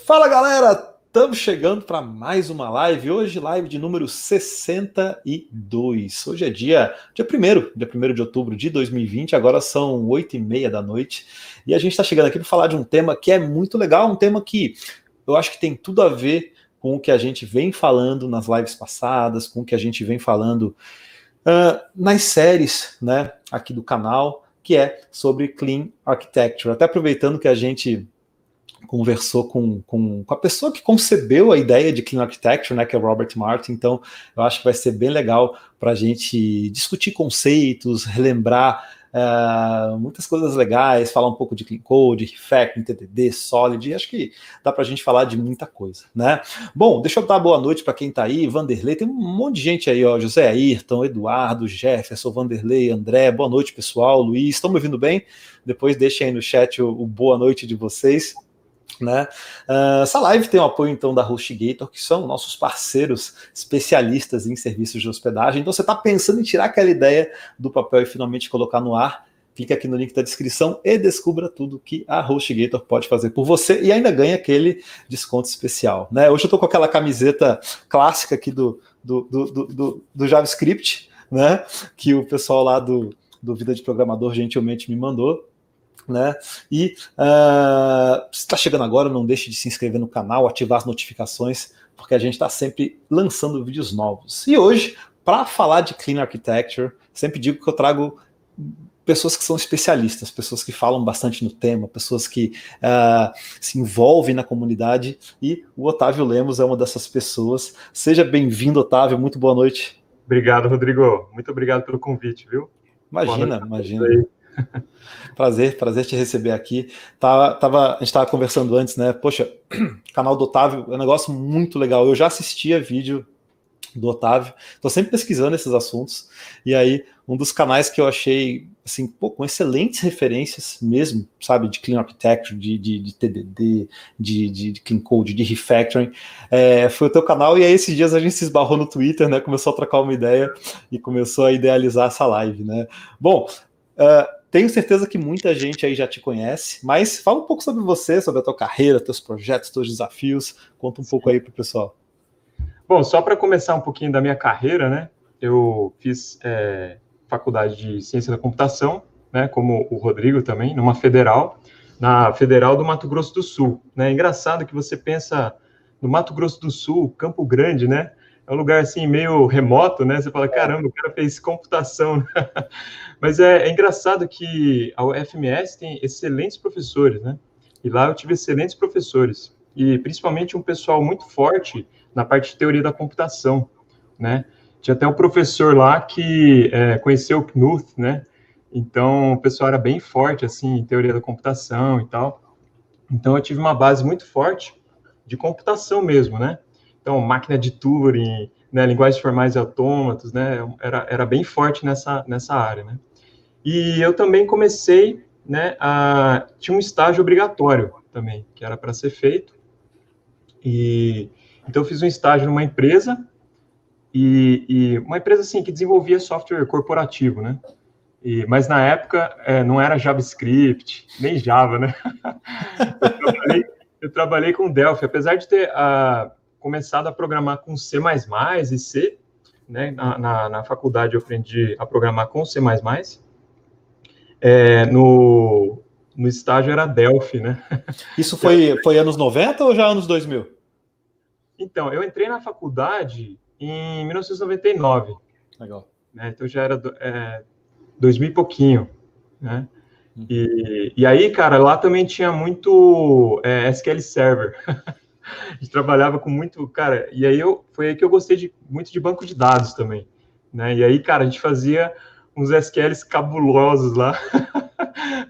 Fala galera, estamos chegando para mais uma live. Hoje, live de número 62. Hoje é dia 1º de outubro de 2020, agora são 8h30 da noite. E a gente está chegando aqui para falar de um tema que é muito legal, um tema que eu acho que tem tudo a ver com o que a gente vem falando nas lives passadas, com o que a gente vem falando nas séries, né, aqui do canal, que é sobre Clean Architecture. Até aproveitando que a gente conversou com a pessoa que concebeu a ideia de Clean Architecture, né, que é o Robert Martin. Então eu acho que vai ser bem legal para a gente discutir conceitos, relembrar muitas coisas legais, falar um pouco de Clean Code, Refactoring, TDD, Solid. Acho que dá para a gente falar de muita coisa, né? Bom, deixa eu dar boa noite para quem está aí. Vanderlei, tem um monte de gente aí, ó. José Ayrton, Eduardo, Jefferson, Vanderlei, André. Boa noite, pessoal. Luiz, estão me ouvindo bem? Depois deixem aí no chat o boa noite de vocês. Né? Essa live tem o apoio então da HostGator, que são nossos parceiros especialistas em serviços de hospedagem. Então você está pensando em tirar aquela ideia do papel e finalmente colocar no ar, clica aqui no link da descrição e descubra tudo que a HostGator pode fazer por você e ainda ganha aquele desconto especial, né? Hoje eu estou com aquela camiseta clássica aqui do JavaScript, né? Que o pessoal lá do Vida de Programador gentilmente me mandou. Né? E se está chegando agora, não deixe de se inscrever no canal, ativar as notificações, porque a gente está sempre lançando vídeos novos. E hoje, para falar de Clean Architecture, sempre digo que eu trago pessoas que são especialistas, pessoas que falam bastante no tema, pessoas que se envolvem na comunidade, e o Otávio Lemos é uma dessas pessoas. Seja bem-vindo, Otávio, muito boa noite. Obrigado, Rodrigo, muito obrigado pelo convite, viu? Imagina. Prazer te receber aqui. A gente estava conversando antes, né? Poxa, o canal do Otávio é um negócio muito legal. Eu já assistia vídeo do Otávio, estou sempre pesquisando esses assuntos. E aí, um dos canais que eu achei assim, com excelentes referências mesmo, sabe, de Clean Architecture, de TDD, de Clean Code, de Refactoring, foi o teu canal. E aí, esses dias a gente se esbarrou no Twitter, né? Começou a trocar uma ideia e começou a idealizar essa live, né? Bom, tenho certeza que muita gente aí já te conhece, mas fala um pouco sobre você, sobre a tua carreira, teus projetos, teus desafios. Conta um pouco aí pro pessoal. Bom, só para começar um pouquinho da minha carreira, né? Eu fiz faculdade de Ciência da Computação, né? Como o Rodrigo também, na Federal do Mato Grosso do Sul. Né? É engraçado que você pensa no Mato Grosso do Sul, Campo Grande, né? É um lugar assim meio remoto, né? Você fala, caramba, o cara fez computação. Mas é engraçado que a UFMS tem excelentes professores, né? E lá eu tive excelentes professores. E principalmente um pessoal muito forte na parte de teoria da computação, né? Tinha até um professor lá que conheceu o Knuth, né? Então, o pessoal era bem forte, assim, em teoria da computação e tal. Então, eu tive uma base muito forte de computação mesmo, né? Então, máquina de Turing, né, linguagens formais e autômatos, né, era bem forte nessa área, né. E eu também comecei, né, tinha um estágio obrigatório também, que era para ser feito, então eu fiz um estágio numa empresa, e uma empresa, assim, que desenvolvia software corporativo, né, mas na época não era JavaScript, nem Java, né. Eu trabalhei com Delphi, apesar de ter começado a programar com C++ e C, né? Na faculdade eu aprendi a programar com C++. No estágio era Delphi, né? Isso foi anos 90 ou já anos 2000? Então, eu entrei na faculdade em 1999. Legal. Né? Então já era 2000 e pouquinho, né? E aí, cara, lá também tinha muito SQL Server. A gente trabalhava com muito, cara, e aí foi aí que eu gostei muito de banco de dados também, né? E aí, cara, a gente fazia uns SQLs cabulosos lá,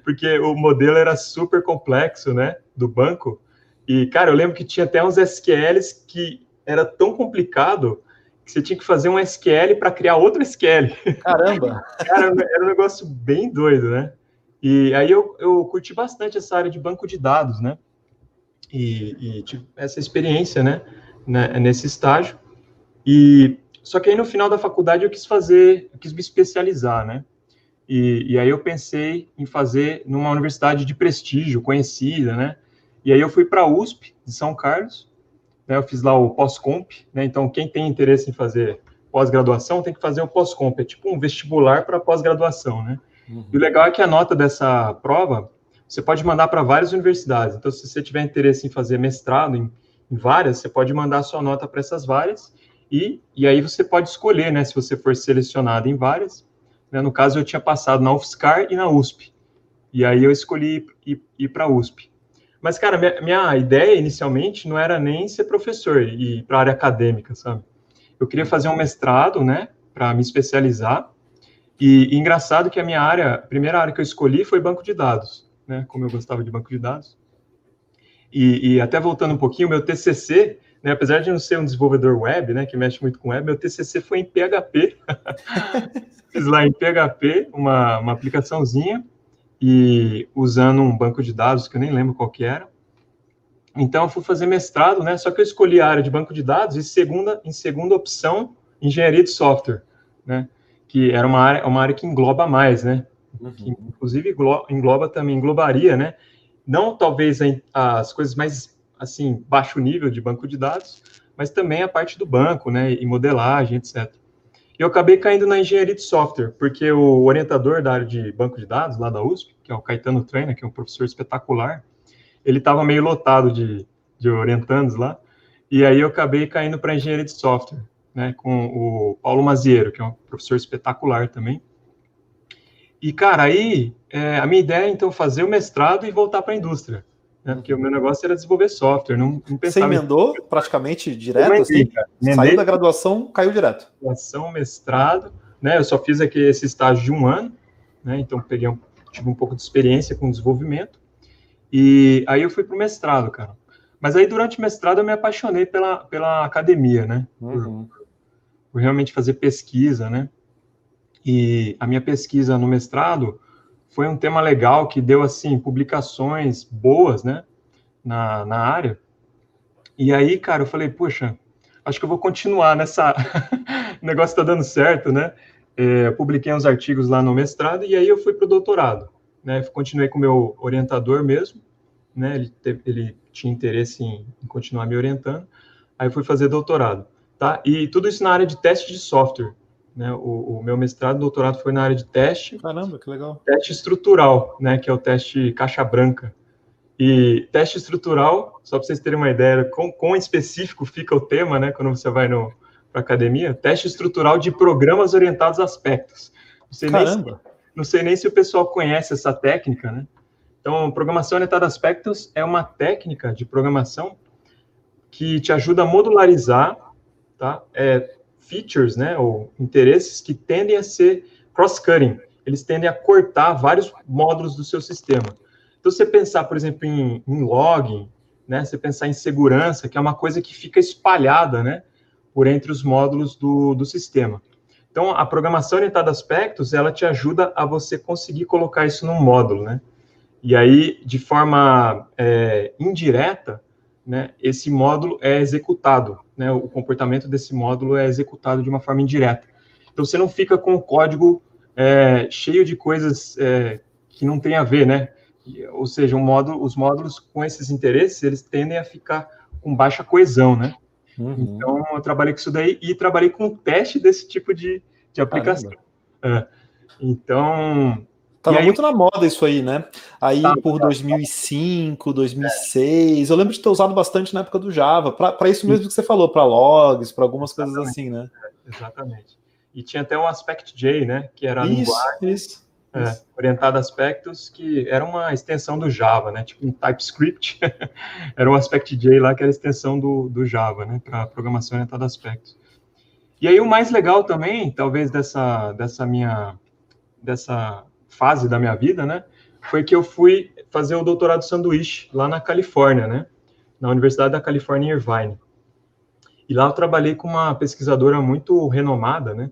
porque o modelo era super complexo, né, do banco. E, cara, eu lembro que tinha até uns SQLs que era tão complicado que você tinha que fazer um SQL para criar outro SQL. Caramba! Cara, era um negócio bem doido, né? E aí eu curti bastante essa área de banco de dados, né? E tive essa experiência, né, nesse estágio. Só que aí no final da faculdade eu quis me especializar, né? E aí eu pensei em fazer numa universidade de prestígio, conhecida, né? E aí eu fui para a USP de São Carlos, né, eu fiz lá o pós-comp, né, então quem tem interesse em fazer pós-graduação tem que fazer o pós-comp, é tipo um vestibular para pós-graduação, né? E o legal é que a nota dessa prova, você pode mandar para várias universidades, então se você tiver interesse em fazer mestrado em várias, você pode mandar a sua nota para essas várias, e aí você pode escolher, né, se você for selecionado em várias, né, no caso eu tinha passado na UFSCar e na USP, e aí eu escolhi ir para a USP. Mas, cara, minha ideia inicialmente não era nem ser professor e ir para a área acadêmica, sabe? Eu queria fazer um mestrado, né, para me especializar. E engraçado que a primeira área que eu escolhi foi banco de dados, né, como eu gostava de banco de dados. E até voltando um pouquinho, meu TCC, né, apesar de não ser um desenvolvedor web, né, que mexe muito com web, meu TCC foi em PHP. Fiz lá em PHP uma aplicaçãozinha, e usando um banco de dados que eu nem lembro qual que era. Então, eu fui fazer mestrado, né? Só que eu escolhi a área de banco de dados e em segunda opção, engenharia de software, né? Que era uma área que engloba mais, né? Que, inclusive, englobaria, né? Não, talvez, as coisas mais, assim, baixo nível de banco de dados, mas também a parte do banco, né? E modelagem, etc. Eu acabei caindo na engenharia de software, porque o orientador da área de banco de dados, lá da USP, que é o Caetano Traina, que é um professor espetacular, ele estava meio lotado de orientandos lá, e aí eu acabei caindo para engenharia de software, né, com o Paulo Maziero, que é um professor espetacular também. E, cara, aí a minha ideia é, então, fazer o mestrado e voltar para a indústria, né, porque o meu negócio era desenvolver software, não pensava... Você emendou praticamente direto, assim? Saiu da graduação, caiu direto. Graduação, mestrado, né, eu só fiz aqui esse estágio de 1 ano, né, então tive um pouco de experiência com desenvolvimento, e aí eu fui para o mestrado, cara. Mas aí, durante o mestrado, eu me apaixonei pela academia, né, por realmente fazer pesquisa, né, e a minha pesquisa no mestrado foi um tema legal que deu, assim, publicações boas, né, na área. E aí, cara, eu falei, poxa, acho que eu vou continuar nessa... o negócio tá dando certo, né? Eu publiquei uns artigos lá no mestrado e aí eu fui para o doutorado, né? Continuei com o meu orientador mesmo, né? Ele tinha interesse em continuar me orientando. Aí eu fui fazer doutorado, tá? E tudo isso na área de teste de software, né? O meu mestrado e doutorado foi na área de teste. Caramba, que legal. Teste estrutural, né? Que é o teste caixa branca. E teste estrutural, só para vocês terem uma ideia, quão específico fica o tema, né? Quando você vai para a academia, teste estrutural de programas orientados a aspectos. Não sei nem se o pessoal conhece essa técnica, né? Então, programação orientada a aspectos é uma técnica de programação que te ajuda a modularizar, tá? Features, né? Ou interesses que tendem a ser cross-cutting. Eles tendem a cortar vários módulos do seu sistema. Então, você pensar, por exemplo, em login, né? Você pensar em segurança, que é uma coisa que fica espalhada, né? Por entre os módulos do sistema. Então, a programação orientada a aspectos, ela te ajuda a você conseguir colocar isso num módulo, né? E aí, de forma indireta, né? Esse módulo é executado, né? O comportamento desse módulo é executado de uma forma indireta. Então, você não fica com o código cheio de coisas que não tem a ver, né? Ou seja, os módulos com esses interesses, eles tendem a ficar com baixa coesão, né? Então, eu trabalhei com isso daí e trabalhei com o teste desse tipo de aplicação. Então... Tava muito na moda isso aí, né? Aí por 2005, 2006, eu lembro de ter usado bastante na época do Java, para isso mesmo que você falou, para logs, para algumas coisas assim, né? Exatamente. E tinha até o Aspect-J, né? Que era a linguagem orientada a aspectos, que era uma extensão do Java, né? Tipo um TypeScript. Era um Aspect-J lá, que era a extensão do Java, né? Para programação orientada a aspectos. E aí o mais legal também, talvez dessa fase da minha vida, né? Foi que eu fui fazer o doutorado sanduíche lá na Califórnia, né? Na Universidade da Califórnia em Irvine. E lá eu trabalhei com uma pesquisadora muito renomada, né?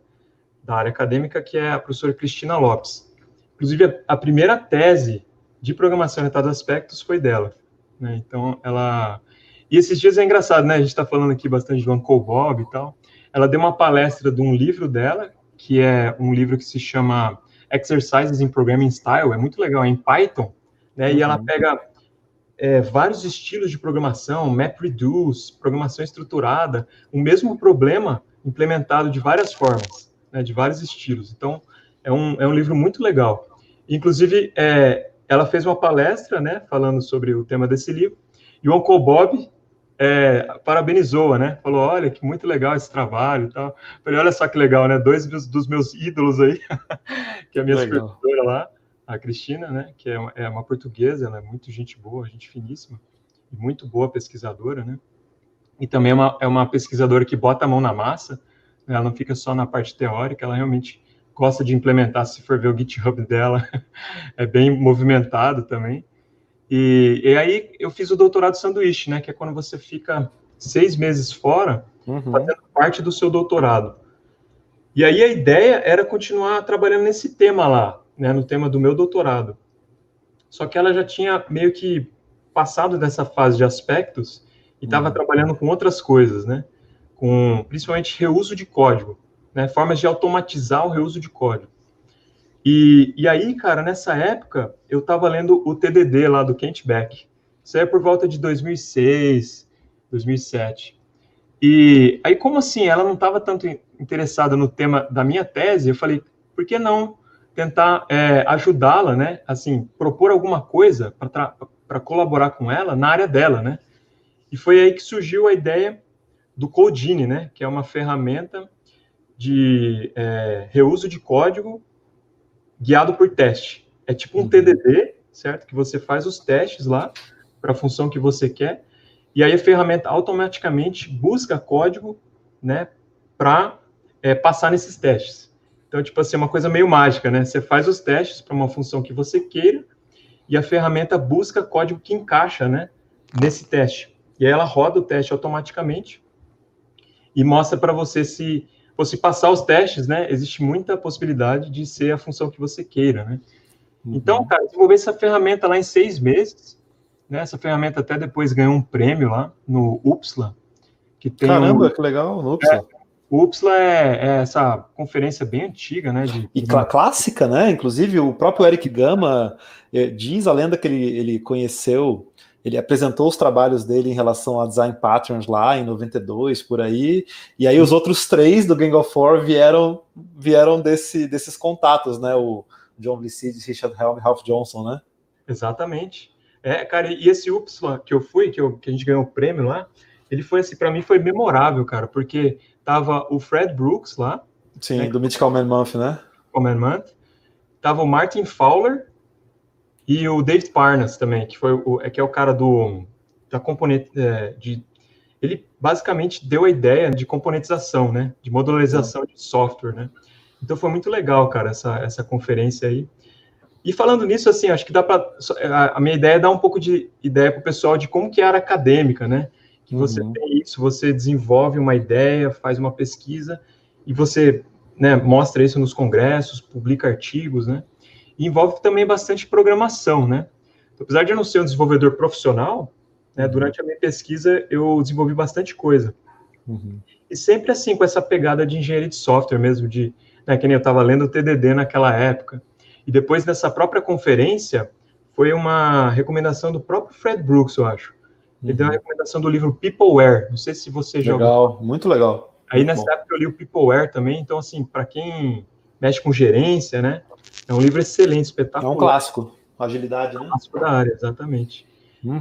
Da área acadêmica, que é a professora Cristina Lopes. Inclusive, a primeira tese de programação orientada a aspectos foi dela, né? Então, ela... E esses dias é engraçado, né? A gente está falando aqui bastante do Uncle Bob e tal. Ela deu uma palestra de um livro dela, que é um livro que se chama Exercises in Programming Style, é muito legal, é em Python, né? E ela pega vários estilos de programação, MapReduce, programação estruturada, o mesmo problema implementado de várias formas, né, de vários estilos. Então, é um livro muito legal. Inclusive, ela fez uma palestra, né, falando sobre o tema desse livro, e o Uncle Bob parabenizou, né, falou, olha, que muito legal esse trabalho e tal. Falei, olha só que legal, né, dois dos meus ídolos aí, que é a minha supervisora lá, a Cristina, né, que é uma portuguesa, ela é muito gente boa, gente finíssima, e muito boa pesquisadora, né, e também é uma pesquisadora que bota a mão na massa, né, ela não fica só na parte teórica, ela realmente gosta de implementar, se for ver o GitHub dela, é bem movimentado também. E aí eu fiz o doutorado sanduíche, né, que é quando você fica 6 meses fora, fazendo parte do seu doutorado. E aí a ideia era continuar trabalhando nesse tema lá, né, no tema do meu doutorado. Só que ela já tinha meio que passado dessa fase de aspectos e estava trabalhando com outras coisas, né, com principalmente reuso de código, né, formas de automatizar o reuso de código. E aí, cara, nessa época, eu estava lendo o TDD lá do Kent Beck. Isso aí é por volta de 2006, 2007. E aí, como assim? Ela não estava tanto interessada no tema da minha tese, eu falei, por que não tentar ajudá-la, né? Assim, propor alguma coisa para colaborar com ela na área dela, né? E foi aí que surgiu a ideia do Codine, né? Que é uma ferramenta de reuso de código guiado por teste. É tipo um TDD, certo? Que você faz os testes lá para a função que você quer, e aí a ferramenta automaticamente busca código, né, para passar nesses testes. Então, tipo assim, é uma coisa meio mágica, né? Você faz os testes para uma função que você queira, e a ferramenta busca código que encaixa, né, nesse teste. E aí ela roda o teste automaticamente e mostra para você se você passar os testes, né, existe muita possibilidade de ser a função que você queira, né? Então, cara, desenvolver essa ferramenta lá em 6 meses, né? Essa ferramenta até depois ganhou um prêmio lá no UPSLA, que tem Caramba, que legal, no UPSLA. O UPSLA é essa conferência bem antiga, né? E clássica, né? Inclusive, o próprio Eric Gama diz a lenda que ele conheceu, ele apresentou os trabalhos dele em relação a design patterns lá em 92, por aí, e aí os outros 3 do Gang of Four vieram desses contatos, né? O John Vlissides, Richard Helm e Ralph Johnson, né? Exatamente. Cara, e esse UPSLA que eu fui, que a gente ganhou o prêmio lá, ele foi assim, para mim foi memorável, cara, porque tava o Fred Brooks lá. Sim, né, do Mythical Man Month, né? Man Month. Tava o Martin Fowler e o David Parnas também, que é o cara da componente ele basicamente deu a ideia de componentização, né? De modularização de software, né? Então foi muito legal, cara, essa conferência aí. E falando nisso, assim, acho que dá para a minha ideia é dar um pouco de ideia para o pessoal de como que é a área acadêmica, né? Que você tem isso, você desenvolve uma ideia, faz uma pesquisa e você, né, mostra isso nos congressos, publica artigos, né? E envolve também bastante programação, né? Então, apesar de eu não ser um desenvolvedor profissional, né, durante a minha pesquisa eu desenvolvi bastante coisa. E sempre assim, com essa pegada de engenharia de software mesmo, né, que nem eu estava lendo o TDD naquela época. E depois dessa própria conferência, foi uma recomendação do próprio Fred Brooks, eu acho. Ele deu uma recomendação do livro Peopleware. Não sei se você já ouviu. Legal, muito legal. Aí nessa época eu li o Peopleware também. Então, assim, para quem mexe com gerência, né? É um livro excelente, espetacular. É um clássico. Agilidade, né? É um clássico da área, exatamente.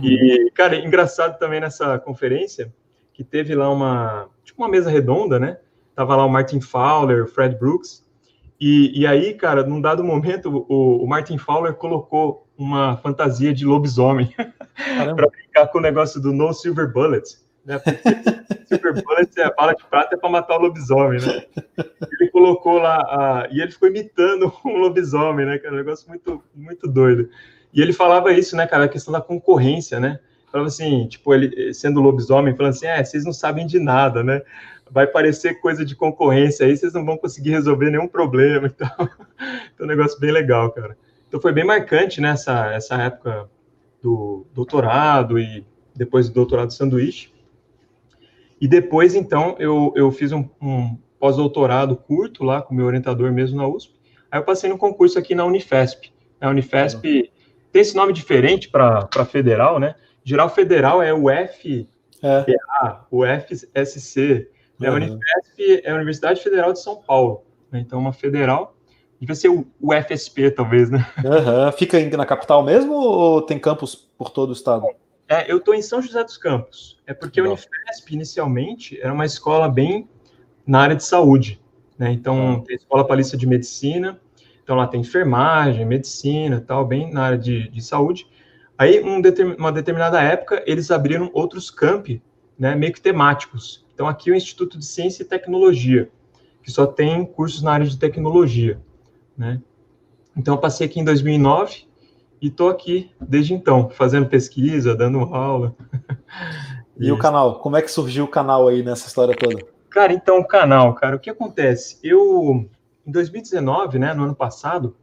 E, cara, engraçado também nessa conferência, que teve lá uma mesa redonda, né? Tava lá o Martin Fowler, o Fred Brooks. E aí, cara, num dado momento, o Martin Fowler colocou uma fantasia de lobisomem para brincar com o negócio do No Silver Bullet, né? Porque Silver Bullet a bala de prata é para matar o lobisomem, né? Ele colocou lá, e ele ficou imitando um lobisomem, né, cara? Um negócio muito, muito doido. E ele falava isso, né, cara, a questão da concorrência, né? Falava assim, tipo, ele sendo lobisomem, falando assim, vocês não sabem de nada, né? Vai parecer coisa de concorrência aí, vocês não vão conseguir resolver nenhum problema e tal. Então, um negócio bem legal, cara. Então, foi bem marcante, né, essa época do doutorado e depois do doutorado sanduíche. E depois, então, eu fiz um pós-doutorado curto lá com o meu orientador mesmo na USP. Aí eu passei no concurso aqui na Unifesp. A Unifesp tem esse nome diferente para federal, né? Geral Federal é o FPA, o FSC, né? A Unifesp é a Universidade Federal de São Paulo, né? Então, uma federal, devia ser o FSP, talvez, né? Fica na capital mesmo ou tem campus por todo o estado? Eu estou em São José dos Campos. É porque a Unifesp, inicialmente, era uma escola bem na área de saúde, né? Então, tem a Escola Paulista de Medicina, então lá tem enfermagem, medicina, tal, bem na área de saúde. Aí, uma determinada época, eles abriram outros campi, né, meio que temáticos. Então, aqui é o Instituto de Ciência e Tecnologia, que só tem cursos na área de tecnologia, né? Então, eu passei aqui em 2009 e estou aqui desde então, fazendo pesquisa, dando aula. E o canal? Como é que surgiu o canal aí nessa história toda? Cara, então, o canal, cara, o que acontece? Em 2019, né, no ano passado,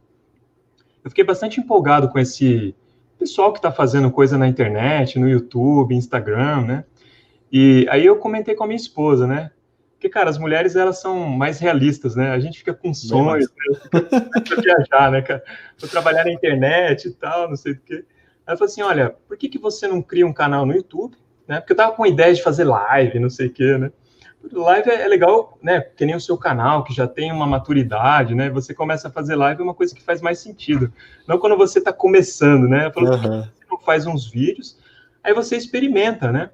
eu fiquei bastante empolgado com esse pessoal que está fazendo coisa na internet, no YouTube, Instagram, né? E aí eu comentei com a minha esposa, né? Porque, cara, as mulheres, elas são mais realistas, né? A gente fica com sonhos, né? Fica viajar, né, cara? Vou trabalhar na internet e tal, não sei o quê. Aí ela falou assim, olha, por que você não cria um canal no YouTube, né? Porque eu tava com a ideia de fazer live, não sei o quê, né? Live é legal, né? Que nem o seu canal, que já tem uma maturidade, né? Você começa a fazer live, é uma coisa que faz mais sentido. Não quando você está começando, né? Falou, por que você não faz uns vídeos? Aí você experimenta, né?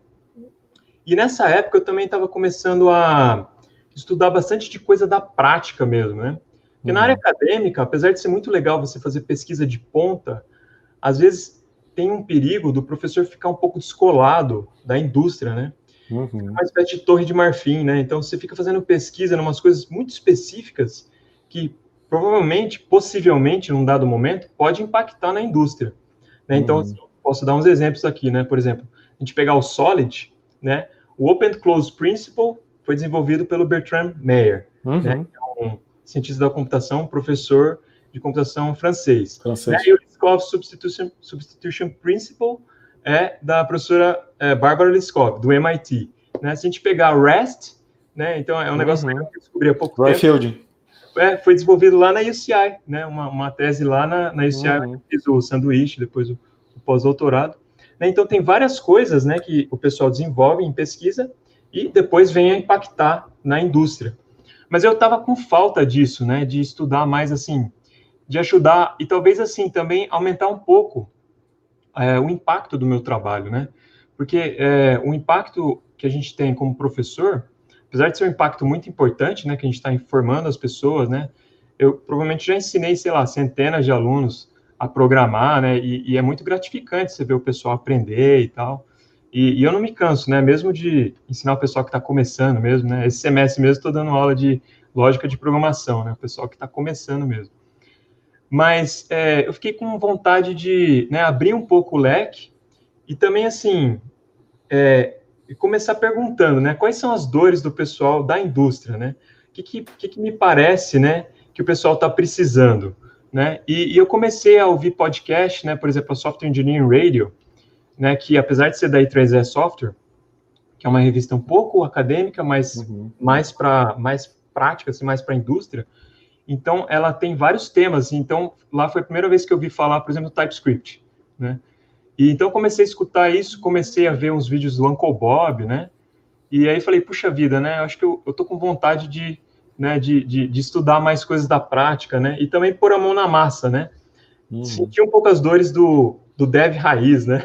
E nessa época eu também estava começando a estudar bastante de coisa da prática mesmo, né? Porque na área acadêmica, apesar de ser muito legal você fazer pesquisa de ponta, às vezes tem um perigo do professor ficar um pouco descolado da indústria, né? Uma espécie de torre de marfim, né? Então, você fica fazendo pesquisa em umas coisas muito específicas que provavelmente, possivelmente, num dado momento, pode impactar na indústria, né? Então, assim, posso dar uns exemplos aqui, né? Por exemplo, a gente pegar o Solid, né? O Open Close Principle foi desenvolvido pelo Bertrand Meyer, né? Que é um cientista da computação, professor de computação francês. Né? E o Liskov Substitution Principle é da professora Barbara Liskov, do MIT. Né? Se a gente pegar REST, né? Então é um negócio que eu descobri há pouco tempo. Foi desenvolvido lá na UCI, né? Uma tese lá na UCI, eu fiz o sanduíche, depois o pós-doutorado. Né? Então tem várias coisas, né, que o pessoal desenvolve em pesquisa e depois vem a impactar na indústria. Mas eu estava com falta disso, né? De estudar mais assim, de ajudar e talvez assim também aumentar um pouco o impacto do meu trabalho, né? Porque o impacto que a gente tem como professor, apesar de ser um impacto muito importante, né, que a gente está informando as pessoas, né? Eu provavelmente já ensinei, sei lá, centenas de alunos a programar, né? E é muito gratificante você ver o pessoal aprender e tal. E eu não me canso, né? Mesmo de ensinar o pessoal que está começando mesmo, né? Esse semestre mesmo estou dando aula de lógica de programação, né? O pessoal que está começando mesmo. Mas eu fiquei com vontade de, né, abrir um pouco o leque e também, assim, começar perguntando, né, quais são as dores do pessoal da indústria, né? O que me parece, né, que o pessoal está precisando, né? E eu comecei a ouvir podcast, né, por exemplo, a Software Engineering Radio, né, que apesar de ser da I3E Software, que é uma revista um pouco acadêmica, mas mais prática, assim, mais para a indústria. Então, ela tem vários temas. Então, lá foi a primeira vez que eu ouvi falar, por exemplo, do TypeScript, né? E então, comecei a escutar isso, comecei a ver uns vídeos do Uncle Bob, né? E aí falei, puxa vida, né? Acho que eu tô com vontade de estudar mais coisas da prática, né? E também pôr a mão na massa, né? Sentir um pouco as dores do dev raiz, né?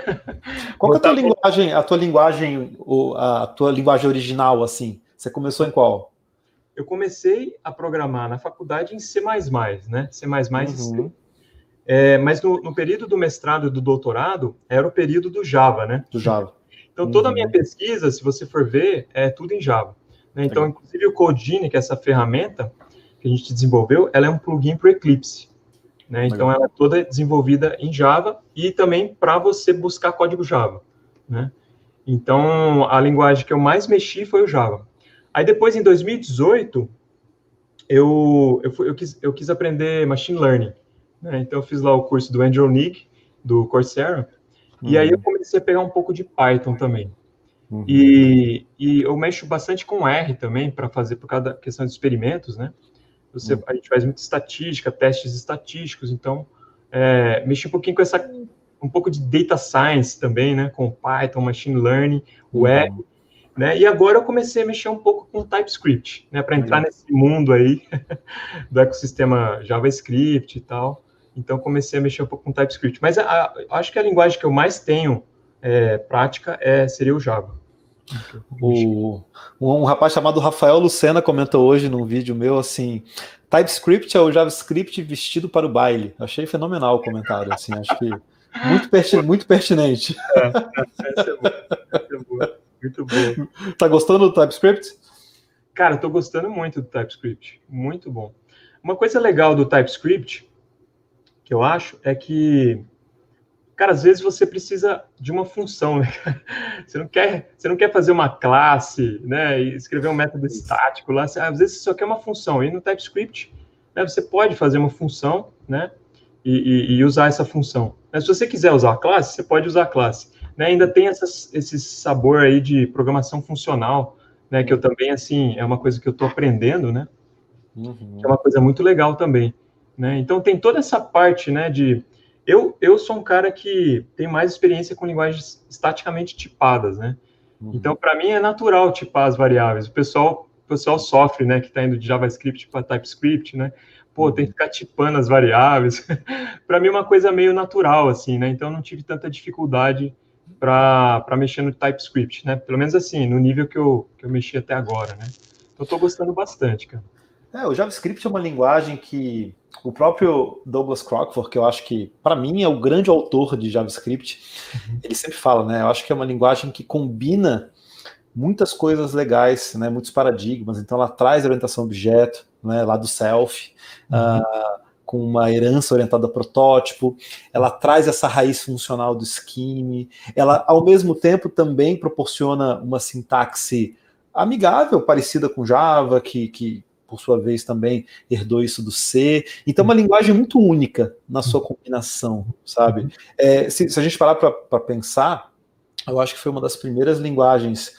Qual que é a tua linguagem original, assim? Você começou em qual? Eu comecei a programar na faculdade em C++, né? C++ e C. Mas no período do mestrado e do doutorado, era o período do Java, né? Do Java. Então, toda a minha pesquisa, se você for ver, é tudo em Java. Né? Então, inclusive o CodeGenie, que é essa ferramenta que a gente desenvolveu, ela é um plugin para o Eclipse. Né? Então, ela é toda desenvolvida em Java e também para você buscar código Java. Né? Então, a linguagem que eu mais mexi foi o Java. Aí, depois, em 2018, eu quis aprender Machine Learning. Né? Então, eu fiz lá o curso do Andrew Ng, do Coursera, e aí eu comecei a pegar um pouco de Python também. E eu mexo bastante com R também, para fazer, por causa da questão de experimentos, né? A gente faz muita estatística, testes estatísticos, então, mexi um pouquinho com essa um pouco de data science também, né? Com Python, machine learning, web, né? E agora eu comecei a mexer um pouco com TypeScript, né? Para entrar nesse mundo aí do ecossistema JavaScript e tal. Então, comecei a mexer um pouco com TypeScript. Mas acho que a linguagem que eu mais tenho prática seria o Java. Um rapaz chamado Rafael Lucena comentou hoje num vídeo meu assim: TypeScript é o JavaScript vestido para o baile. Achei fenomenal o comentário, assim, acho que muito pertinente. Essa é boa. Muito bom. Tá gostando do TypeScript? Cara, eu tô gostando muito do TypeScript. Muito bom. Uma coisa legal do TypeScript, que eu acho, é que, cara, às vezes você precisa de uma função, né? Você não quer fazer uma classe, né? E escrever um método estático lá. Às vezes você só quer uma função. E no TypeScript, né, você pode fazer uma função, né? E usar essa função. Mas se você quiser usar a classe, você pode usar a classe. Né? Ainda tem esse sabor aí de programação funcional, né? Que eu também, assim, é uma coisa que eu estou aprendendo, né? Que é uma coisa muito legal também, né? Então tem toda essa parte, né? Eu sou um cara que tem mais experiência com linguagens estaticamente tipadas, né? Então, para mim, é natural tipar as variáveis. O pessoal sofre, né? Que está indo de JavaScript para TypeScript, né? Pô, tem que ficar tipando as variáveis. Para mim, é uma coisa meio natural, assim, né? Então, não tive tanta dificuldade para mexer no TypeScript, né? Pelo menos assim, no nível que eu mexi até agora, né? Então, estou gostando bastante, cara. O JavaScript é uma linguagem que o próprio Douglas Crockford, que eu acho que, para mim, é o grande autor de JavaScript, ele sempre fala, né? Eu acho que é uma linguagem que combina muitas coisas legais, né? Muitos paradigmas. Então, ela traz a orientação a objeto, né? Lá do self, com uma herança orientada a protótipo. Ela traz essa raiz funcional do scheme. Ela, ao mesmo tempo, também proporciona uma sintaxe amigável, parecida com Java, que por sua vez, também herdou isso do C. Então, uma linguagem muito única na sua combinação, sabe? Se a gente parar para pensar, eu acho que foi uma das primeiras linguagens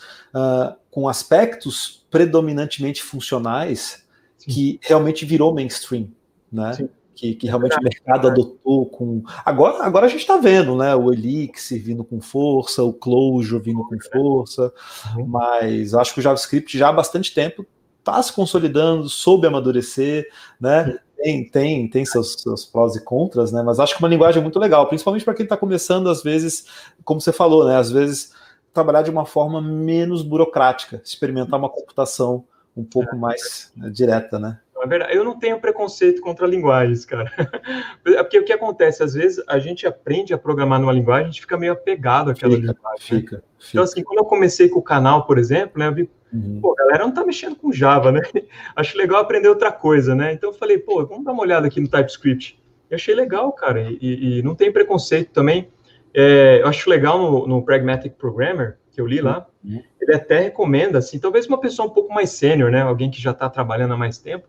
com aspectos predominantemente funcionais que realmente virou mainstream, né? Que realmente o mercado adotou com... Agora a gente está vendo, né? O Elixir vindo com força, o Clojure vindo com força, mas eu acho que o JavaScript já há bastante tempo está se consolidando, soube amadurecer, né? Tem seus prós e contras, né? Mas acho que uma linguagem muito legal, principalmente para quem está começando, às vezes, como você falou, né? Às vezes trabalhar de uma forma menos burocrática, experimentar uma computação um pouco mais direta, né? É verdade. Eu não tenho preconceito contra linguagens, cara. Porque o que acontece, às vezes, a gente aprende a programar numa linguagem, a gente fica meio apegado àquela linguagem. Fica. Então, assim, quando eu comecei com o canal, por exemplo, né, eu vi, pô, a galera não tá mexendo com Java, né? Acho legal aprender outra coisa, né? Então eu falei, pô, vamos dar uma olhada aqui no TypeScript. Eu achei legal, cara, e não tem preconceito também. Eu acho legal no Pragmatic Programmer, que eu li lá, ele até recomenda, assim, talvez uma pessoa um pouco mais sênior, né? Alguém que já está trabalhando há mais tempo,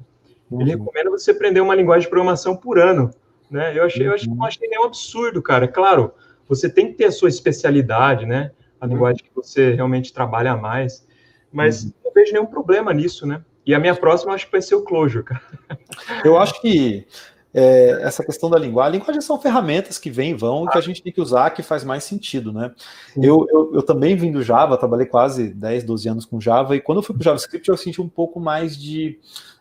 ele recomenda você aprender uma linguagem de programação por ano, né? Eu acho que não achei nenhum absurdo, cara. Claro, você tem que ter a sua especialidade, né? A linguagem que você realmente trabalha mais, mas não vejo nenhum problema nisso, né? E a minha próxima, eu acho que vai ser o Clojure, cara. Eu acho que essa questão da linguagem são ferramentas que vêm e vão, e que a gente tem que usar, que faz mais sentido, né? Eu também vim do Java, trabalhei quase 10, 12 anos com Java, e quando eu fui para o JavaScript eu senti um pouco mais de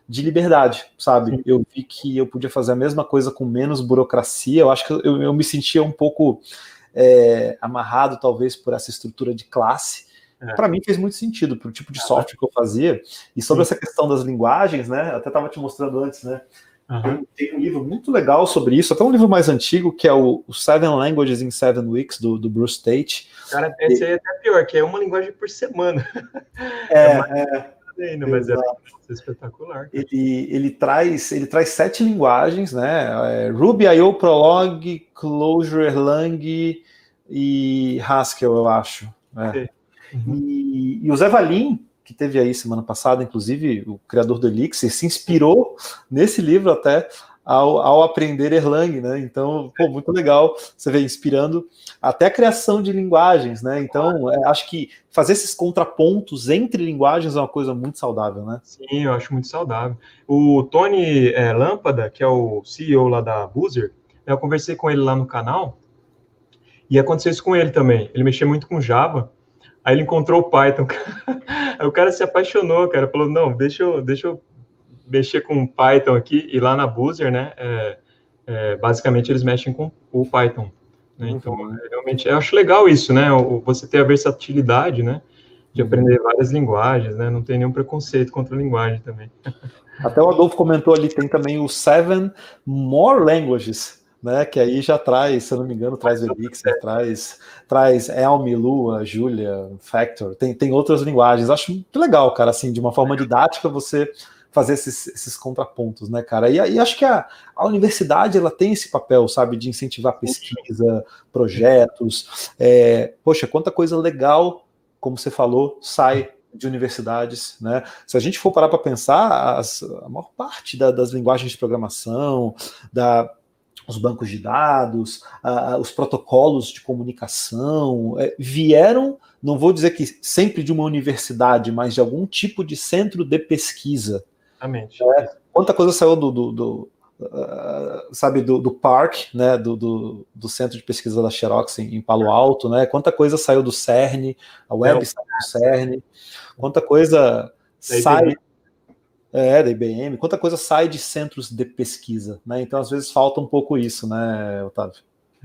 liberdade, sabe? Eu vi que eu podia fazer a mesma coisa com menos burocracia, eu acho que eu me sentia um pouco amarrado, talvez, por essa estrutura de classe. Para mim fez muito sentido, para o tipo de software que eu fazia. E sobre essa questão das linguagens, né? Eu até estava te mostrando antes, né? Tem um livro muito legal sobre isso, até um livro mais antigo, que é o Seven Languages in 7 Weeks, do Bruce Tate. Cara, esse aí é até pior, que é uma linguagem por semana. Mas é espetacular. Ele traz 7 linguagens, né? Ruby, I/O, Prolog, Clojure, Erlang e Haskell, eu acho. E o Zé Valim, que teve aí semana passada, inclusive, o criador do Elixir, se inspirou nesse livro até ao aprender Erlang, né? Então, pô, muito legal, você vê, inspirando até a criação de linguagens, né? Então, acho que fazer esses contrapontos entre linguagens é uma coisa muito saudável, né? Sim, eu acho muito saudável. O Tony Lâmpada, que é o CEO lá da Boozer, eu conversei com ele lá no canal, E aconteceu isso com ele também. Ele mexia muito com Java, aí ele encontrou o Python. Aí o cara se apaixonou, cara. Falou, não, deixa eu mexer com Python aqui. E lá na Boozer, né, basicamente eles mexem com o Python. Né? Então, realmente, eu acho legal isso, né? Você ter a versatilidade, né? De aprender várias linguagens, né? Não tem nenhum preconceito contra a linguagem também. Até o Adolfo comentou ali, tem também o Seven More Languages, né? Que aí já traz, se eu não me engano, traz Elixir, traz Elm, Lua, Julia, Factor, tem outras linguagens. Acho muito legal, cara, assim, de uma forma didática você fazer esses contrapontos, né, cara? E acho que a universidade, ela tem esse papel, sabe, de incentivar pesquisa, projetos. Poxa, quanta coisa legal, como você falou, sai de universidades, né? Se a gente for parar para pensar, a maior parte das linguagens de programação, os bancos de dados, os protocolos de comunicação, vieram, não vou dizer que sempre de uma universidade, mas de algum tipo de centro de pesquisa. Exatamente. Quanta coisa saiu do Park, né, do Centro de Pesquisa da Xerox em Palo Alto, né? Quanta coisa saiu do CERN, a web saiu do CERN, quanta coisa sai da IBM, quanta coisa sai de centros de pesquisa, né? Então, às vezes, falta um pouco isso, né, Otávio?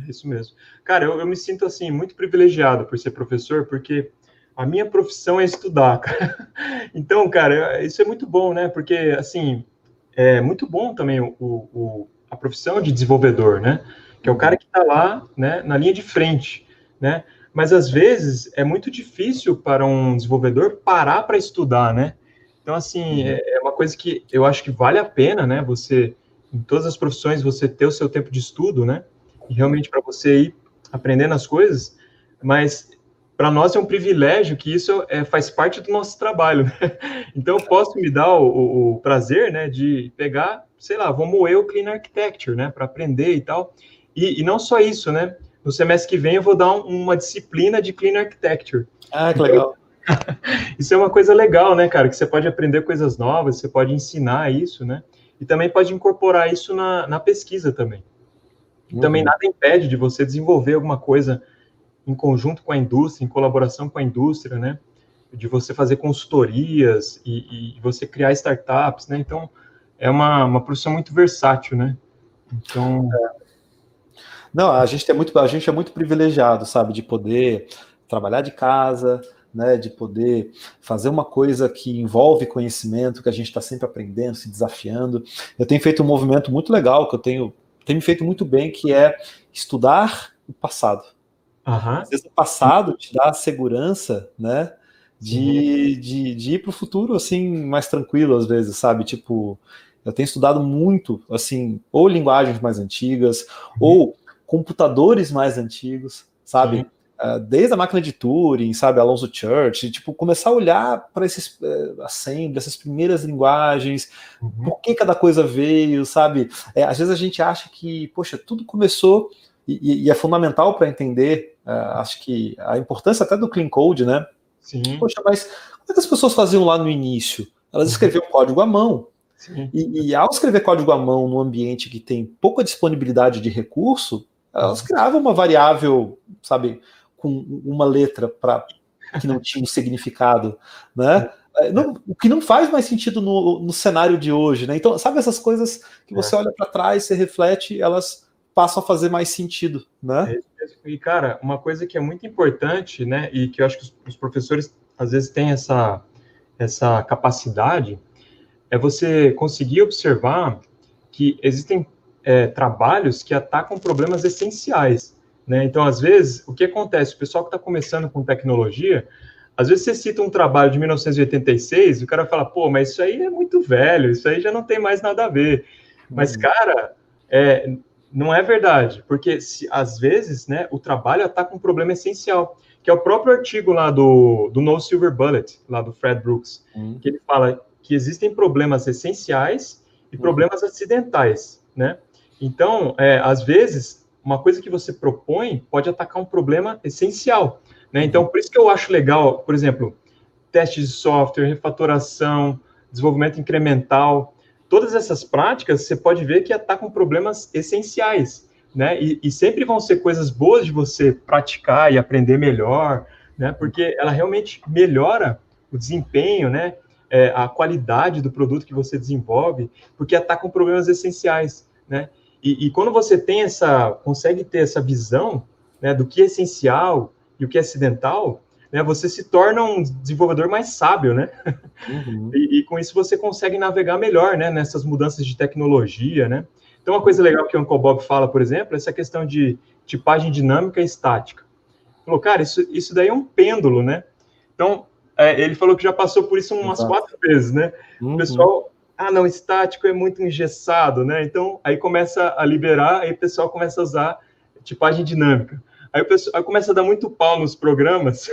É isso mesmo. Cara, eu me sinto, assim, muito privilegiado por ser professor, porque a minha profissão é estudar, cara. Então, cara, isso é muito bom, né? Porque, assim, é muito bom também a profissão de desenvolvedor, né? Que é o cara que está lá, né, na linha de frente, né? Mas, às vezes, é muito difícil para um desenvolvedor parar para estudar, né? Então, assim, é uma coisa que eu acho que vale a pena, né? Você, em todas as profissões, você ter o seu tempo de estudo, né? E realmente para você ir aprendendo as coisas, mas para nós é um privilégio que isso faz parte do nosso trabalho, né? Então, eu posso me dar o prazer, né, de pegar, sei lá, vou moer o Clean Architecture, né, para aprender e tal. E não só isso, né? No semestre que vem eu vou dar uma disciplina de Clean Architecture. Ah, que legal. Isso é uma coisa legal, né, cara? Que você pode aprender coisas novas, você pode ensinar isso, né? E também pode incorporar isso na pesquisa também. E também nada impede de você desenvolver alguma coisa em conjunto com a indústria, em colaboração com a indústria, né? De você fazer consultorias e você criar startups, né? Então, é uma profissão muito versátil, né? Então... Não, a gente é muito privilegiado, sabe? De poder trabalhar de casa, né? De poder fazer uma coisa que envolve conhecimento, que a gente está sempre aprendendo, se desafiando. Eu tenho feito um movimento muito legal, que tem me feito muito bem, que é estudar o passado. Às vezes o passado te dá a segurança, né, de ir para o futuro, assim, mais tranquilo, às vezes, sabe? Tipo, eu tenho estudado muito, assim, ou linguagens mais antigas, ou computadores mais antigos, sabe? Desde a máquina de Turing, sabe? Alonzo Church, tipo, começar a olhar para esses assembly, essas primeiras linguagens, por que cada coisa veio, sabe? Às vezes a gente acha que, poxa, tudo começou... E é fundamental para entender, acho que a importância até do clean code, né? Sim. Poxa, mas como é que as pessoas faziam lá no início? Elas escreviam código à mão. E ao escrever código à mão num ambiente que tem pouca disponibilidade de recurso, elas criavam uma variável, sabe, com uma letra que não tinha um significado, né? O que não faz mais sentido no cenário de hoje, né? Então, sabe essas coisas que você olha para trás, você reflete, elas passam a fazer mais sentido, né? E, cara, uma coisa que é muito importante, né, e que eu acho que os professores, às vezes, têm essa capacidade, é você conseguir observar que existem trabalhos que atacam problemas essenciais, né? Então, às vezes, o que acontece? O pessoal que está começando com tecnologia, às vezes você cita um trabalho de 1986, o cara fala, pô, mas isso aí é muito velho, isso aí já não tem mais nada a ver. Mas, cara, não é verdade, porque às vezes, né, o trabalho ataca um problema essencial, que é o próprio artigo lá do No Silver Bullet, lá do Fred Brooks, que ele fala que existem problemas essenciais e problemas acidentais, né? Então, às vezes, uma coisa que você propõe pode atacar um problema essencial, né? Então, por isso que eu acho legal, por exemplo, testes de software, refatoração, desenvolvimento incremental. Todas essas práticas, você pode ver que atacam problemas essenciais, né? E sempre vão ser coisas boas de você praticar e aprender melhor, né? Porque ela realmente melhora o desempenho, né? A qualidade do produto que você desenvolve, porque atacam problemas essenciais, né? E quando você consegue ter essa visão, né, do que é essencial e o que é acidental, né, você se torna um desenvolvedor mais sábio, né? Uhum. E com isso você consegue navegar melhor, né, nessas mudanças de tecnologia, né? Então, uma coisa legal que o Uncle Bob fala, por exemplo, é essa questão de tipagem dinâmica e estática. Falou, cara, isso daí é um pêndulo, né? Então, ele falou que já passou por isso umas Exato. 4 vezes, né? O Uhum. pessoal, não, estático é muito engessado, né? Então, aí começa a liberar, aí o pessoal começa a usar tipagem dinâmica. Aí começa a dar muito pau nos programas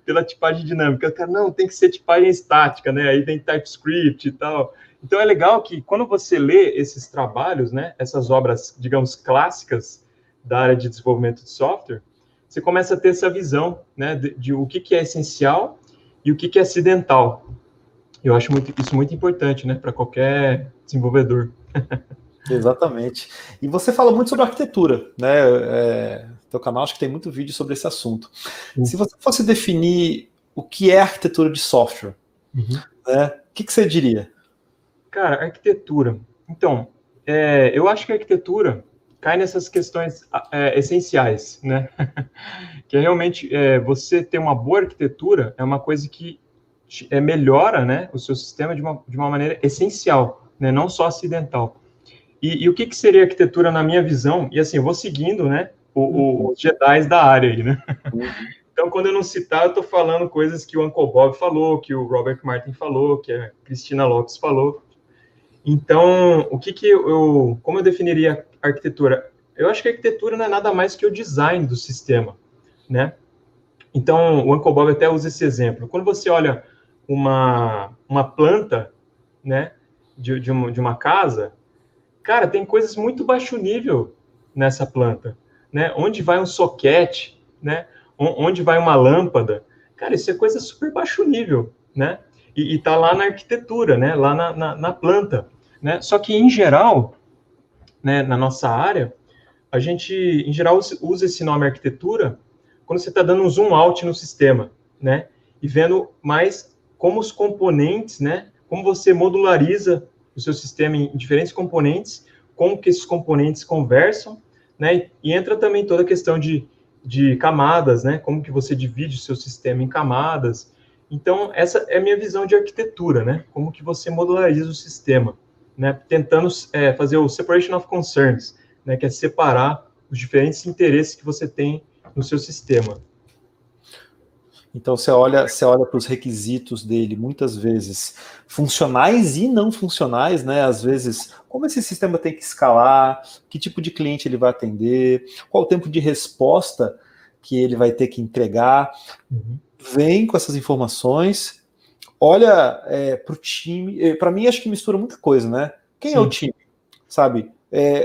pela tipagem dinâmica. Cara, não, tem que ser tipagem estática, né? Aí vem TypeScript e tal. Então, é legal que quando você lê esses trabalhos, né? Essas obras, digamos, clássicas da área de desenvolvimento de software, você começa a ter essa visão, né, de o que é essencial e o que é acidental. Eu acho isso muito importante, né, para qualquer desenvolvedor. Exatamente. E você fala muito sobre arquitetura, né? Teu canal acho que tem muito vídeo sobre esse assunto. Se você fosse definir o que é arquitetura de software, Uhum. né? O que você diria? Cara, arquitetura. Então, eu acho que a arquitetura cai nessas questões essenciais, né? Que é realmente você ter uma boa arquitetura é uma coisa que melhora, né, o seu sistema de uma maneira essencial, né, não só acidental. E o que seria arquitetura na minha visão? E assim, eu vou seguindo, né, os Jedis da área aí, né? Uhum. Então, quando eu não citar, eu estou falando coisas que o Uncle Bob falou, que o Robert Martin falou, que a Cristina Lopes falou. Então, como eu definiria a arquitetura? Eu acho que a arquitetura não é nada mais que o design do sistema, né? Então, o Uncle Bob até usa esse exemplo. Quando você olha uma planta, né, de uma casa, cara, tem coisas muito baixo nível nessa planta, né? Onde vai um soquete, né? Onde vai uma lâmpada, cara, isso é coisa super baixo nível, né? E tá lá na arquitetura, né? Lá na planta, né? Só que em geral, né? Na nossa área, a gente, em geral, usa esse nome arquitetura quando você está dando um zoom out no sistema, né? E vendo mais como os componentes, né? Como você modulariza o seu sistema em diferentes componentes, como que esses componentes conversam, né? E entra também toda a questão de camadas, né? Como que você divide o seu sistema em camadas. Então, essa é a minha visão de arquitetura, né? Como que você modulariza o sistema, né? Tentando fazer o separation of concerns, né, que é separar os diferentes interesses que você tem no seu sistema. Então você olha para os requisitos dele, muitas vezes funcionais e não funcionais, né? Às vezes, como esse sistema tem que escalar, que tipo de cliente ele vai atender, qual o tempo de resposta que ele vai ter que entregar. Uhum. Vem com essas informações, olha para o time. Para mim, acho que mistura muita coisa, né? Quem é o Sim. time? Sabe?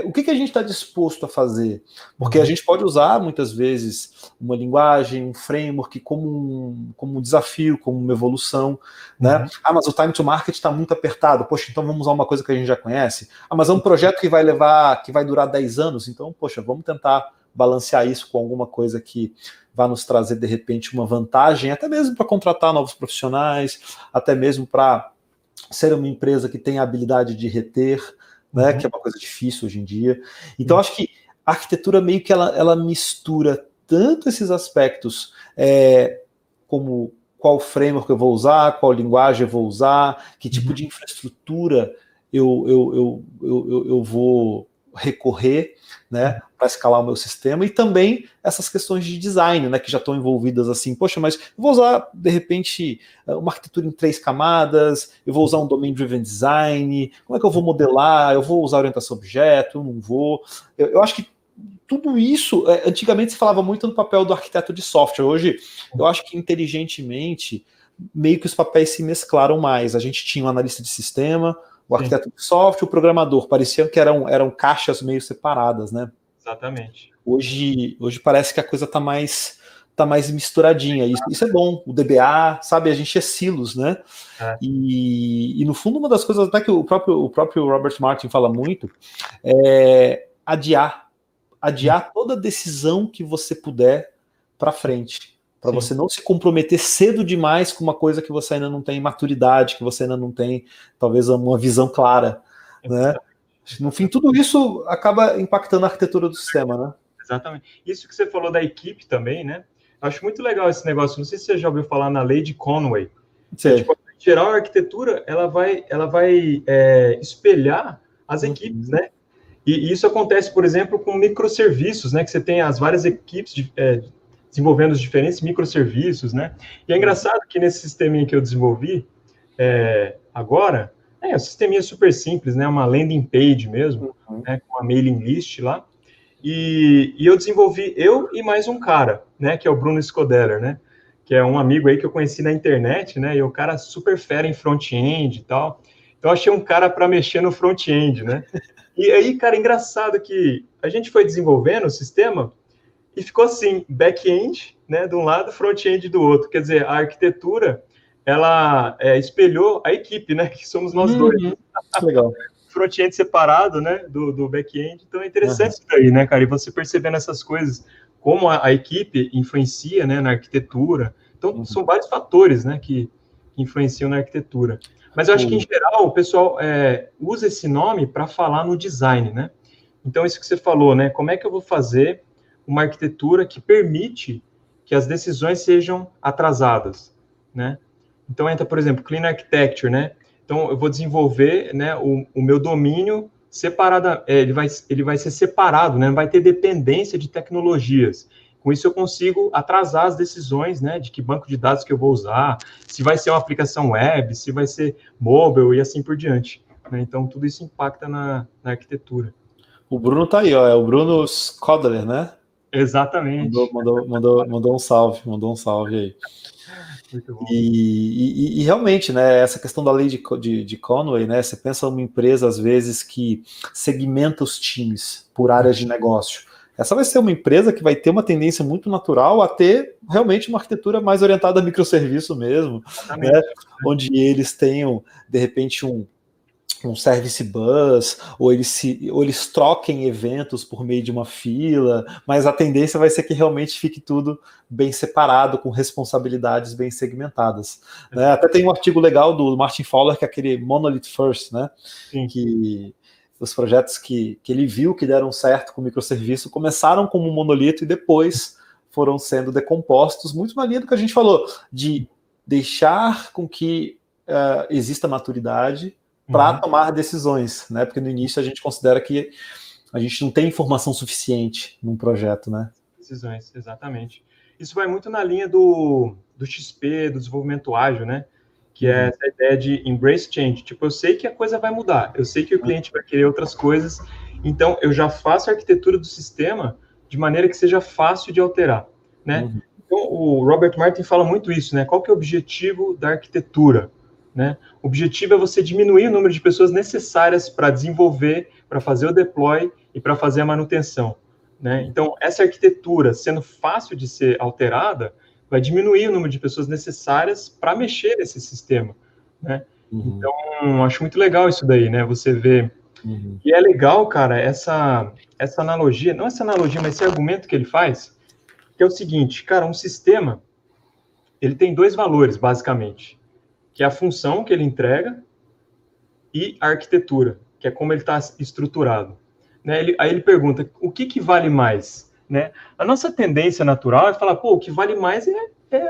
O que a gente está disposto a fazer? Porque a gente pode usar, muitas vezes, uma linguagem, um framework como um desafio, como uma evolução. Né? Uhum. Mas o time to market está muito apertado. Poxa, então vamos usar uma coisa que a gente já conhece. Mas é um projeto que vai durar 10 anos. Então, poxa, vamos tentar balancear isso com alguma coisa que vai nos trazer, de repente, uma vantagem, até mesmo para contratar novos profissionais, até mesmo para ser uma empresa que tem a habilidade de reter, né, que é uma coisa difícil hoje em dia. Então, acho que a arquitetura meio que ela mistura tanto esses aspectos, como qual framework eu vou usar, qual linguagem eu vou usar, que tipo de infraestrutura eu vou recorrer, né, para escalar o meu sistema, e também essas questões de design, né, que já estão envolvidas assim, poxa, mas eu vou usar, de repente, uma arquitetura em 3 camadas, eu vou usar um domain-driven design, como é que eu vou modelar, eu vou usar orientação a objeto, não vou, eu acho que tudo isso, antigamente se falava muito no papel do arquiteto de software, hoje eu acho que inteligentemente, meio que os papéis se mesclaram mais, a gente tinha um analista de sistema, o arquiteto de software, o programador, parecia que eram caixas meio separadas, né? Exatamente. Hoje parece que a coisa tá mais misturadinha. Isso é bom. O DBA, sabe, a gente é silos, né? E no fundo, uma das coisas até que o próprio Robert Martin fala muito é adiar adiar toda decisão que você puder para frente, para você não se comprometer cedo demais com uma coisa que você ainda não tem maturidade, que você ainda não tem, talvez, uma visão clara, né? No fim, tudo isso acaba impactando a arquitetura do sistema, né? Exatamente. Isso que você falou da equipe também, né? Acho muito legal esse negócio. Não sei se você já ouviu falar na lei de Conway. Que, tipo, em geral, a arquitetura ela vai espelhar as equipes, né? E isso acontece, por exemplo, com microserviços, né? Que você tem as várias equipes desenvolvendo os diferentes microserviços, né? E é engraçado que nesse sisteminha que eu desenvolvi agora, um sisteminha super simples, né? Uma landing page mesmo, né? Com uma mailing list lá. E eu desenvolvi, eu e mais um cara, né? Que é o Bruno Scodeller, né? Que é um amigo aí que eu conheci na internet, né? E o cara super fera em front-end e tal. Então, achei um cara para mexer no front-end, né? E aí, cara, engraçado que a gente foi desenvolvendo o sistema e ficou assim, back-end, né, de um lado, front-end do outro. Quer dizer, a arquitetura, ela espelhou a equipe, né, que somos nós dois. Legal. Front-end separado, né, do back-end. Então, é interessante isso daí, né, cara? E você percebendo essas coisas, como a equipe influencia, né, na arquitetura. Então, são vários fatores, né, que influenciam na arquitetura. Mas eu acho que, em geral, o pessoal usa esse nome para falar no design, né? Então, isso que você falou, né? Como é que eu vou fazer uma arquitetura que permite que as decisões sejam atrasadas, né? Então, entra, por exemplo, Clean Architecture, né? Então, eu vou desenvolver, né, o meu domínio separado, ele vai ser separado, né? Não vai ter dependência de tecnologias. Com isso, eu consigo atrasar as decisões, né, de que banco de dados que eu vou usar, se vai ser uma aplicação web, se vai ser mobile e assim por diante, né? Então, tudo isso impacta na arquitetura. O Bruno tá aí, ó, é o Bruno Scodeller, né? Exatamente. Mandou um salve aí. Muito bom. E realmente, né, essa questão da lei de Conway, né, você pensa uma empresa, às vezes, que segmenta os times por áreas de negócio. Essa vai ser uma empresa que vai ter uma tendência muito natural a ter realmente uma arquitetura mais orientada a microserviço mesmo, né, onde eles tenham, de repente, um service bus, ou eles troquem eventos por meio de uma fila, mas a tendência vai ser que realmente fique tudo bem separado, com responsabilidades bem segmentadas. Né? Até tem um artigo legal do Martin Fowler, que é aquele Monolith First, né? Que os projetos que ele viu que deram certo com microserviço começaram como um monolito e depois foram sendo decompostos, muito na linha do que a gente falou, de deixar com que exista maturidade para tomar decisões, né? Porque no início a gente considera que a gente não tem informação suficiente num projeto, né? Decisões, exatamente. Isso vai muito na linha do XP, do desenvolvimento ágil, né? Que é essa ideia de embrace change. Tipo, eu sei que a coisa vai mudar, eu sei que o cliente vai querer outras coisas, então eu já faço a arquitetura do sistema de maneira que seja fácil de alterar, né? Então, o Robert Martin fala muito isso, né? Qual que é o objetivo da arquitetura? Né? O objetivo é você diminuir o número de pessoas necessárias para desenvolver, para fazer o deploy e para fazer a manutenção. Né? Então, essa arquitetura, sendo fácil de ser alterada, vai diminuir o número de pessoas necessárias para mexer nesse sistema. Né? Então, acho muito legal isso daí, né? Você vê. E é legal, cara, essa analogia, não essa analogia, mas esse argumento que ele faz, que é o seguinte, cara, um sistema, ele tem dois valores, basicamente, que é a função que ele entrega, e a arquitetura, que é como ele está estruturado. Né? Aí ele pergunta, o que vale mais? Né? A nossa tendência natural é falar, pô, o que vale mais é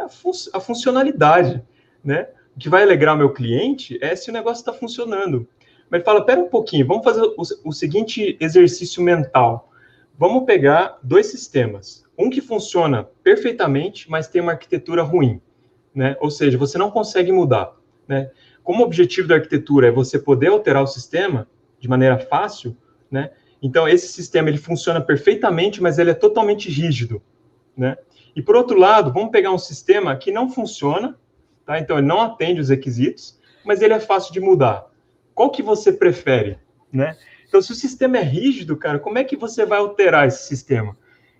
a funcionalidade. Né? O que vai alegrar o meu cliente é se o negócio está funcionando. Mas ele fala, pera um pouquinho, vamos fazer o seguinte exercício mental. Vamos pegar dois sistemas. Um que funciona perfeitamente, mas tem uma arquitetura ruim. Né? Ou seja, você não consegue mudar. Né? Como o objetivo da arquitetura é você poder alterar o sistema de maneira fácil, né? Então esse sistema ele funciona perfeitamente, mas ele é totalmente rígido. Né? E por outro lado, vamos pegar um sistema que não funciona, tá? Então ele não atende os requisitos, mas ele é fácil de mudar. Qual que você prefere? Né? Então se o sistema é rígido, cara, como é que você vai alterar esse sistema?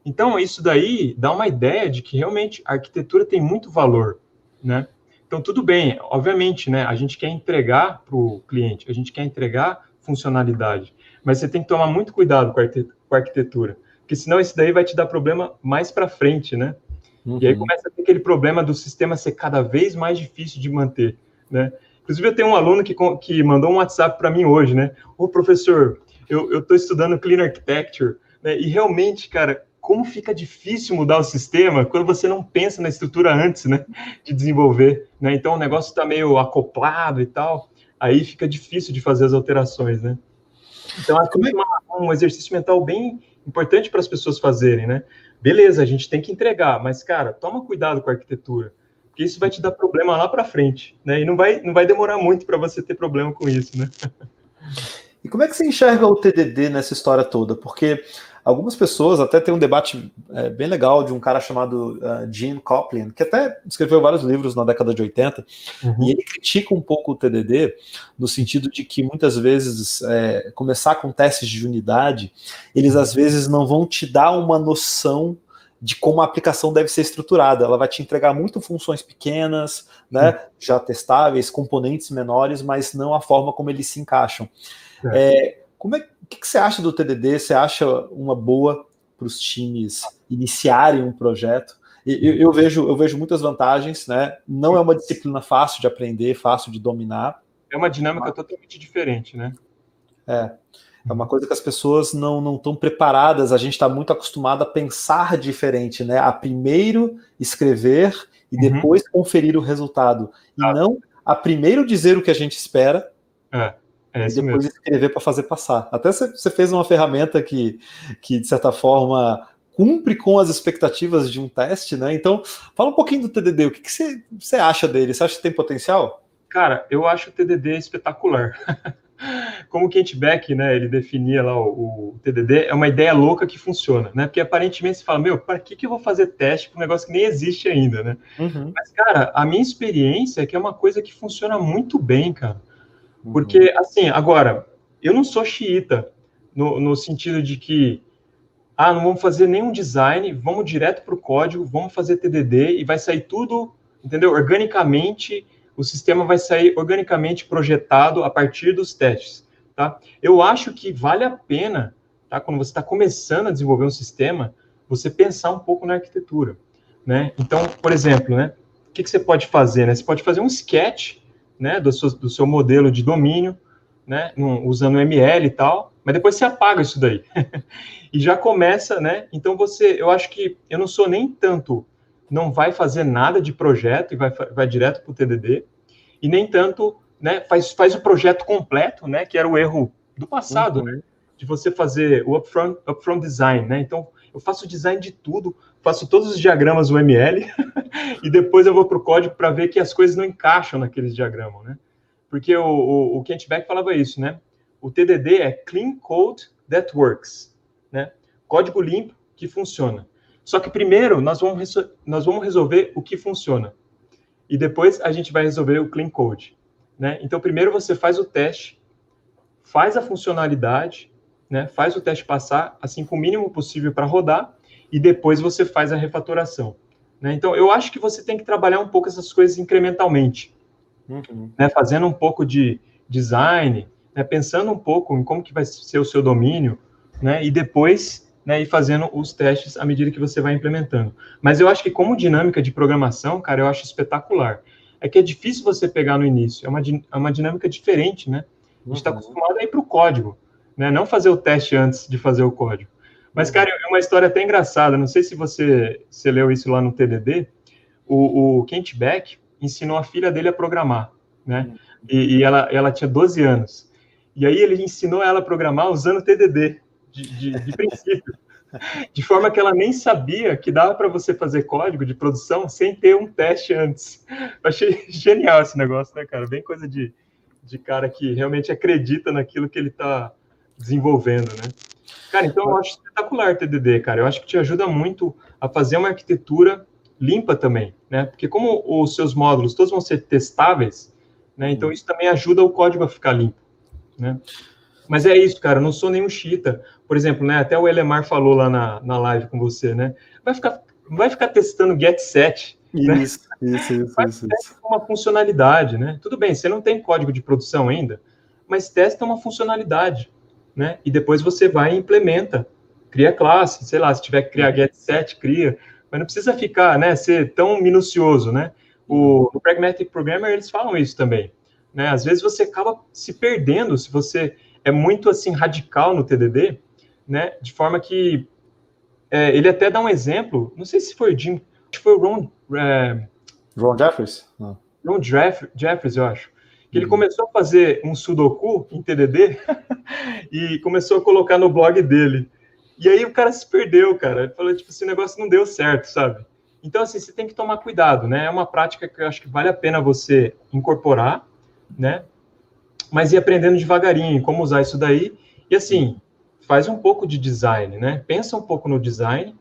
Então isso daí dá uma ideia de que realmente a arquitetura tem muito valor. Né? Então, tudo bem, obviamente, né, a gente quer entregar para o cliente, a gente quer entregar funcionalidade, mas você tem que tomar muito cuidado com a arquitetura. Porque senão isso daí vai te dar problema mais para frente, né? E aí começa a ter aquele problema do sistema ser cada vez mais difícil de manter, né? Inclusive, eu tenho um aluno que mandou um WhatsApp para mim hoje, né? Ô, professor, eu estou estudando Clean Architecture, né? E realmente, cara, como fica difícil mudar o sistema quando você não pensa na estrutura antes, né? De desenvolver, né? Então, o negócio está meio acoplado e tal, aí fica difícil de fazer as alterações, né? Então, acho que é um exercício mental bem importante para as pessoas fazerem, né? Beleza, a gente tem que entregar, mas, cara, toma cuidado com a arquitetura, porque isso vai te dar problema lá para frente, né? E não vai demorar muito para você ter problema com isso, né? E como é que você enxerga o TDD nessa história toda? Porque algumas pessoas, até tem um debate bem legal de um cara chamado Gene Coplin, que até escreveu vários livros na década de 80, e ele critica um pouco o TDD, no sentido de que muitas vezes, começar com testes de unidade, eles às vezes não vão te dar uma noção de como a aplicação deve ser estruturada. Ela vai te entregar muito funções pequenas, né, já testáveis, componentes menores, mas não a forma como eles se encaixam. O que você acha do TDD? Você acha uma boa para os times iniciarem um projeto? Eu vejo muitas vantagens, né? Não é uma disciplina fácil de aprender, fácil de dominar. É uma dinâmica totalmente diferente, né? É uma coisa que as pessoas não estão preparadas. A gente está muito acostumado a pensar diferente, né? A primeiro escrever e depois conferir o resultado. E não a primeiro dizer o que a gente espera e depois escrever para fazer passar. Até você fez uma ferramenta que, de certa forma, cumpre com as expectativas de um teste, né? Então, fala um pouquinho do TDD. O que você acha dele? Você acha que tem potencial? Cara, eu acho o TDD espetacular. Como o Kent Beck, né, ele definia lá o TDD, é uma ideia louca que funciona, né? Porque aparentemente você fala, para que eu vou fazer teste para um negócio que nem existe ainda, né? Mas, cara, a minha experiência é que é uma coisa que funciona muito bem, cara. Porque, assim, agora, eu não sou xiita, no sentido de que, não vamos fazer nenhum design, vamos direto para o código, vamos fazer TDD e vai sair tudo, entendeu? Organicamente, o sistema vai sair organicamente projetado a partir dos testes, tá? Eu acho que vale a pena, tá? Quando você está começando a desenvolver um sistema, você pensar um pouco na arquitetura, né? Então, por exemplo, né? O que você pode fazer, né? Você pode fazer um sketch, né? Do seu modelo de domínio, né? Usando ML e tal, mas depois você apaga isso daí. E já começa, né? Então, eu acho que eu não sou nem tanto... não vai fazer nada de projeto e vai direto para o TDD, e nem tanto, né, faz o projeto completo, né, que era o erro do passado, né, de você fazer o upfront design, né, então eu faço o design de tudo, faço todos os diagramas UML, e depois eu vou para o código para ver que as coisas não encaixam naqueles diagramas, né, porque o Kent Beck falava isso, né, o TDD é Clean Code That Works, né, código limpo que funciona. Só que primeiro nós vamos resolver o que funciona. E depois a gente vai resolver o clean code, né? Então primeiro você faz o teste, faz a funcionalidade, né? Faz o teste passar assim com o mínimo possível para rodar e depois você faz a refatoração, né? Então eu acho que você tem que trabalhar um pouco essas coisas incrementalmente, né? Fazendo um pouco de design, né? Pensando um pouco em como que vai ser o seu domínio, né? E depois, né, e fazendo os testes à medida que você vai implementando. Mas eu acho que como dinâmica de programação, cara, eu acho espetacular. É que é difícil você pegar no início, é uma dinâmica diferente, né? A gente está acostumado a ir para o código, né? Não fazer o teste antes de fazer o código. Mas, cara, é uma história até engraçada, não sei se você leu isso lá no TDD, o Kent Beck ensinou a filha dele a programar, né? E ela tinha 12 anos. E aí ele ensinou ela a programar usando o TDD, de princípio, de forma que ela nem sabia que dava para você fazer código de produção sem ter um teste antes. Eu achei genial esse negócio, né, cara? Bem coisa de cara que realmente acredita naquilo que ele está desenvolvendo, né? Cara, então eu acho espetacular o TDD, cara. Eu acho que te ajuda muito a fazer uma arquitetura limpa também, né? Porque como os seus módulos todos vão ser testáveis, né? Então isso também ajuda o código a ficar limpo, né? Mas é isso, cara, eu não sou nenhum xiita. Por exemplo, né, até o Elemar falou lá na live com você, né? Vai ficar testando get set. Isso. Testa uma funcionalidade, né? Tudo bem, você não tem código de produção ainda, mas testa uma funcionalidade, né? E depois você vai e implementa cria classe, sei lá, se tiver que criar get set, cria, mas não precisa ficar, né, ser tão minucioso, né? No Pragmatic Programmer eles falam isso também, né? Às vezes você acaba se perdendo se você é muito assim radical no TDD, né? De forma que ele até dá um exemplo, não sei se foi o Jim, acho que foi o Ron Jeffries? Não. Ron Jeffries, eu acho. Que ele começou a fazer um sudoku em TDD e começou a colocar no blog dele. E aí o cara se perdeu, cara. Ele falou, tipo, esse negócio não deu certo, sabe? Então, assim, você tem que tomar cuidado, né? É uma prática que eu acho que vale a pena você incorporar, né? Mas ir aprendendo devagarinho como usar isso daí. E, assim, faz um pouco de design, né? Pensa um pouco no design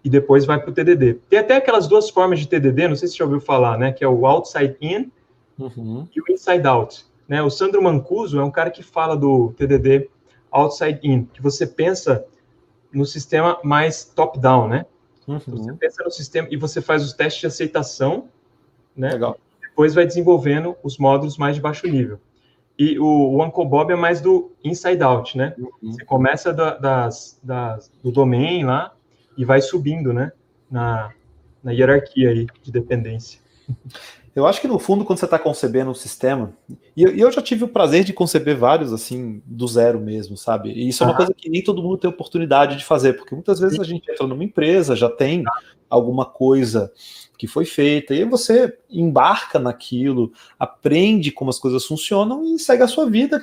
e depois vai para o TDD. Tem até aquelas duas formas de TDD, não sei se você já ouviu falar, né? Que é o outside in e o inside out. Né? O Sandro Mancuso é um cara que fala do TDD outside in, que você pensa no sistema mais top-down, né? Você pensa no sistema e você faz os testes de aceitação, né? Legal. Depois vai desenvolvendo os módulos mais de baixo nível. E o Uncle Bob é mais do inside out, né? Você começa do domain lá e vai subindo, né? Na hierarquia aí de dependência. Eu acho que, no fundo, quando você está concebendo um sistema, e eu já tive o prazer de conceber vários, assim, do zero mesmo, sabe? E isso é uma coisa que nem todo mundo tem oportunidade de fazer, porque muitas vezes a gente entra numa empresa, já tem alguma coisa que foi feita, e aí você embarca naquilo, aprende como as coisas funcionam e segue a sua vida,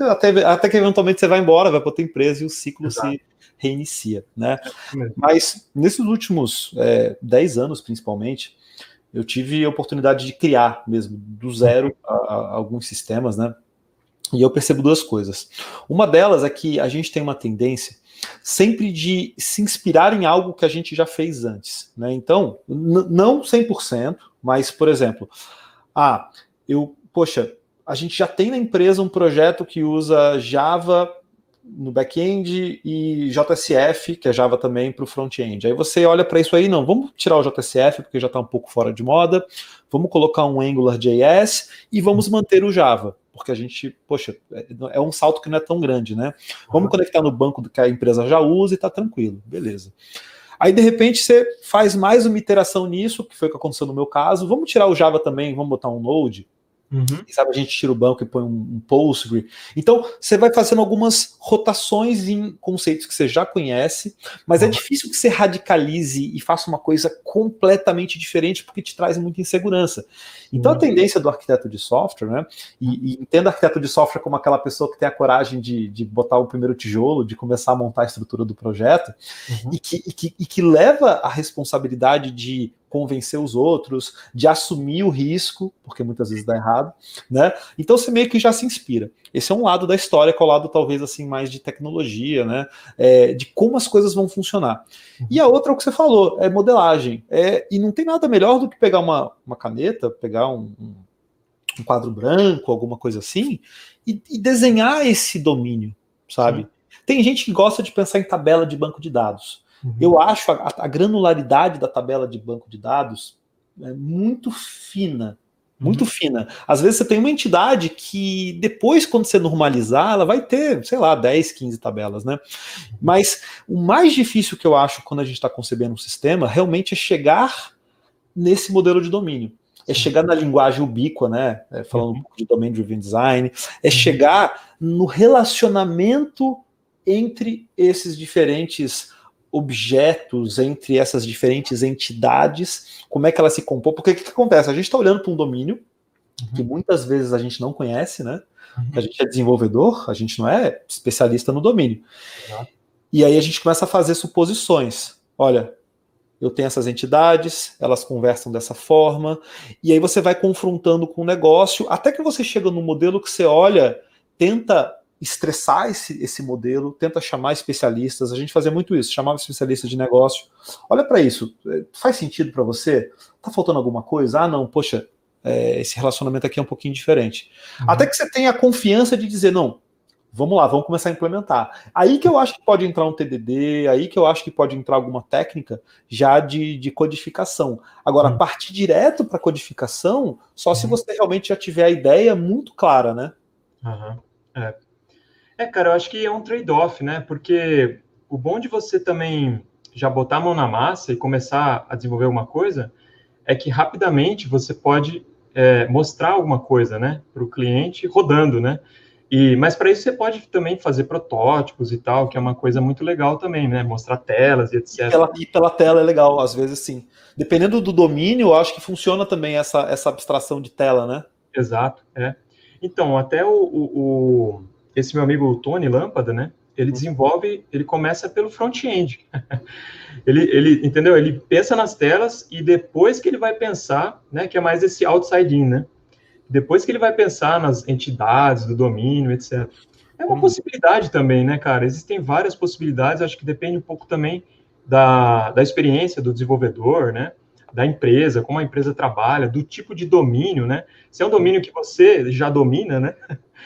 até que eventualmente você vai embora, vai para outra empresa e o ciclo se reinicia, né? Mas nesses últimos 10 anos, principalmente, eu tive a oportunidade de criar mesmo, do zero, alguns sistemas, né? E eu percebo duas coisas. Uma delas é que a gente tem uma tendência sempre de se inspirar em algo que a gente já fez antes, né? Então, não 100%, mas, por exemplo, a gente já tem na empresa um projeto que usa Java no back-end e JSF, que é Java também, para o front-end. Aí você olha para isso aí, não, vamos tirar o JSF, porque já está um pouco fora de moda, vamos colocar um AngularJS e vamos manter o Java, porque a gente, é um salto que não é tão grande, né? Vamos conectar no banco que a empresa já usa e está tranquilo, beleza. Aí, de repente, você faz mais uma iteração nisso, que foi o que aconteceu no meu caso, vamos tirar o Java também, vamos botar um Node. E sabe, a gente tira o banco e põe um Postgre. Então, você vai fazendo algumas rotações em conceitos que você já conhece, mas é difícil que você radicalize e faça uma coisa completamente diferente, porque te traz muita insegurança. Então, a tendência do arquiteto de software, né, e entenda arquiteto de software como aquela pessoa que tem a coragem de botar o primeiro tijolo, de começar a montar a estrutura do projeto, e que leva a responsabilidade de convencer os outros, de assumir o risco, porque muitas vezes dá errado, né? Então você meio que já se inspira. Esse é um lado da história, que é o lado talvez assim mais de tecnologia, né? De como as coisas vão funcionar. E a outra é o que você falou, é modelagem. E não tem nada melhor do que pegar uma caneta, pegar um quadro branco, alguma coisa assim, e desenhar esse domínio, sabe? Tem gente que gosta de pensar em tabela de banco de dados. Eu acho a granularidade da tabela de banco de dados muito fina. Muito fina. Às vezes você tem uma entidade que depois, quando você normalizar, ela vai ter, sei lá, 10, 15 tabelas, né? Mas o mais difícil que eu acho quando a gente está concebendo um sistema realmente é chegar nesse modelo de domínio. É chegar na linguagem ubíqua, né? Falando um pouco de Domain-Driven Design, é chegar no relacionamento entre esses diferentes objetos, entre essas diferentes entidades, como é que elas se compõem, porque o que acontece? A gente está olhando para um domínio que muitas vezes a gente não conhece, né? A gente é desenvolvedor, a gente não é especialista no domínio. E aí a gente começa a fazer suposições. Olha, eu tenho essas entidades, elas conversam dessa forma, e aí você vai confrontando com o negócio, até que você chega no modelo que você olha, tenta estressar esse modelo, tenta chamar especialistas. A gente fazia muito isso, chamava especialistas de negócio. Olha para isso, faz sentido para você? Tá faltando alguma coisa? Ah, não, poxa, esse relacionamento aqui é um pouquinho diferente. Até que você tenha a confiança de dizer, não, vamos lá, vamos começar a implementar. Aí que eu acho que pode entrar um TDD, aí que eu acho que pode entrar alguma técnica já de codificação. Agora, partir direto para codificação, só se você realmente já tiver a ideia muito clara, né? Cara, eu acho que é um trade-off, né? Porque o bom de você também já botar a mão na massa e começar a desenvolver alguma coisa é que rapidamente você pode mostrar alguma coisa, né, para o cliente rodando, né? Mas para isso você pode também fazer protótipos e tal, que é uma coisa muito legal também, né? Mostrar telas e etc. E pela tela é legal, às vezes sim. Dependendo do domínio, eu acho que funciona também essa abstração de tela, né? Exato, é. Então, até esse meu amigo Tony Lâmpada, né? Ele começa pelo front-end. Entendeu? Ele pensa nas telas e depois que ele vai pensar, né? Que é mais esse outside-in, né? Depois que ele vai pensar nas entidades do domínio, etc. É uma possibilidade também, né, cara? Existem várias possibilidades, acho que depende um pouco também da experiência do desenvolvedor, né? Da empresa, como a empresa trabalha, do tipo de domínio, né? Se é um domínio que você já domina, né?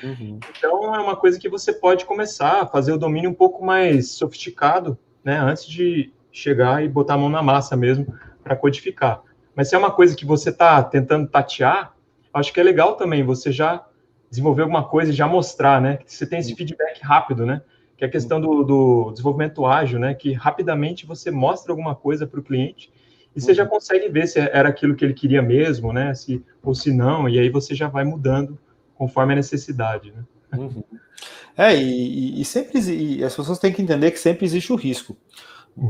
Então, é uma coisa que você pode começar a fazer o domínio um pouco mais sofisticado, né? Antes de chegar e botar a mão na massa mesmo para codificar. Mas se é uma coisa que você está tentando tatear, acho que é legal também você já desenvolver alguma coisa e já mostrar, né? Que você tem esse feedback rápido, né? Que é a questão do desenvolvimento ágil, né? Que rapidamente você mostra alguma coisa para o cliente e você já consegue ver se era aquilo que ele queria mesmo, né? Ou se não, e aí você já vai mudando conforme a necessidade, né? E sempre e as pessoas têm que entender que sempre existe o risco.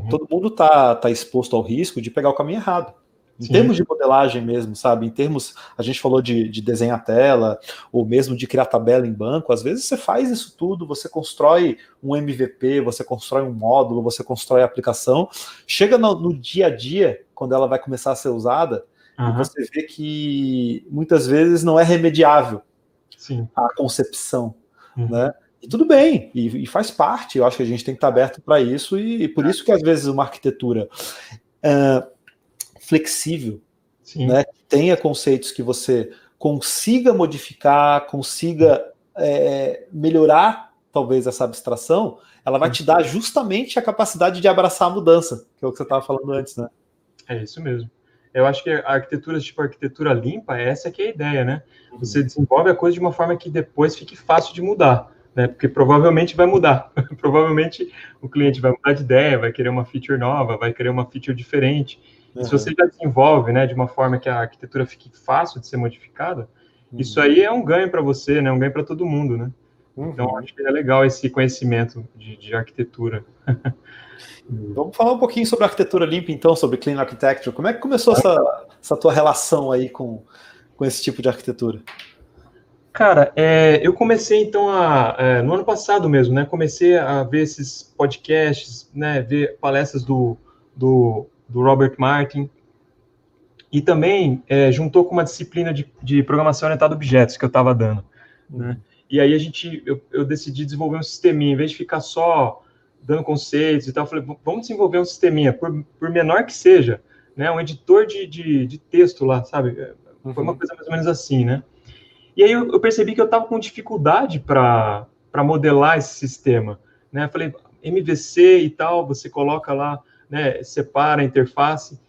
Todo mundo tá exposto ao risco de pegar o caminho errado. Em termos de modelagem mesmo, sabe? Em termos, a gente falou de desenhar tela, ou mesmo de criar tabela em banco, às vezes você faz isso tudo, você constrói um MVP, você constrói um módulo, você constrói a aplicação, chega no dia a dia, quando ela vai começar a ser usada, e você vê que muitas vezes não é remediável a concepção, né? E tudo bem, e faz parte, eu acho que a gente tem que estar aberto para isso, e por isso que às vezes uma arquitetura flexível, né, tenha conceitos que você consiga modificar, consiga melhorar talvez essa abstração, ela vai te dar justamente a capacidade de abraçar a mudança, que é o que você estava falando antes, né? É isso mesmo. Eu acho que a arquitetura, tipo arquitetura limpa, essa que é a ideia, né? Você desenvolve a coisa de uma forma que depois fique fácil de mudar, né? Porque provavelmente vai mudar. Provavelmente o cliente vai mudar de ideia, vai querer uma feature nova, vai querer uma feature diferente. E se você já desenvolve, né, de uma forma que a arquitetura fique fácil de ser modificada, isso aí é um ganho para você, né? Um ganho para todo mundo, né? Então, acho que é legal esse conhecimento de arquitetura. Vamos falar um pouquinho sobre arquitetura limpa, então, sobre Clean Architecture. Como é que começou essa tua relação aí com esse tipo de arquitetura? Cara, eu comecei, então, no ano passado mesmo, né? Comecei a ver esses podcasts, né? Ver palestras do Robert Martin. E também juntou com uma disciplina de programação orientada a objetos que eu estava dando, né? E aí eu decidi desenvolver um sisteminha, em vez de ficar só dando conceitos e tal, eu falei, vamos desenvolver um sisteminha, por menor que seja, né? Um editor de texto lá, sabe? Foi uma coisa mais ou menos assim, né? E aí eu percebi que eu estava com dificuldade para modelar esse sistema, né? Eu falei, MVC e tal, você coloca lá, né? Separa a interface.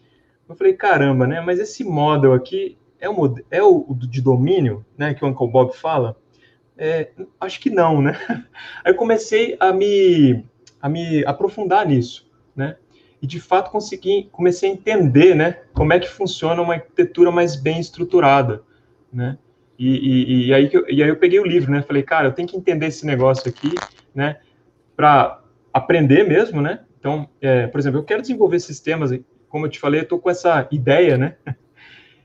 Eu falei, caramba, né? Mas esse model aqui é o de domínio, né? Que o Uncle Bob fala? Acho que não, né? Aí eu comecei a me aprofundar nisso, né? E de fato comecei a entender, né? Como é que funciona uma arquitetura mais bem estruturada, né? E aí eu peguei o livro, né? Falei, cara, eu tenho que entender esse negócio aqui, né? Para aprender mesmo, né? Então, por exemplo, eu quero desenvolver sistemas, como eu te falei, eu estou com essa ideia, né?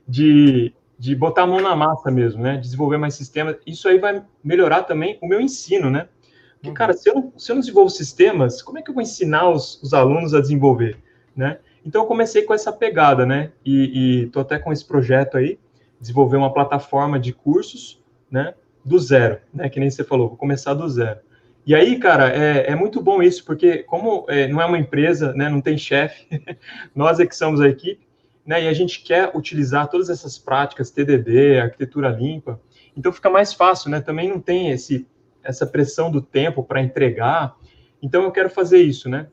De botar a mão na massa mesmo, né? Desenvolver mais sistemas. Isso aí vai melhorar também o meu ensino, né? Porque, cara, se eu não desenvolvo sistemas, como é que eu vou ensinar os alunos a desenvolver, né? Então, eu comecei com essa pegada, né? E tô até com esse projeto aí, desenvolver uma plataforma de cursos, né? Do zero, né? Que nem você falou, vou começar do zero. E aí, cara, é muito bom isso, porque como não é uma empresa, né? Não tem chefe, nós é que somos a equipe, né? E a gente quer utilizar todas essas práticas, TDD, arquitetura limpa, então fica mais fácil, né? Também não tem essa pressão do tempo para entregar, então eu quero fazer isso, né?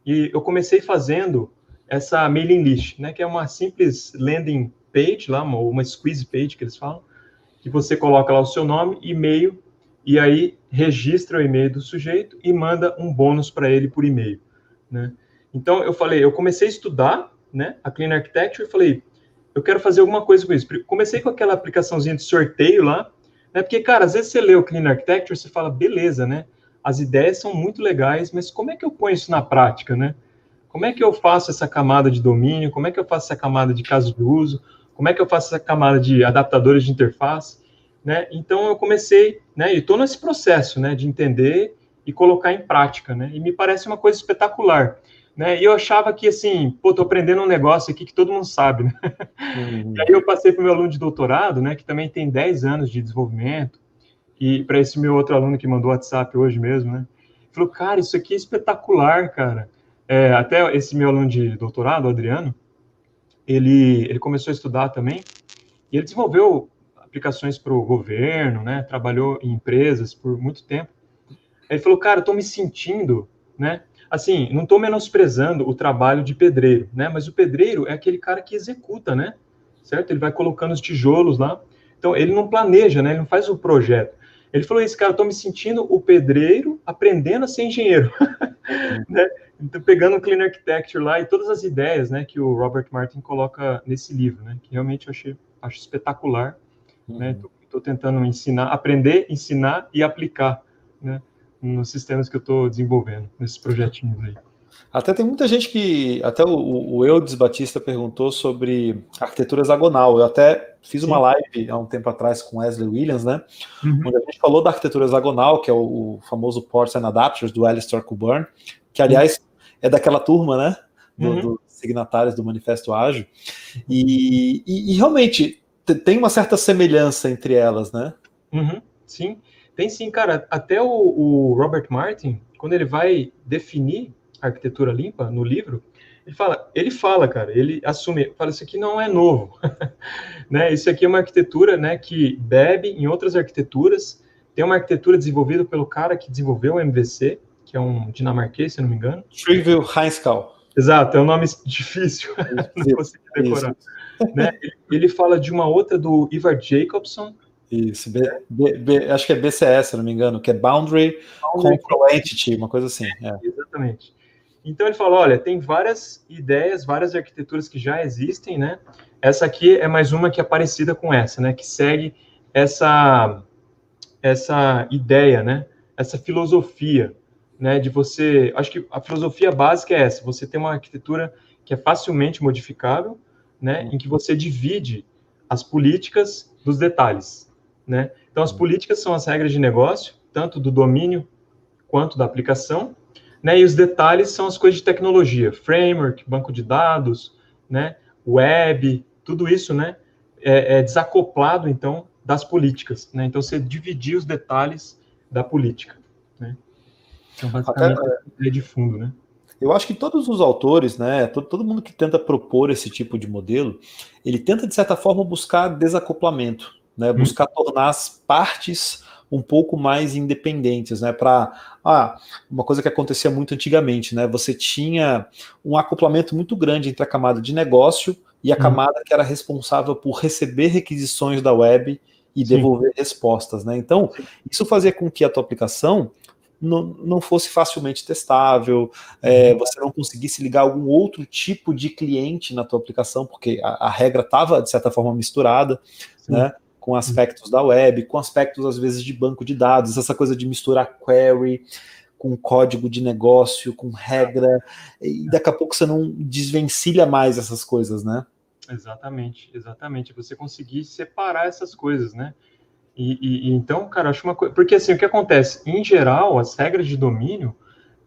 E eu comecei fazendo essa mailing list, né? Que é uma simples landing page lá, uma squeeze page que eles falam, que você coloca lá o seu nome, e-mail, e aí registra o e-mail do sujeito e manda um bônus para ele por e-mail, né? Então, eu comecei a estudar, né, a Clean Architecture e falei, eu quero fazer alguma coisa com isso. Comecei com aquela aplicaçãozinha de sorteio lá, né, porque, cara, às vezes você lê o Clean Architecture, você fala, beleza, né, as ideias são muito legais, mas como é que eu ponho isso na prática, né? Como é que eu faço essa camada de domínio? Como é que eu faço essa camada de caso de uso? Como é que eu faço essa camada de adaptadores de interface? Né? Então, eu comecei, né, e estou nesse processo, né, de entender e colocar em prática, né? E me parece uma coisa espetacular, né? E eu achava que, assim, pô, estou aprendendo um negócio aqui que todo mundo sabe, né? E aí eu passei para o meu aluno de doutorado, né, que também tem 10 anos de desenvolvimento, e para esse meu outro aluno que mandou WhatsApp hoje mesmo, né? Falou, cara, isso aqui é espetacular, cara. Até esse meu aluno de doutorado, o Adriano, ele começou a estudar também, e ele desenvolveu aplicações para o governo, né? Trabalhou em empresas por muito tempo. Ele falou, cara, estou me sentindo, né? Assim, não estou menosprezando o trabalho de pedreiro, né? Mas o pedreiro é aquele cara que executa, né? Certo? Ele vai colocando os tijolos lá. Então, ele não planeja, né? Ele não faz o projeto. Ele falou isso, cara, estou me sentindo o pedreiro aprendendo a ser engenheiro. Né? Então, pegando o Clean Architecture lá e todas as ideias, né, que o Robert Martin coloca nesse livro, né? Que realmente eu acho espetacular. Né? Estou tentando aprender, ensinar e aplicar, né, nos sistemas que eu estou desenvolvendo, nesses projetinhos aí. Até tem muita gente que, até o Eudes Batista perguntou sobre arquitetura hexagonal. Eu até fiz uma live há um tempo atrás com Wesley Williams, né, onde a gente falou da arquitetura hexagonal, que é o famoso Ports and Adapters do Alistair Cockburn, que aliás é daquela turma, né, dos signatários do Manifesto Ágil, e realmente tem uma certa semelhança entre elas, né? Sim, tem sim, cara. Até o Robert Martin, quando ele vai definir a arquitetura limpa no livro, ele fala, cara, ele assume, fala, isso aqui não é novo, né? Isso aqui é uma arquitetura, né, que bebe em outras arquiteturas. Tem uma arquitetura desenvolvida pelo cara que desenvolveu o MVC, que é um dinamarquês, se não me engano. Trivial Heinskal. Exato, é um nome difícil, não consegui decorar. Né? Ele fala de uma outra do Ivar Jacobson. Isso, acho que é BCS, se não me engano, que é Boundary Control Entity, uma coisa assim. Exatamente. Então ele fala, olha, tem várias ideias, várias arquiteturas que já existem, né? Essa aqui é mais uma que é parecida com essa, né? Que segue essa ideia, né? Essa filosofia, né? De você, acho que a filosofia básica é essa: você tem uma arquitetura que é facilmente modificável, né? Em que você divide as políticas dos detalhes, né? Então as políticas são as regras de negócio, tanto do domínio quanto da aplicação, né? E os detalhes são as coisas de tecnologia, framework, banco de dados, né? Web, tudo isso, né? É desacoplado, então, das políticas, né? Então, você dividir os detalhes da política, né? Então, basicamente, é de fundo, né? Eu acho que todos os autores, né, todo mundo que tenta propor esse tipo de modelo, ele tenta, de certa forma, buscar desacoplamento, né? Buscar tornar as partes um pouco mais independentes, né? Uma coisa que acontecia muito antigamente, né? Você tinha um acoplamento muito grande entre a camada de negócio e a camada que era responsável por receber requisições da web e devolver respostas, né? Então, isso fazia com que a tua aplicação não fosse facilmente testável, você não conseguisse ligar algum outro tipo de cliente na tua aplicação, porque a regra estava, de certa forma, misturada, né? Com aspectos da web, com aspectos, às vezes, de banco de dados, essa coisa de misturar query com código de negócio, com regra, e daqui a pouco você não desvencilha mais essas coisas, né? Exatamente. Você conseguir separar essas coisas, né? E então, cara, acho uma coisa... Porque, assim, o que acontece? Em geral, as regras de domínio,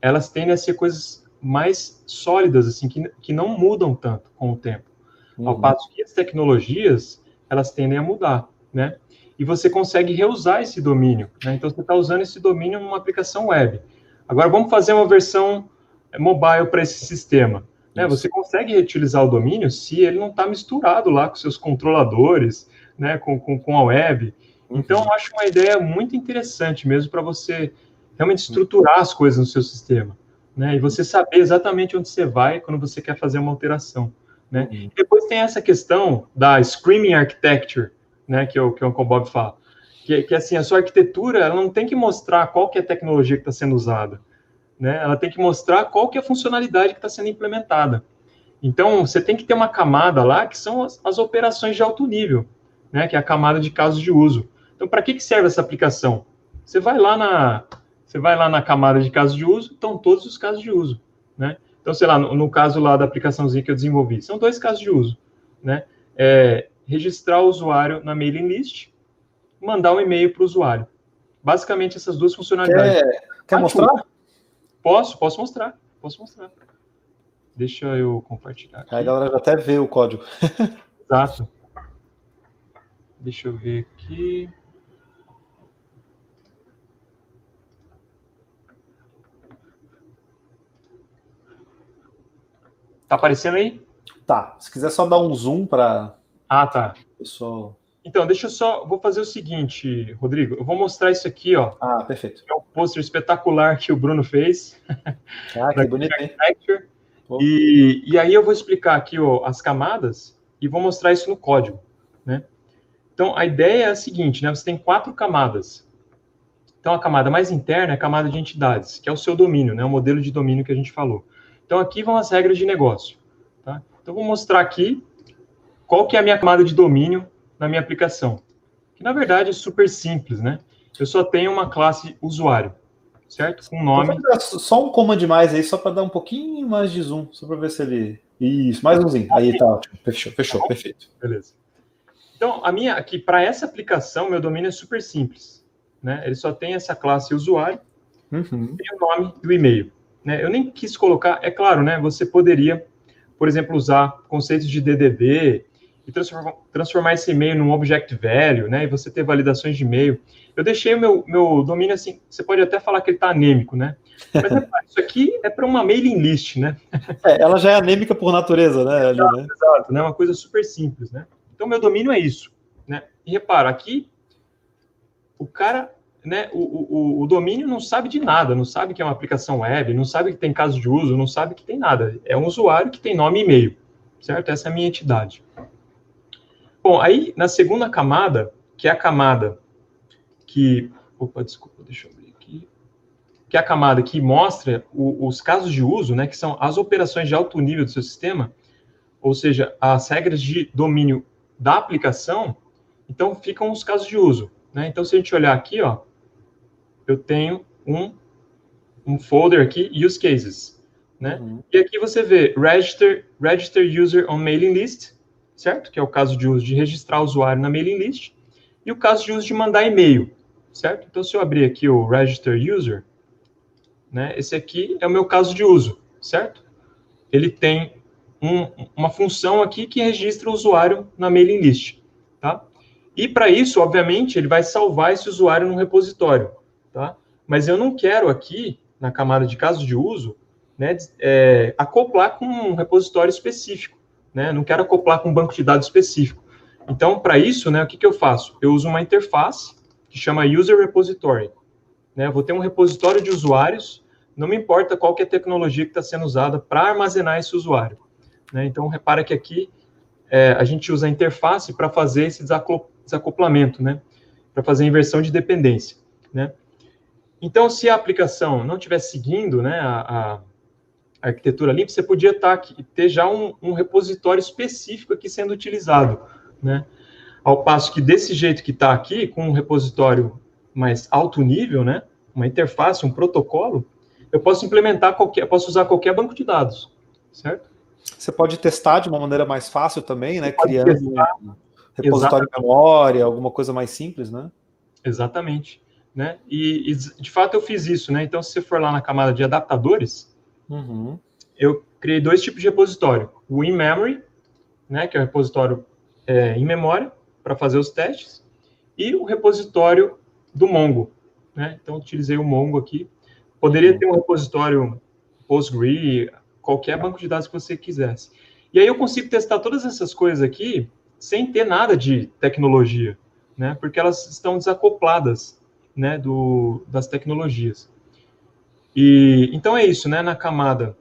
elas tendem a ser coisas mais sólidas, assim, que não mudam tanto com o tempo. Ao passo que as tecnologias, elas tendem a mudar, né? E você consegue reusar esse domínio, né? Então, você está usando esse domínio numa aplicação web. Agora, vamos fazer uma versão mobile para esse sistema, né? Você consegue reutilizar o domínio se ele não está misturado lá com seus controladores, né? Com a web. Então, eu acho uma ideia muito interessante mesmo para você realmente estruturar as coisas no seu sistema, né? E você saber exatamente onde você vai quando você quer fazer uma alteração, né? Depois tem essa questão da Screaming Architecture, né? Que é o Bob fala. que assim, a sua arquitetura ela não tem que mostrar qual que é a tecnologia que está sendo usada, né? Ela tem que mostrar qual que é a funcionalidade que está sendo implementada. Então, você tem que ter uma camada lá que são as operações de alto nível, né? Que é a camada de casos de uso. Então, para que serve essa aplicação? Você vai lá na camada de casos de uso, estão todos os casos de uso, né? Então, sei lá, no caso lá da aplicaçãozinha que eu desenvolvi, são 2 casos de uso, né? Registrar o usuário na mailing list, mandar um e-mail para o usuário. Basicamente, essas 2 funcionalidades. Quer mostrar? Posso mostrar. Deixa eu compartilhar aqui. Aí a galera já até vê o código. Exato. Deixa eu ver aqui. Tá aparecendo aí? Tá. Se quiser só dar um zoom para... Ah, tá. Pessoal... Então, vou fazer o seguinte, Rodrigo, eu vou mostrar isso aqui, ó. Ah, perfeito. É um pôster espetacular que o Bruno fez. Ah, que bonito, hein? E aí eu vou explicar aqui, ó, as camadas e vou mostrar isso no código, né? Então, a ideia é a seguinte, né? Você tem 4 camadas. Então, a camada mais interna é a camada de entidades, que é o seu domínio, né? O modelo de domínio que a gente falou. Então, aqui vão as regras de negócio, tá? Então, eu vou mostrar aqui qual que é a minha camada de domínio na minha aplicação. Que, na verdade, é super simples, né? Eu só tenho uma classe usuário, certo? Com nome... Só um comando mais aí, só para dar um pouquinho mais de zoom, só para ver se ele... Isso, mais umzinho. Aí tá ótimo. Fechou, perfeito. Beleza. Então, aqui, para essa aplicação, meu domínio é super simples, né? Ele só tem essa classe usuário, e o nome e o e-mail, né? Eu nem quis colocar, é claro, né? Você poderia, por exemplo, usar conceitos de DDD e transformar esse e-mail num object value, né? E você ter validações de e-mail. Eu deixei o meu domínio assim, você pode até falar que ele está anêmico, né? Mas isso aqui é para uma mailing list, né? Ela já é anêmica por natureza, né? Ali, né? Exato, né? Uma coisa super simples, né? Então, meu domínio é isso, né? E repara, aqui, o cara, né? O domínio não sabe de nada, não sabe que é uma aplicação web, não sabe que tem caso de uso, não sabe que tem nada. É um usuário que tem nome e e-mail, certo? Essa é a minha entidade. Bom, aí, na segunda camada, que é a camada que... Opa, desculpa, deixa eu ver aqui. Que é a camada que mostra os casos de uso, né? Que são as operações de alto nível do seu sistema, ou seja, as regras de domínio da aplicação, então ficam os casos de uso, né? Então, se a gente olhar aqui, ó, eu tenho um folder aqui, use cases, né? E aqui você vê register user on mailing list, certo? Que é o caso de uso de registrar o usuário na mailing list, e o caso de uso de mandar e-mail, certo? Então, se eu abrir aqui o register user, né? Esse aqui é o meu caso de uso, certo? Ele tem uma função aqui que registra o usuário na mailing list, tá? E para isso, obviamente, ele vai salvar esse usuário num repositório, tá? Mas eu não quero aqui, na camada de casos de uso, né, acoplar com um repositório específico, né? Não quero acoplar com um banco de dados específico. Então, para isso, né, o que eu faço? Eu uso uma interface que chama User Repository, né? Eu vou ter um repositório de usuários, não me importa qual que é a tecnologia que está sendo usada para armazenar esse usuário, né? Então, repara que aqui a gente usa a interface para fazer esse desacoplamento, né? Para fazer a inversão de dependência, né? Então, se a aplicação não estiver seguindo, né, a arquitetura limpa, você podia ter já um repositório específico aqui sendo utilizado, né? Ao passo que desse jeito que está aqui, com um repositório mais alto nível, né? Uma interface, um protocolo, eu posso implementar posso usar qualquer banco de dados, certo? Você pode testar de uma maneira mais fácil também, né? Criando um repositório de Exatamente. memória, alguma coisa mais simples, né? Exatamente, né? E de fato eu fiz isso, né? Então, se você for lá na camada de adaptadores, eu criei 2 tipos de repositório. O in-memory, né? Que é o repositório em memória, para fazer os testes, e o repositório do Mongo, né? Então, utilizei o Mongo aqui. Poderia ter um repositório Postgre, qualquer banco de dados que você quisesse. E aí eu consigo testar todas essas coisas aqui sem ter nada de tecnologia, né? Porque elas estão desacopladas, né, das tecnologias. E então é isso, né? Na camada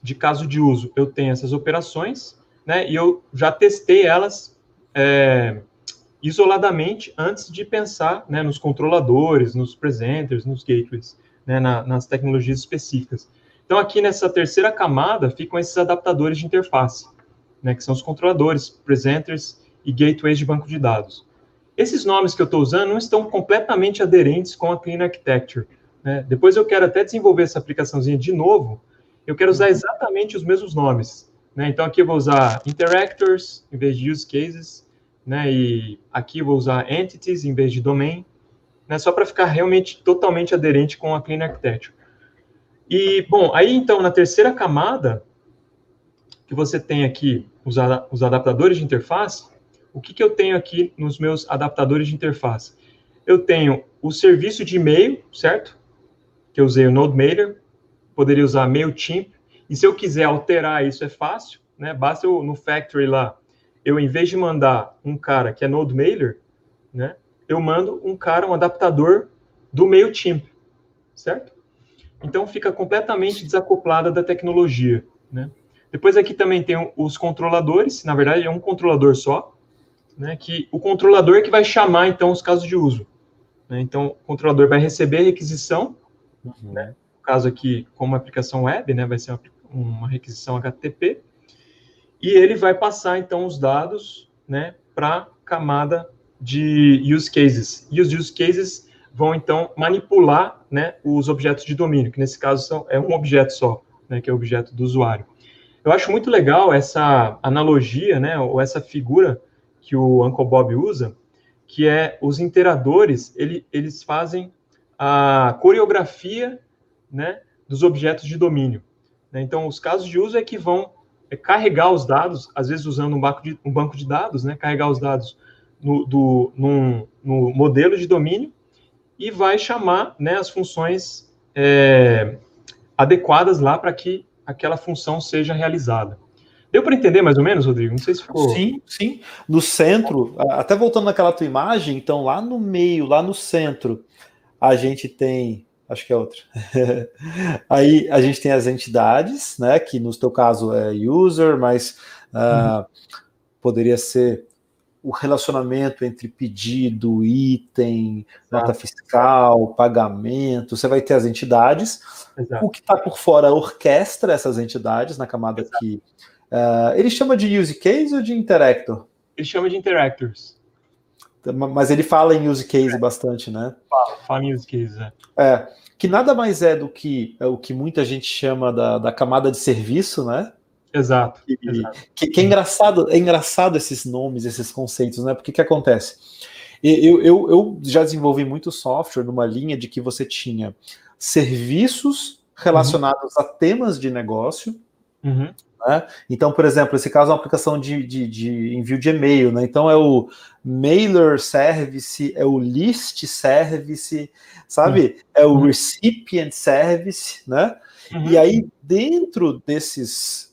de caso de uso, eu tenho essas operações, né? E eu já testei elas isoladamente antes de pensar, né, nos controladores, nos presenters, nos gateways, né, nas tecnologias específicas. Então, aqui nessa terceira camada ficam esses adaptadores de interface, né, que são os controladores, presenters e gateways de banco de dados. Esses nomes que eu estou usando não estão completamente aderentes com a Clean Architecture, né? Depois eu quero até desenvolver essa aplicaçãozinha de novo, eu quero usar exatamente os mesmos nomes, né? Então, aqui eu vou usar interactors em vez de use cases, né? E aqui eu vou usar entities em vez de domain, né? Só para ficar realmente totalmente aderente com a Clean Architecture. E, bom, aí então, na terceira camada, que você tem aqui os adaptadores de interface, o que eu tenho aqui nos meus adaptadores de interface? Eu tenho o serviço de e-mail, certo? Que eu usei o NodeMailer, poderia usar MailChimp, e se eu quiser alterar isso é fácil, né? Basta eu, no Factory lá, eu, em vez de mandar um cara que é NodeMailer, né? Eu mando um cara, um adaptador do MailChimp, certo? Então, fica completamente desacoplada da tecnologia, né? Depois aqui também tem os controladores, na verdade é um controlador só, né? Que o controlador é que vai chamar, então, os casos de uso, né? Então, o controlador vai receber a requisição, né? No caso aqui, como aplicação web, né? Vai ser uma requisição HTTP, e ele vai passar, então, os dados, né? Para a camada de use cases. E os use cases vão, então, manipular, né, os objetos de domínio, que nesse caso é um objeto só, né, que é o objeto do usuário. Eu acho muito legal essa analogia, né, ou essa figura que o Uncle Bob usa, que é os interadores, eles fazem a coreografia, né, dos objetos de domínio. Então, os casos de uso é que vão carregar os dados, às vezes usando um banco de dados, né, carregar os dados no modelo de domínio, e vai chamar, né, as funções adequadas lá para que aquela função seja realizada. Deu para entender mais ou menos, Rodrigo? Não sei se ficou... Sim, sim. No centro, até voltando naquela tua imagem, então lá no meio, lá no centro, a gente tem... Acho que é outra. Aí a gente tem as entidades, né, que no teu caso é user, mas poderia ser o relacionamento entre pedido, item, nota fiscal, pagamento. Você vai ter as entidades. Exato. O que está por fora orquestra essas entidades na camada que... ele chama de use case ou de interactor? Ele chama de interactors. Mas ele fala em use case bastante, né? Fala em use case, que nada mais é do que o que muita gente chama da camada de serviço, né? Exato. Que é engraçado esses nomes, esses conceitos, né? Porque que acontece? Eu já desenvolvi muito software numa linha de que você tinha serviços relacionados a temas de negócio. Né? Então, por exemplo, esse caso é uma aplicação de envio de e-mail, né? Então é o mailer service, é o list service, sabe? É o recipient service, né? E aí, dentro desses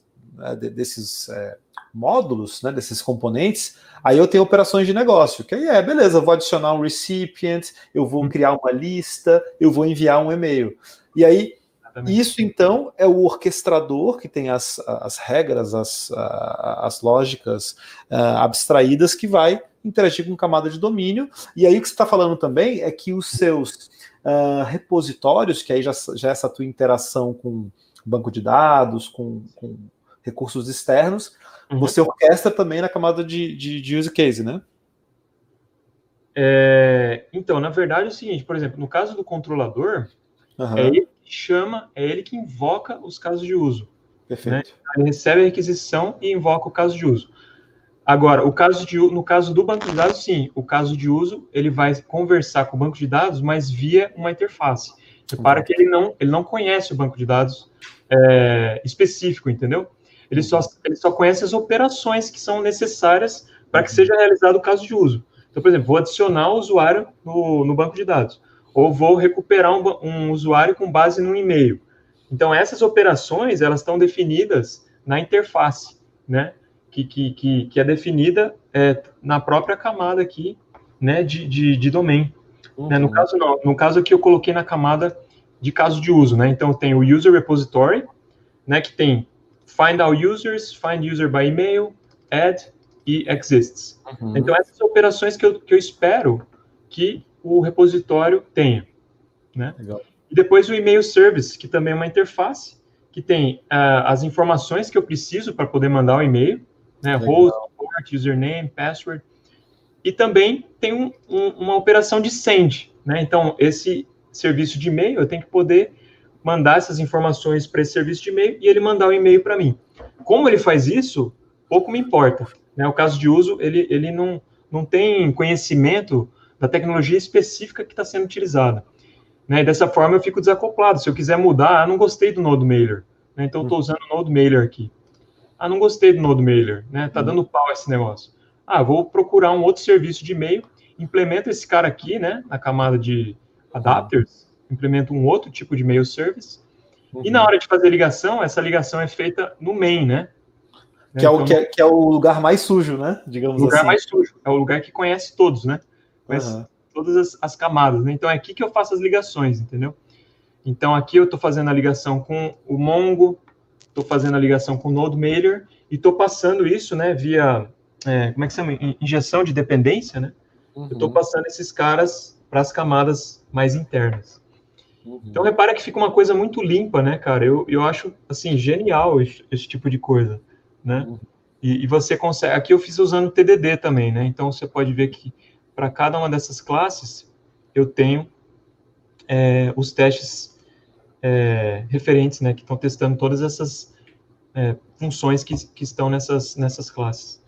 módulos, né, desses componentes, aí eu tenho operações de negócio, que aí beleza, eu vou adicionar um recipient, eu vou criar uma lista, eu vou enviar um e-mail. E aí, isso, então, é o orquestrador que tem as regras, as lógicas abstraídas que vai interagir com camada de domínio. E aí o que você está falando também é que os seus repositórios, que aí já é essa tua interação com banco de dados, com recursos externos, você orquestra também na camada de use case, né? Então, na verdade é o seguinte, por exemplo, no caso do controlador, ele chama, é ele que invoca os casos de uso. Perfeito. Né? Ele recebe a requisição e invoca o caso de uso. Agora, no caso do banco de dados, sim, o caso de uso, ele vai conversar com o banco de dados, mas via uma interface. Repara que ele não conhece o banco de dados específico, entendeu? Ele só conhece as operações que são necessárias para que seja realizado o caso de uso. Então, por exemplo, vou adicionar o usuário no banco de dados, ou vou recuperar um usuário com base no e-mail. Então, essas operações, elas estão definidas na interface, né? Que é definida na própria camada aqui, né, de domain. Né? No caso, não. No caso aqui, eu coloquei na camada de caso de uso, né? Então, tem o user repository, né, que tem find all users, find user by email, add, e exists. Uhum. Então, essas são operações que eu espero que o repositório tenha, né? Legal. E depois o email service, que também é uma interface, que tem as informações que eu preciso para poder mandar o e-mail, né? Host, port, username, password. E também tem uma operação de send, né? Então, esse serviço de e-mail, eu tenho que poder mandar essas informações para esse serviço de e-mail e ele mandar o e-mail para mim. Como ele faz isso, pouco me importa, né? O caso de uso, ele não tem conhecimento da tecnologia específica que está sendo utilizada, né? E dessa forma eu fico desacoplado. Se eu quiser mudar, não gostei do Node Mailer, né? Então eu estou usando o Node Mailer aqui. Não gostei do Node Mailer, né? Tá dando pau esse negócio. Vou procurar um outro serviço de e-mail, implemento esse cara aqui, né? Na camada de adapters, implemento um outro tipo de mail service. E na hora de fazer ligação, essa ligação é feita no main, né? Que é o lugar mais sujo, né? Digamos assim. O lugar mais sujo. É o lugar que conhece todos, né? Conhece todas as camadas, né? Então é aqui que eu faço as ligações, entendeu? Então aqui eu estou fazendo a ligação com o Mongo, estou fazendo a ligação com o Node Mailer e estou passando isso, né? Via, como é que se chama? Injeção de dependência, né? Eu estou passando esses caras para as camadas mais internas. Então, repara que fica uma coisa muito limpa, né, cara? Eu acho, assim, genial esse tipo de coisa, né? E você consegue... Aqui eu fiz usando TDD também, né? Então, você pode ver que para cada uma dessas classes, eu tenho os testes referentes, né? Que estão testando todas essas funções que estão nessas classes.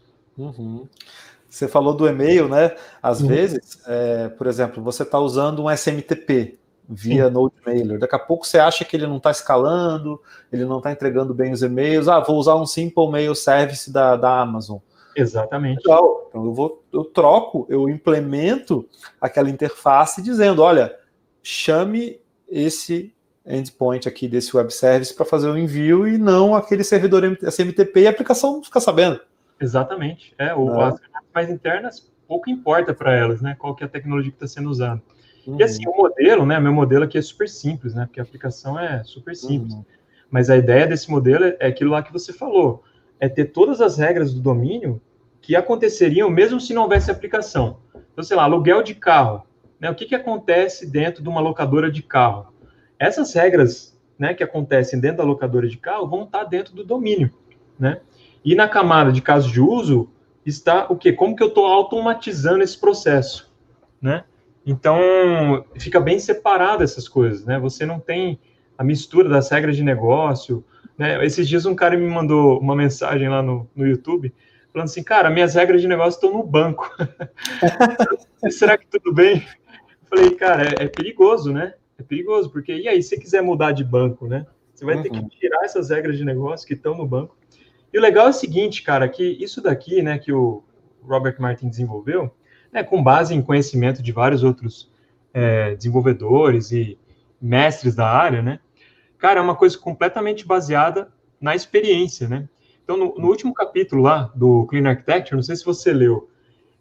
Você falou do e-mail, né? Às vezes, por exemplo, você está usando um SMTP via Node Mailer. Daqui a pouco você acha que ele não está escalando, ele não está entregando bem os e-mails. Vou usar um Simple Mail Service da Amazon. Exatamente. Legal. Então eu troco, eu implemento aquela interface dizendo, olha, chame esse endpoint aqui desse web service para fazer o envio e não aquele servidor SMTP e a aplicação não fica sabendo. Exatamente. As camadas mais internas, pouco importa para elas, né? Qual que é a tecnologia que está sendo usada. E assim, o modelo, né? Meu modelo aqui é super simples, né? Porque a aplicação é super simples. Mas a ideia desse modelo é aquilo lá que você falou. É ter todas as regras do domínio que aconteceriam mesmo se não houvesse aplicação. Então, sei lá, aluguel de carro. Né? O que acontece dentro de uma locadora de carro? Essas regras, né, que acontecem dentro da locadora de carro vão estar dentro do domínio, né? E na camada de casos de uso está o quê? Como que eu estou automatizando esse processo, né? Então, fica bem separado essas coisas, né? Você não tem a mistura das regras de negócio, né? Esses dias um cara me mandou uma mensagem lá no YouTube, falando assim, cara, minhas regras de negócio estão no banco. Será que tudo bem? Eu falei, cara, é perigoso, né? É perigoso, porque, e aí, se você quiser mudar de banco, né? Você vai ter que tirar essas regras de negócio que estão no banco. E o legal é o seguinte, cara, que isso daqui, né, que o Robert Martin desenvolveu, né, com base em conhecimento de vários outros desenvolvedores e mestres da área, né, cara, é uma coisa completamente baseada na experiência, né. Então, no último capítulo lá do Clean Architecture, não sei se você leu,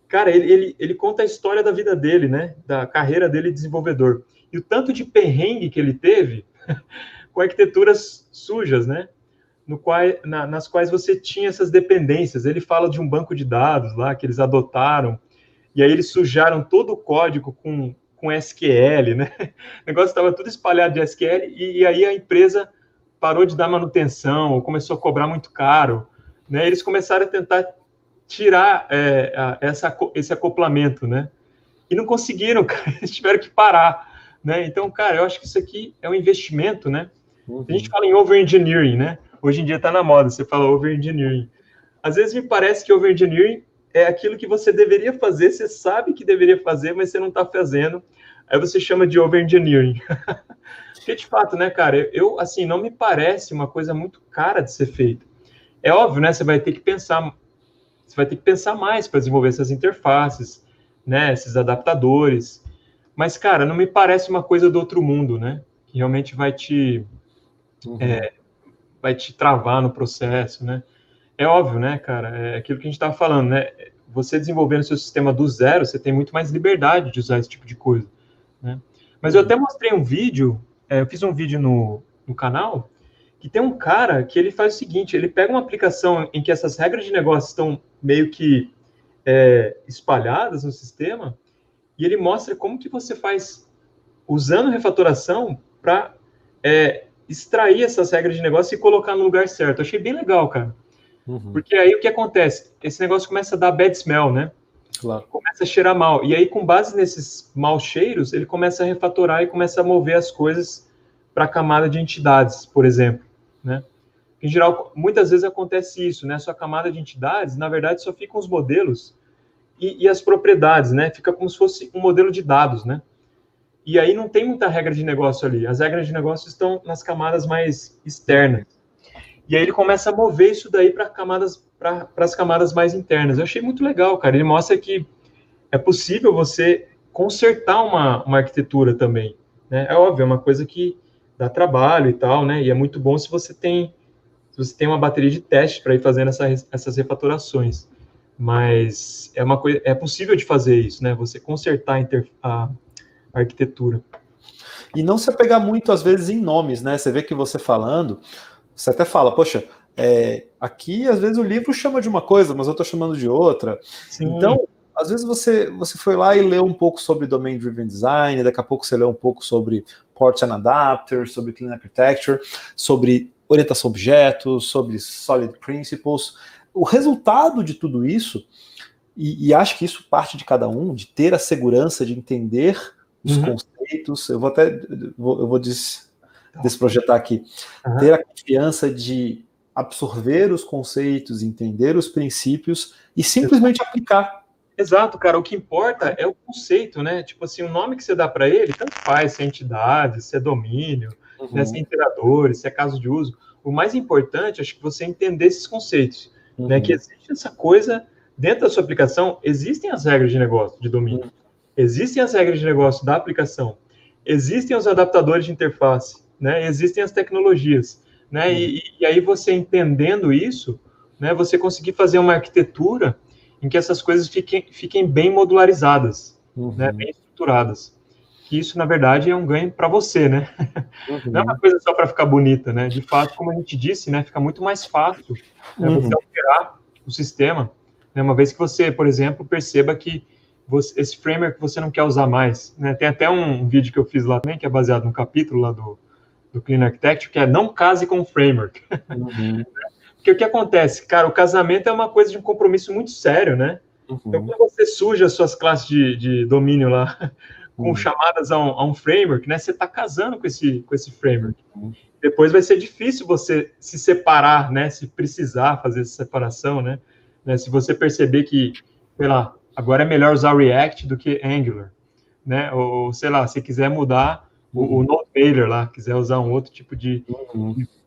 cara, ele conta a história da vida dele, né, da carreira dele de desenvolvedor. E o tanto de perrengue que ele teve com arquiteturas sujas, né, nas quais você tinha essas dependências. Ele fala de um banco de dados lá que eles adotaram, e aí eles sujaram todo o código com SQL, né? O negócio estava tudo espalhado de SQL, e aí a empresa parou de dar manutenção, ou começou a cobrar muito caro, né? Eles começaram a tentar tirar esse acoplamento, né? E não conseguiram, cara. Eles tiveram que parar, né? Então, cara, eu acho que isso aqui é um investimento, né? A gente fala em over-engineering, né? Hoje em dia está na moda, você fala over-engineering. Às vezes me parece que over-engineering é aquilo que você deveria fazer, você sabe que deveria fazer, mas você não está fazendo. Aí você chama de over-engineering. Porque, de fato, né, cara, assim, não me parece uma coisa muito cara de ser feita. É óbvio, né, você vai ter que pensar mais para desenvolver essas interfaces, né, esses adaptadores. Mas, cara, não me parece uma coisa do outro mundo, né, que realmente vai te travar no processo, né? É óbvio, né, cara? É aquilo que a gente estava falando, né? Você desenvolvendo seu sistema do zero, você tem muito mais liberdade de usar esse tipo de coisa, né? Mas eu até mostrei um vídeo, eu fiz um vídeo no canal, que tem um cara que ele faz o seguinte, ele pega uma aplicação em que essas regras de negócio estão meio que espalhadas no sistema, e ele mostra como que você faz, usando refatoração, para extrair essas regras de negócio e colocar no lugar certo. Eu achei bem legal, cara. Porque aí o que acontece? Esse negócio começa a dar bad smell, né? Claro. Começa a cheirar mal. E aí, com base nesses maus cheiros, ele começa a refatorar e começa a mover as coisas para a camada de entidades, por exemplo, né? Em geral, muitas vezes acontece isso, né? Sua camada de entidades, na verdade, só ficam os modelos e as propriedades, né? Fica como se fosse um modelo de dados, né? E aí não tem muita regra de negócio ali. As regras de negócio estão nas camadas mais externas. E aí ele começa a mover isso daí para as camadas mais internas. Eu achei muito legal, cara. Ele mostra que é possível você consertar uma arquitetura também, né? É óbvio, é uma coisa que dá trabalho e tal, né? E é muito bom se você tem uma bateria de teste para ir fazendo essas refatorações. Mas é possível de fazer isso, né? Você consertar a arquitetura. E não se apegar muito, às vezes, em nomes, né? Você vê que você falando, você até fala, poxa, aqui, às vezes, o livro chama de uma coisa, mas eu estou chamando de outra. Sim. Então, às vezes, você foi lá e leu um pouco sobre Domain Driven Design, daqui a pouco você leu um pouco sobre Ports and Adapters, sobre Clean Architecture, sobre orientação a objetos, sobre Solid Principles. O resultado de tudo isso, e acho que isso parte de cada um, de ter a segurança de entender os conceitos, eu vou desprojetar aqui, ter a confiança de absorver os conceitos, entender os princípios e simplesmente aplicar. Exato, cara, o que importa é o conceito, né? Tipo assim, o nome que você dá para ele, tanto faz, se é entidade, se é domínio, né, se é integradores, se é caso de uso. O mais importante, acho que você entender esses conceitos, né? Que existe essa coisa, dentro da sua aplicação, existem as regras de negócio de domínio, existem as regras de negócio da aplicação, existem os adaptadores de interface, né? Existem as tecnologias, né? E aí você entendendo isso, né? Você conseguir fazer uma arquitetura em que essas coisas fiquem bem modularizadas, né? Bem estruturadas. Que isso, na verdade, é um ganho para você, né? Não é uma coisa só para ficar bonita, né? De fato, como a gente disse, né? Fica muito mais fácil, né, você alterar o sistema, né? Uma vez que você, por exemplo, perceba que esse framework você não quer usar mais, né? Tem até um vídeo que eu fiz lá também, que é baseado num capítulo lá do Clean Architecture, que é não case com o framework. Porque o que acontece? Cara, o casamento é uma coisa de um compromisso muito sério, né? Então, quando você suja as suas classes de domínio lá com chamadas a um framework, né? Você está casando com esse framework. Depois vai ser difícil você se separar, né? Se precisar fazer essa separação, né? Se você perceber que, sei lá, agora é melhor usar React do que Angular, né? Ou sei lá, se quiser mudar o NodeMailer lá, quiser usar um outro tipo de...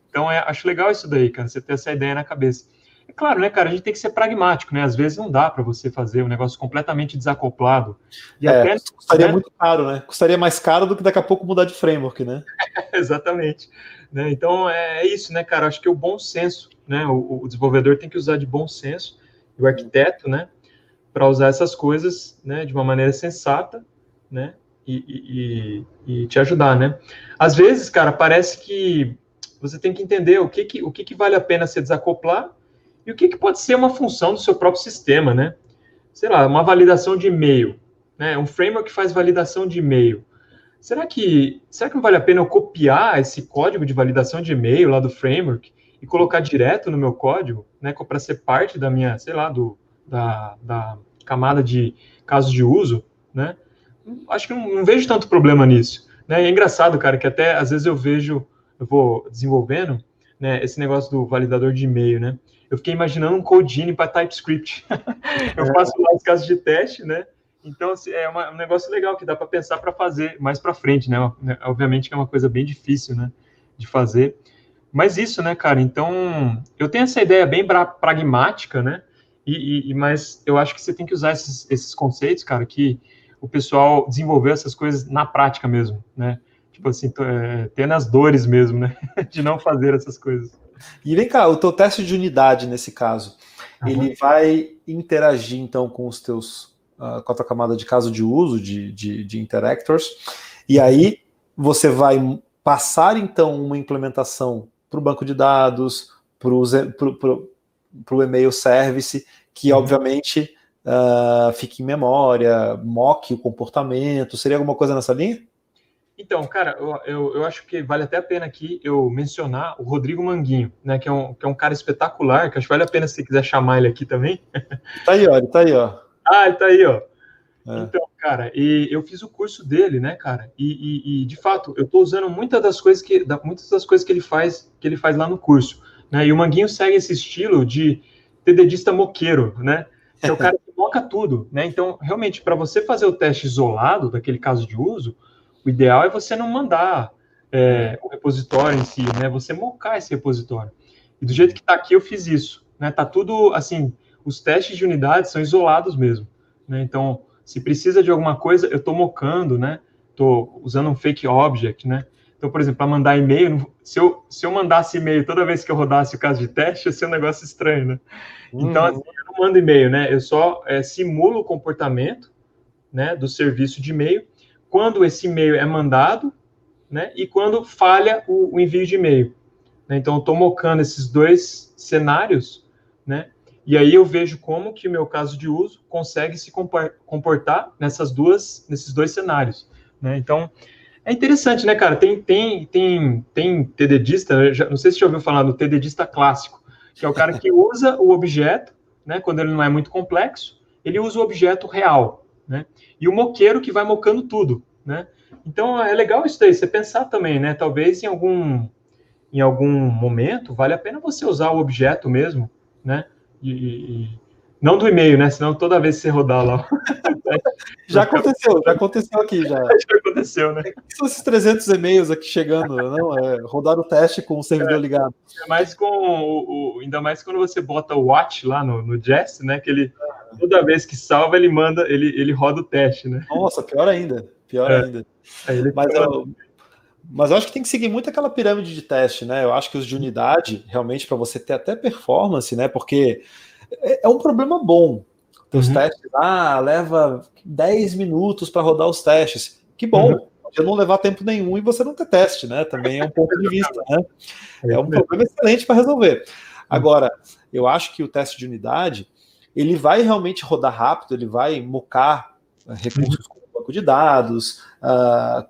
Então, acho legal isso daí, cara, você ter essa ideia na cabeça. É claro, né, cara, a gente tem que ser pragmático, né? Às vezes não dá para você fazer um negócio completamente desacoplado. E até, custaria muito caro, né? Custaria mais caro do que daqui a pouco mudar de framework, né? Exatamente. Né? Então, é isso, né, cara? Acho que o bom senso, né? O desenvolvedor tem que usar de bom senso, o arquiteto, né? Para usar essas coisas, né? De uma maneira sensata, né? E te ajudar, né? Às vezes, cara, parece que você tem que entender o que vale a pena se desacoplar e o que pode ser uma função do seu próprio sistema, né? Sei lá, uma validação de e-mail, né? Um framework que faz validação de e-mail. Será que não vale a pena eu copiar esse código de validação de e-mail lá do framework e colocar direto no meu código, né? Para ser parte da minha, sei lá, da camada de casos de uso, né? Acho que não vejo tanto problema nisso, né? E é engraçado, cara, que até às vezes eu vou desenvolvendo, né, esse negócio do validador de e-mail, né? Eu fiquei imaginando um codine para TypeScript. Eu faço lá os casos de teste, né? Então, assim, é um negócio legal que dá para pensar para fazer mais para frente, né? Obviamente que é uma coisa bem difícil, né, de fazer. Mas isso, né, cara? Então, eu tenho essa ideia bem pragmática, né? Mas eu acho que você tem que usar esses conceitos, cara, que o pessoal desenvolveu essas coisas na prática mesmo, né? Tipo assim, tendo as dores mesmo, né? De não fazer essas coisas. E vem cá, o teu teste de unidade, nesse caso, ele vai interagir, então, com os teus, com a tua camada de caso de uso, de interactors, e aí você vai passar, então, uma implementação para o banco de dados, para o e-mail service, que obviamente fique em memória, moque o comportamento. Seria alguma coisa nessa linha? Então, cara, eu acho que vale até a pena aqui eu mencionar o Rodrigo Manguinho, né, que é um cara espetacular, que acho que vale a pena se você quiser chamar ele aqui também. Tá aí, ó, ele tá aí, ó. Ah, ele tá aí, ó. Então, cara, e eu fiz o curso dele, né, cara, e de fato, eu tô usando muitas das coisas que ele faz lá no curso, né, e o Manguinho segue esse estilo de TDDista moqueiro, né, que é o cara que moca tudo, né, então, realmente, para você fazer o teste isolado daquele caso de uso, o ideal é você não mandar o repositório em si, né, você mocar esse repositório, e do jeito que tá aqui, eu fiz isso, né, tá tudo, assim, os testes de unidade são isolados mesmo, né, então, se precisa de alguma coisa, eu estou mocando, né? Estou usando um fake object, né? Então, por exemplo, para mandar e-mail, se eu mandasse e-mail toda vez que eu rodasse o caso de teste, ia ser um negócio estranho, né? Então, assim, eu não mando e-mail, né? Eu só simulo o comportamento, né, do serviço de e-mail, quando esse e-mail é mandado, né? E quando falha o envio de e-mail. Né? Então, eu estou mocando esses dois cenários, né? E aí eu vejo como que o meu caso de uso consegue se comportar nesses dois cenários, né? Então, é interessante, né, cara? Tem TDDista, não sei se você já ouviu falar do TDDista clássico, que é o cara que usa o objeto, né, quando ele não é muito complexo, ele usa o objeto real, né? E o moqueiro que vai mocando tudo, né? Então, é legal isso daí, você pensar também, né? Talvez em algum momento, vale a pena você usar o objeto mesmo, né? Não do e-mail, né? Senão toda vez que você rodar lá... Já aconteceu aqui, já. Já aconteceu, né? O que são esses 300 e-mails aqui chegando? Não, rodar o teste com o servidor ligado. Ainda mais quando você bota o watch lá no Jest, né? Que ele, toda vez que salva, ele roda o teste, né? Nossa, pior ainda. Mas eu acho que tem que seguir muito aquela pirâmide de teste, né? Eu acho que os de unidade, realmente, para você ter até performance, né? Porque é um problema bom. Os testes, leva 10 minutos para rodar os testes. Que bom, pode não levar tempo nenhum e você não ter teste, né? Também é um ponto de vista, né? É um problema excelente para resolver. Agora, eu acho que o teste de unidade, ele vai realmente rodar rápido, ele vai mocar recursos como banco de dados,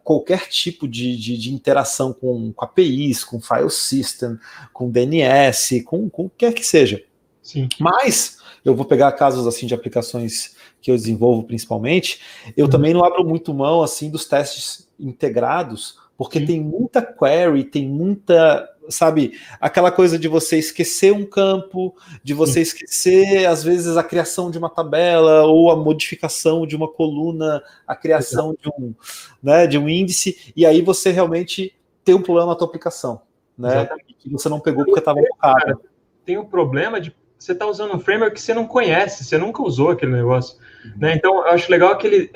qualquer tipo de interação com APIs, com file system, com DNS, com o que quer que seja. Sim. Mas eu vou pegar casos assim de aplicações que eu desenvolvo principalmente, eu também não abro muito mão assim dos testes integrados, porque tem muita query, tem muita, sabe, aquela coisa de você esquecer um campo, de você esquecer às vezes a criação de uma tabela ou a modificação de uma coluna, a criação de um índice, e aí você realmente tem um problema na tua aplicação, né? Que você não pegou porque estava focado. Tem um problema de você está usando um framework que você não conhece, você nunca usou aquele negócio. Né? Então, eu acho legal que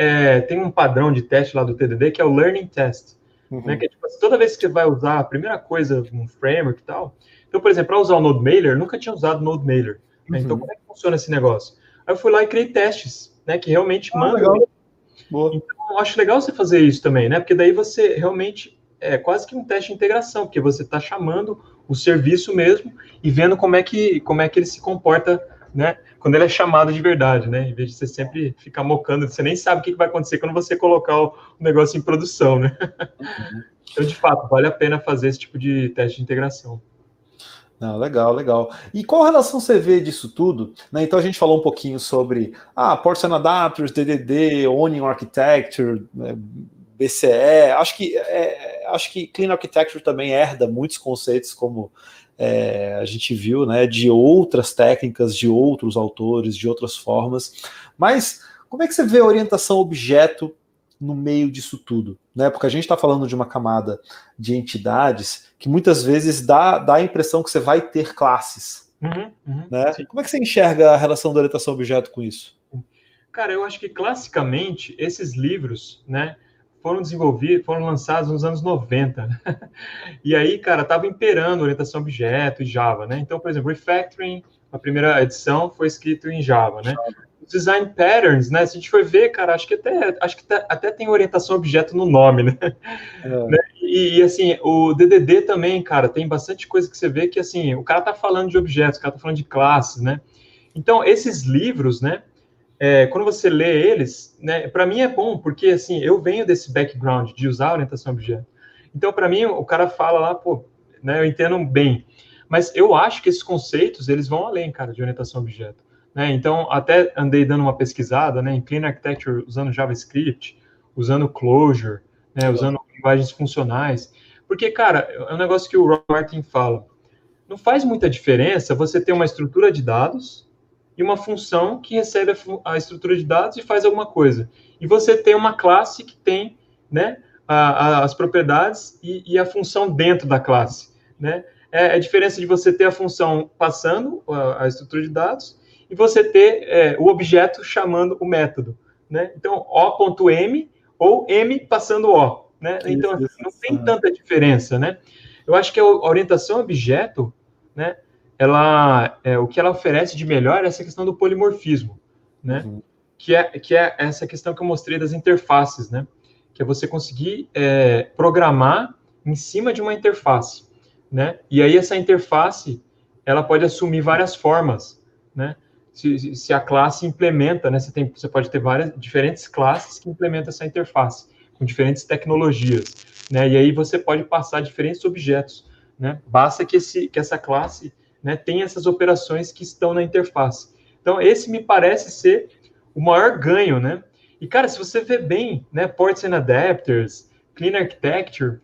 tem um padrão de teste lá do TDD, que é o Learning Test. Né? Que é, tipo, toda vez que você vai usar a primeira coisa, um framework e tal. Então, por exemplo, para usar o Node Mailer, eu nunca tinha usado o Node Mailer. Né? Então, como é que funciona esse negócio? Aí eu fui lá e criei testes, né, que realmente mandam. Então, eu acho legal você fazer isso também, né? Porque daí você realmente é quase que um teste de integração, porque você está chamando o serviço mesmo e vendo como é que ele se comporta, né, quando ele é chamado de verdade, né, em vez de você sempre ficar mocando, você nem sabe o que vai acontecer quando você colocar o negócio em produção, né. Então, de fato, vale a pena fazer esse tipo de teste de integração. Não, legal. E qual relação você vê disso tudo? Né? Então a gente falou um pouquinho sobre Portion Adapters, DDD, Onion Architecture, BCE. Acho que Clean Architecture também herda muitos conceitos, como a gente viu, né, de outras técnicas, de outros autores, de outras formas. Mas como é que você vê a orientação objeto no meio disso tudo, né? Porque a gente está falando de uma camada de entidades que muitas vezes dá a impressão que você vai ter classes, né? Sim. Como é que você enxerga a relação da orientação objeto com isso? Cara, eu acho que classicamente esses livros, né, foram lançados nos anos 90, né? E aí, cara, estava imperando orientação objeto e Java, né? Então, por exemplo, Refactoring, a primeira edição foi escrito em Java, né? design patterns, né? Se a gente for ver, cara, acho que até tem orientação a objeto no nome, né? Né? E, assim, o DDD também, cara, tem bastante coisa que você vê que, assim, o cara tá falando de objetos, o cara tá falando de classes, né? Então, esses livros, né, quando você lê eles, né, para mim é bom, porque, assim, eu venho desse background de usar orientação a objeto. Então, para mim, o cara fala lá, pô, né, eu entendo bem. Mas eu acho que esses conceitos, eles vão além, cara, de orientação a objeto. Né? Então, até andei dando uma pesquisada, né, em Clean Architecture, usando JavaScript, usando Clojure, né, usando linguagens funcionais. Porque, cara, é um negócio que o Rob Martin fala. Não faz muita diferença você ter uma estrutura de dados e uma função que recebe a estrutura de dados e faz alguma coisa. E você tem uma classe que tem, né, as propriedades e a função dentro da classe. Né? É a diferença de você ter a função passando a estrutura de dados e você ter o objeto chamando o método. Né? Então, O.m ou M passando O. Né? Então, não tem tanta diferença. Né? Eu acho que a orientação a objeto, né, o que ela oferece de melhor é essa questão do polimorfismo, né? Uhum. Que é essa questão que eu mostrei das interfaces, né? Que é você conseguir programar em cima de uma interface, né? E aí essa interface, ela pode assumir várias formas, né? Se a classe implementa, né? Você pode ter várias diferentes classes que implementam essa interface, com diferentes tecnologias, né? E aí você pode passar diferentes objetos, né? Basta que essa classe, né, tenha essas operações que estão na interface. Então, esse me parece ser o maior ganho, né? E, cara, se você vê bem, né, Ports and Adapters, Clean Architecture,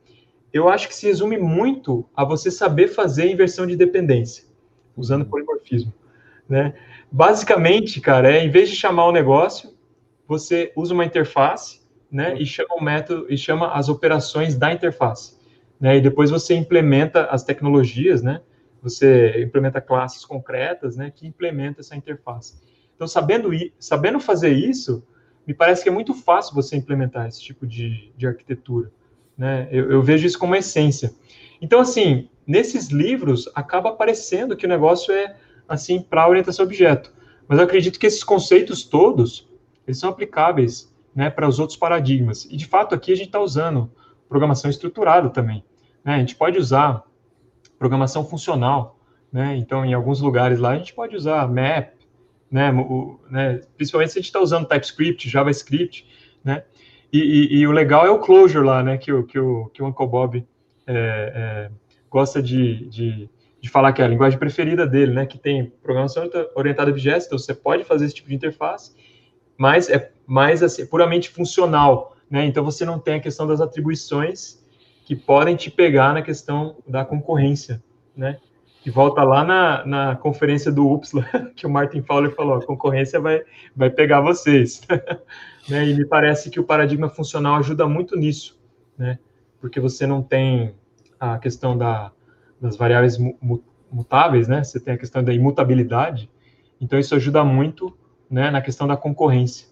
eu acho que se resume muito a você saber fazer inversão de dependência, usando polimorfismo, né? Basicamente, cara, em vez de chamar o negócio, você usa uma interface, né, e chama o método, e chama as operações da interface, né? E depois você implementa as tecnologias, né? Você implementa classes concretas, né, que implementam essa interface. Então, sabendo fazer isso, me parece que é muito fácil você implementar esse tipo de arquitetura, né? Eu vejo isso como essência. Então, assim, nesses livros, acaba aparecendo que o negócio é, assim, para orientação a objeto. Mas eu acredito que esses conceitos todos, eles são aplicáveis, né, para os outros paradigmas. E, de fato, aqui a gente está usando programação estruturada também. Né? A gente pode usar programação funcional, né? Então, em alguns lugares lá, a gente pode usar map, né? Principalmente se a gente está usando TypeScript, JavaScript, né? E o legal é o Clojure lá, né? Que o Uncle Bob gosta de falar que é a linguagem preferida dele, né? Que tem programação orientada a objetos, então você pode fazer esse tipo de interface, mas é mais assim, puramente funcional, né? Então você não tem a questão das atribuições que podem te pegar na questão da concorrência, né? Que volta lá na conferência do UPSLA, que o Martin Fowler falou, a concorrência vai pegar vocês. Né? E me parece que o paradigma funcional ajuda muito nisso, né? Porque você não tem a questão das variáveis mutáveis, né? Você tem a questão da imutabilidade, então isso ajuda muito, né, na questão da concorrência.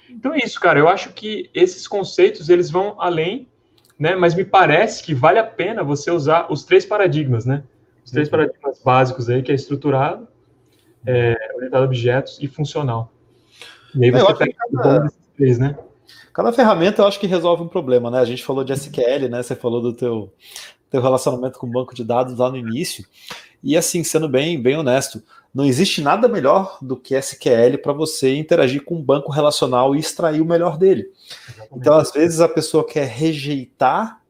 Então é isso, cara, eu acho que esses conceitos, eles vão além, né, mas me parece que vale a pena você usar os três paradigmas, né? Os três paradigmas básicos aí, que é estruturado, orientado a objetos e funcional. E aí você pega o bom desses três, né? Cada ferramenta eu acho que resolve um problema, né? A gente falou de SQL, né? Você falou do teu relacionamento com o banco de dados lá no início. E assim, sendo bem honesto, não existe nada melhor do que SQL para você interagir com um banco relacional e extrair o melhor dele. Exatamente. Então, às vezes, a pessoa quer rejeitar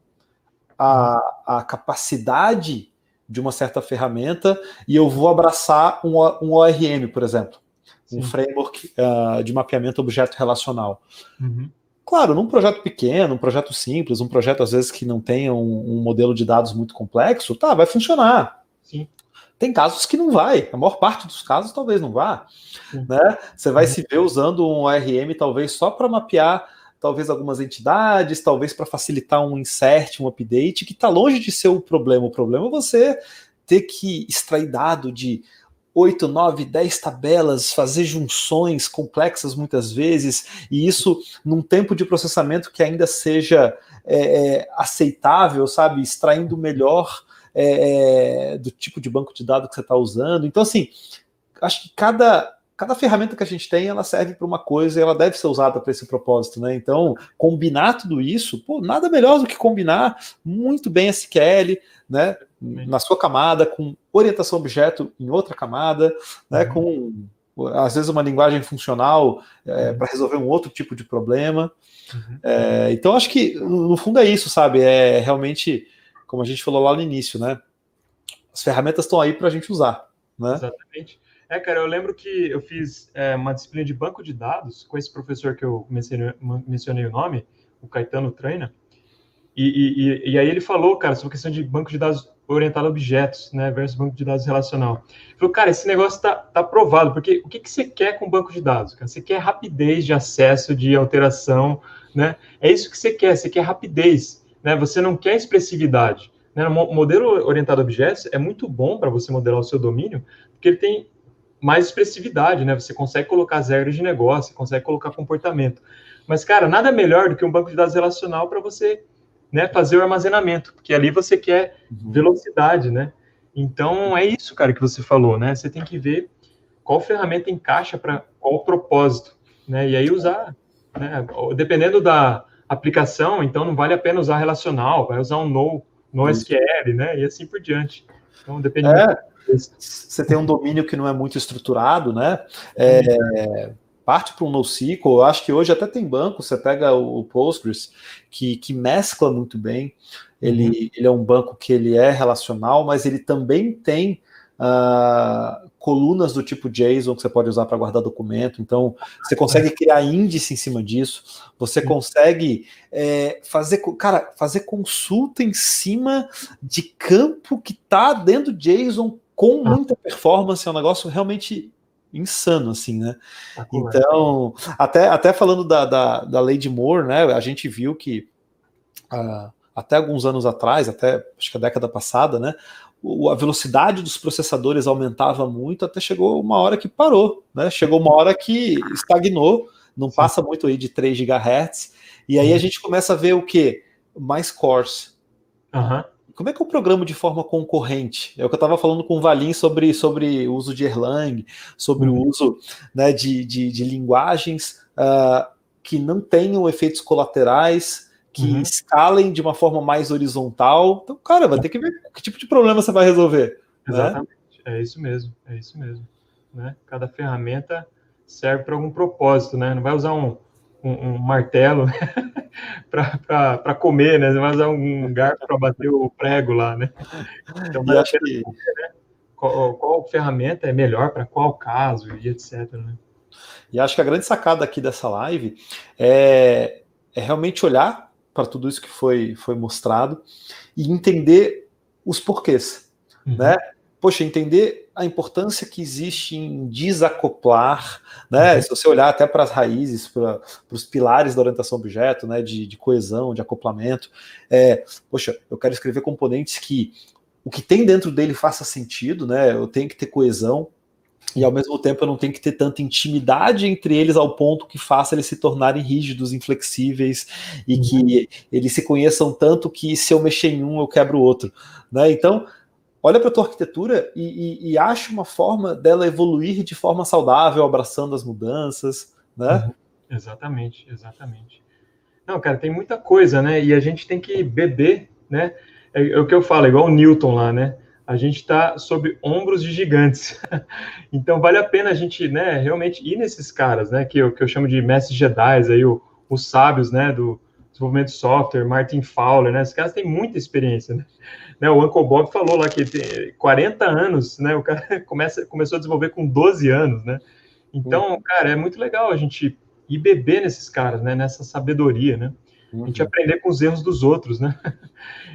a capacidade de uma certa ferramenta e eu vou abraçar um ORM, por exemplo. Sim. Um framework de mapeamento objeto relacional. Uhum. Claro, num projeto pequeno, um projeto simples, um projeto às vezes que não tenha um modelo de dados muito complexo, tá, vai funcionar. Sim. Tem casos que não vai, a maior parte dos casos talvez não vá. Né? Você vai se ver usando um ORM talvez só para mapear talvez algumas entidades, talvez para facilitar um insert, um update, que está longe de ser o problema. O problema é você ter que extrair dado de 8, 9, 10 tabelas, fazer junções complexas muitas vezes, e isso num tempo de processamento que ainda seja aceitável, sabe? Extraindo o melhor do tipo de banco de dados que você está usando. Então, assim, acho que cada cada ferramenta que a gente tem, ela serve para uma coisa e ela deve ser usada para esse propósito, né? Então, combinar tudo isso, pô, nada melhor do que combinar muito bem SQL, né? Na sua camada, com orientação objeto em outra camada, né? Com às vezes uma linguagem funcional para resolver um outro tipo de problema. Então, acho que no fundo é isso, sabe? É realmente, como a gente falou lá no início, né? As ferramentas estão aí para a gente usar, né? Exatamente. Cara, eu lembro que eu fiz uma disciplina de banco de dados com esse professor que eu mencionei o nome, o Caetano Traina, e aí ele falou, cara, sobre a questão de banco de dados orientado a objetos, né, versus banco de dados relacional. Ele falou, cara, esse negócio tá provado, porque o que você quer com banco de dados, cara? Você quer rapidez de acesso, de alteração, né? É isso que você quer rapidez, né? Você não quer expressividade. Né? O modelo orientado a objetos é muito bom para você modelar o seu domínio, porque ele tem mais expressividade, né? Você consegue colocar as regras de negócio, consegue colocar comportamento. Mas, cara, nada melhor do que um banco de dados relacional para você, né, fazer o armazenamento, porque ali você quer velocidade, né? Então, é isso, cara, que você falou, né? Você tem que ver qual ferramenta encaixa para qual propósito, né? E aí usar, né? Dependendo da aplicação, então não vale a pena usar relacional, vai usar um NoSQL, né? E assim por diante. Então, depende muito. Você tem um domínio que não é muito estruturado, né? Parte para um NoSQL. Eu acho que hoje até tem banco. Você pega o Postgres, que mescla muito bem. Ele é um banco que ele é relacional, mas ele também tem colunas do tipo JSON que você pode usar para guardar documento. Então, você consegue criar índice em cima disso. Você consegue fazer consulta em cima de campo que está dentro do JSON com muita performance. É um negócio realmente insano, assim, né? Então, até falando da lei de Moore, né? A gente viu que até alguns anos atrás, até acho que a década passada, né? A velocidade dos processadores aumentava muito, até chegou uma hora que parou, né? Chegou uma hora que estagnou, não passa muito aí de 3 GHz, e aí a gente começa a ver o quê? Mais cores. Como é que eu programo de forma concorrente? É o que eu estava falando com o Valim sobre o uso de Erlang, sobre o uso, né, de linguagens que não tenham efeitos colaterais, que escalem de uma forma mais horizontal. Então, cara, vai ter que ver que tipo de problema você vai resolver. Exatamente, né? É isso mesmo. Né? Cada ferramenta serve para algum propósito, né? Não vai usar um martelo, né? para comer, né? Você vai usar um garfo para bater o prego lá, né? Então, vai acho que... né? Qual ferramenta é melhor para qual caso e etc, né? E acho que a grande sacada aqui dessa live é realmente olhar para tudo isso que foi mostrado e entender os porquês, né? Poxa, entender a importância que existe em desacoplar, né? Se você olhar até para as raízes, para os pilares da orientação a objeto, né? De coesão, de acoplamento. Poxa, eu quero escrever componentes que o que tem dentro dele faça sentido, né? Eu tenho que ter coesão, e ao mesmo tempo eu não tenho que ter tanta intimidade entre eles ao ponto que faça eles se tornarem rígidos, inflexíveis, e que eles se conheçam tanto que se eu mexer em um eu quebro o outro, né? Então, olha para a tua arquitetura e acha uma forma dela evoluir de forma saudável, abraçando as mudanças, né? Exatamente. Não, cara, tem muita coisa, né? E a gente tem que beber, né? É o que eu falo, igual o Newton lá, né? A gente está sob ombros de gigantes. Então, vale a pena a gente, né, realmente ir nesses caras, né? Que eu chamo de mestres Jedi, aí, os sábios, né? Do desenvolvimento de software, Martin Fowler, né? Esses caras têm muita experiência, né? O Uncle Bob falou lá que tem 40 anos, né? O cara começou a desenvolver com 12 anos, né? Então, cara, é muito legal a gente ir beber nesses caras, né? Nessa sabedoria, né? A gente aprender com os erros dos outros, né?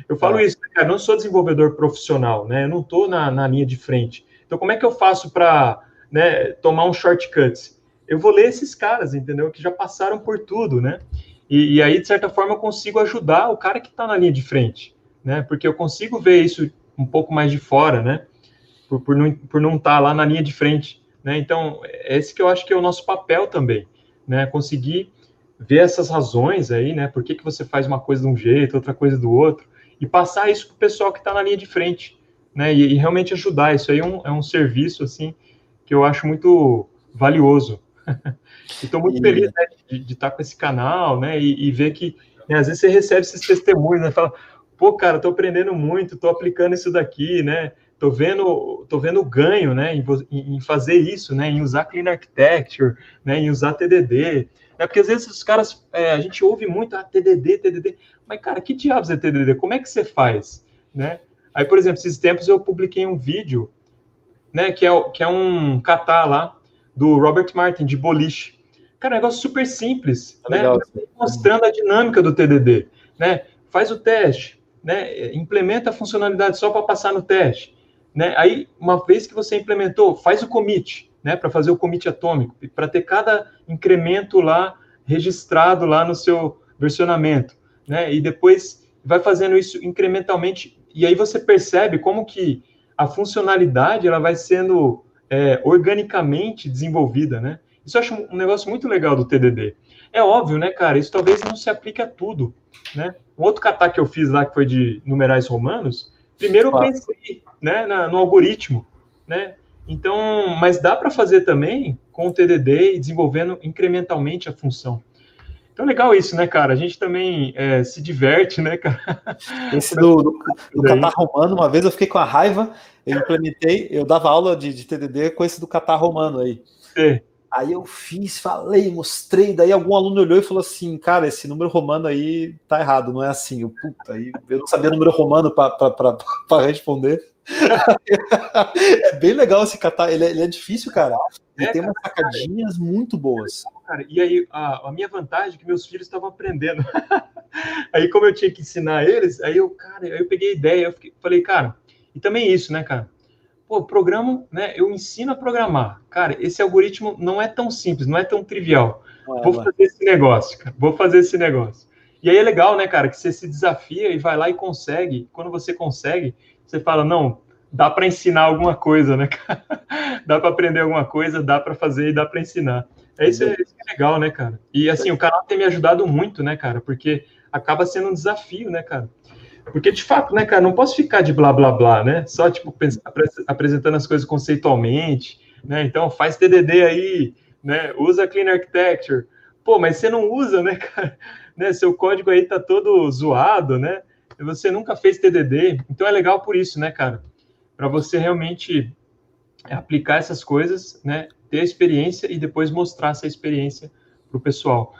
Eu falo isso, cara, eu não sou desenvolvedor profissional, né? Eu não estou na linha de frente. Então, como é que eu faço para, né, tomar um shortcut? Eu vou ler esses caras, entendeu? Que já passaram por tudo, né? E aí, de certa forma, eu consigo ajudar o cara que está na linha de frente, né? Porque eu consigo ver isso um pouco mais de fora, né? Por não estar lá na linha de frente, né? Então, esse que eu acho que é o nosso papel também, né? Conseguir ver essas razões aí, né? Por que você faz uma coisa de um jeito, outra coisa do outro, e passar isso para o pessoal que está na linha de frente, né? E realmente ajudar. Isso aí é um serviço, assim, que eu acho muito, valioso. Estou muito feliz, né, de estar com esse canal, né, e ver que, né, às vezes você recebe esses testemunhos, né, fala, pô, cara, estou aprendendo muito, estou aplicando isso daqui, né, estou vendo o ganho, né, em fazer isso, né, em usar Clean Architecture, né, em usar TDD, né, porque às vezes os caras, a gente ouve muito, TDD, mas, cara, que diabos é TDD? Como é que você faz, né? Aí, por exemplo, esses tempos eu publiquei um vídeo, né, que é um kata lá, do Robert Martin, de boliche. Cara, é um negócio super simples, né? Legal. Mostrando a dinâmica do TDD, né? Faz o teste, né? Implementa a funcionalidade só para passar no teste, né? Aí, uma vez que você implementou, faz o commit, né? Para fazer o commit atômico, para ter cada incremento lá registrado lá no seu versionamento, né? E depois vai fazendo isso incrementalmente, e aí você percebe como que a funcionalidade ela vai sendo organicamente desenvolvida, né? Isso eu acho um negócio muito legal do TDD. É óbvio, né, cara? Isso talvez não se aplique a tudo, né? Um outro kata que eu fiz lá, que foi de numerais romanos, primeiro eu pensei, né, no algoritmo, né? Então, mas dá para fazer também com o TDD e desenvolvendo incrementalmente a função. Então, legal isso, né, cara? A gente também se diverte, né, cara? Esse do catar romano, uma vez eu fiquei com a raiva, eu implementei, eu dava aula de TDD com esse do catar romano aí. Aí eu fiz, falei, mostrei, daí algum aluno olhou e falou assim, cara, esse número romano aí tá errado, não é assim. Aí eu não sabia número romano para responder. É bem legal esse catar, ele é difícil, cara. Ele tem umas sacadinhas muito boas. Cara, e aí a minha vantagem é que meus filhos estavam aprendendo. Aí como eu tinha que ensinar eles, aí eu peguei a ideia, falei, cara, e também isso, né, cara? Pô, programa, né? Eu ensino a programar. Cara, esse algoritmo não é tão simples, não é tão trivial. Vou fazer esse negócio, cara. Vou fazer esse negócio. E aí é legal, né, cara, que você se desafia e vai lá e consegue. Quando você consegue, você fala, não, dá para ensinar alguma coisa, né, cara? Dá para aprender alguma coisa, dá para fazer e dá para ensinar. Isso é legal, né, cara? E assim, o canal tem me ajudado muito, né, cara? Porque acaba sendo um desafio, né, cara? Porque, de fato, né, cara, não posso ficar de blá, blá, blá, né? Só, tipo, apresentando as coisas conceitualmente, né? Então, faz TDD aí, né? Usa Clean Architecture. Pô, mas você não usa, né, cara? Né? Seu código aí tá todo zoado, né? Você nunca fez TDD. Então, é legal por isso, né, cara? Para você realmente aplicar essas coisas, né? Ter a experiência e depois mostrar essa experiência para o pessoal.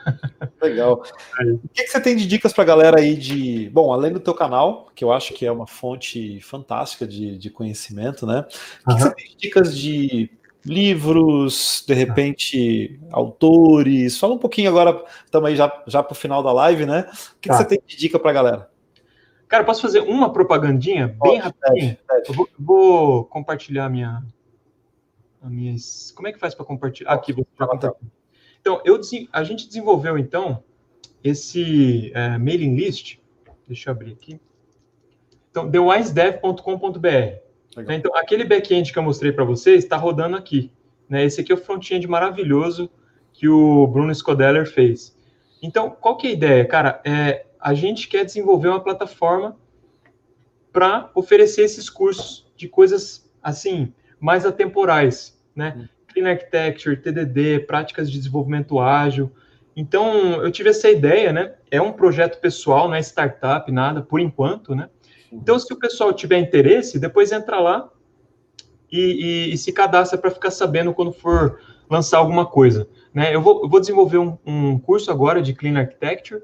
Legal. O que você tem de dicas para a galera aí bom, além do teu canal, que eu acho que é uma fonte fantástica de conhecimento, né? O que você tem de dicas de livros, de repente, autores? Fala um pouquinho agora, estamos aí já para o final da live, né? O que você tem de dica para a galera? Cara, posso fazer uma propagandinha bem rapidinho? Eu vou compartilhar a minha... Como é que faz para compartilhar? Aqui, vou compartilhar. Então, a gente desenvolveu, então, esse mailing list. Deixa eu abrir aqui. Então, thewisedev.com.br. Então, aquele back-end que eu mostrei para vocês está rodando aqui. Né? Esse aqui é o front-end maravilhoso que o Bruno Scodeller fez. Então, qual que é a ideia? Cara, a gente quer desenvolver uma plataforma para oferecer esses cursos de coisas, assim, mais atemporais, né? Clean Architecture, TDD, práticas de desenvolvimento ágil. Então, eu tive essa ideia, né? É um projeto pessoal, não é startup, nada, por enquanto, né? Então, se o pessoal tiver interesse, depois entra lá e se cadastra para ficar sabendo quando for lançar alguma coisa, né? Eu vou desenvolver um curso agora de Clean Architecture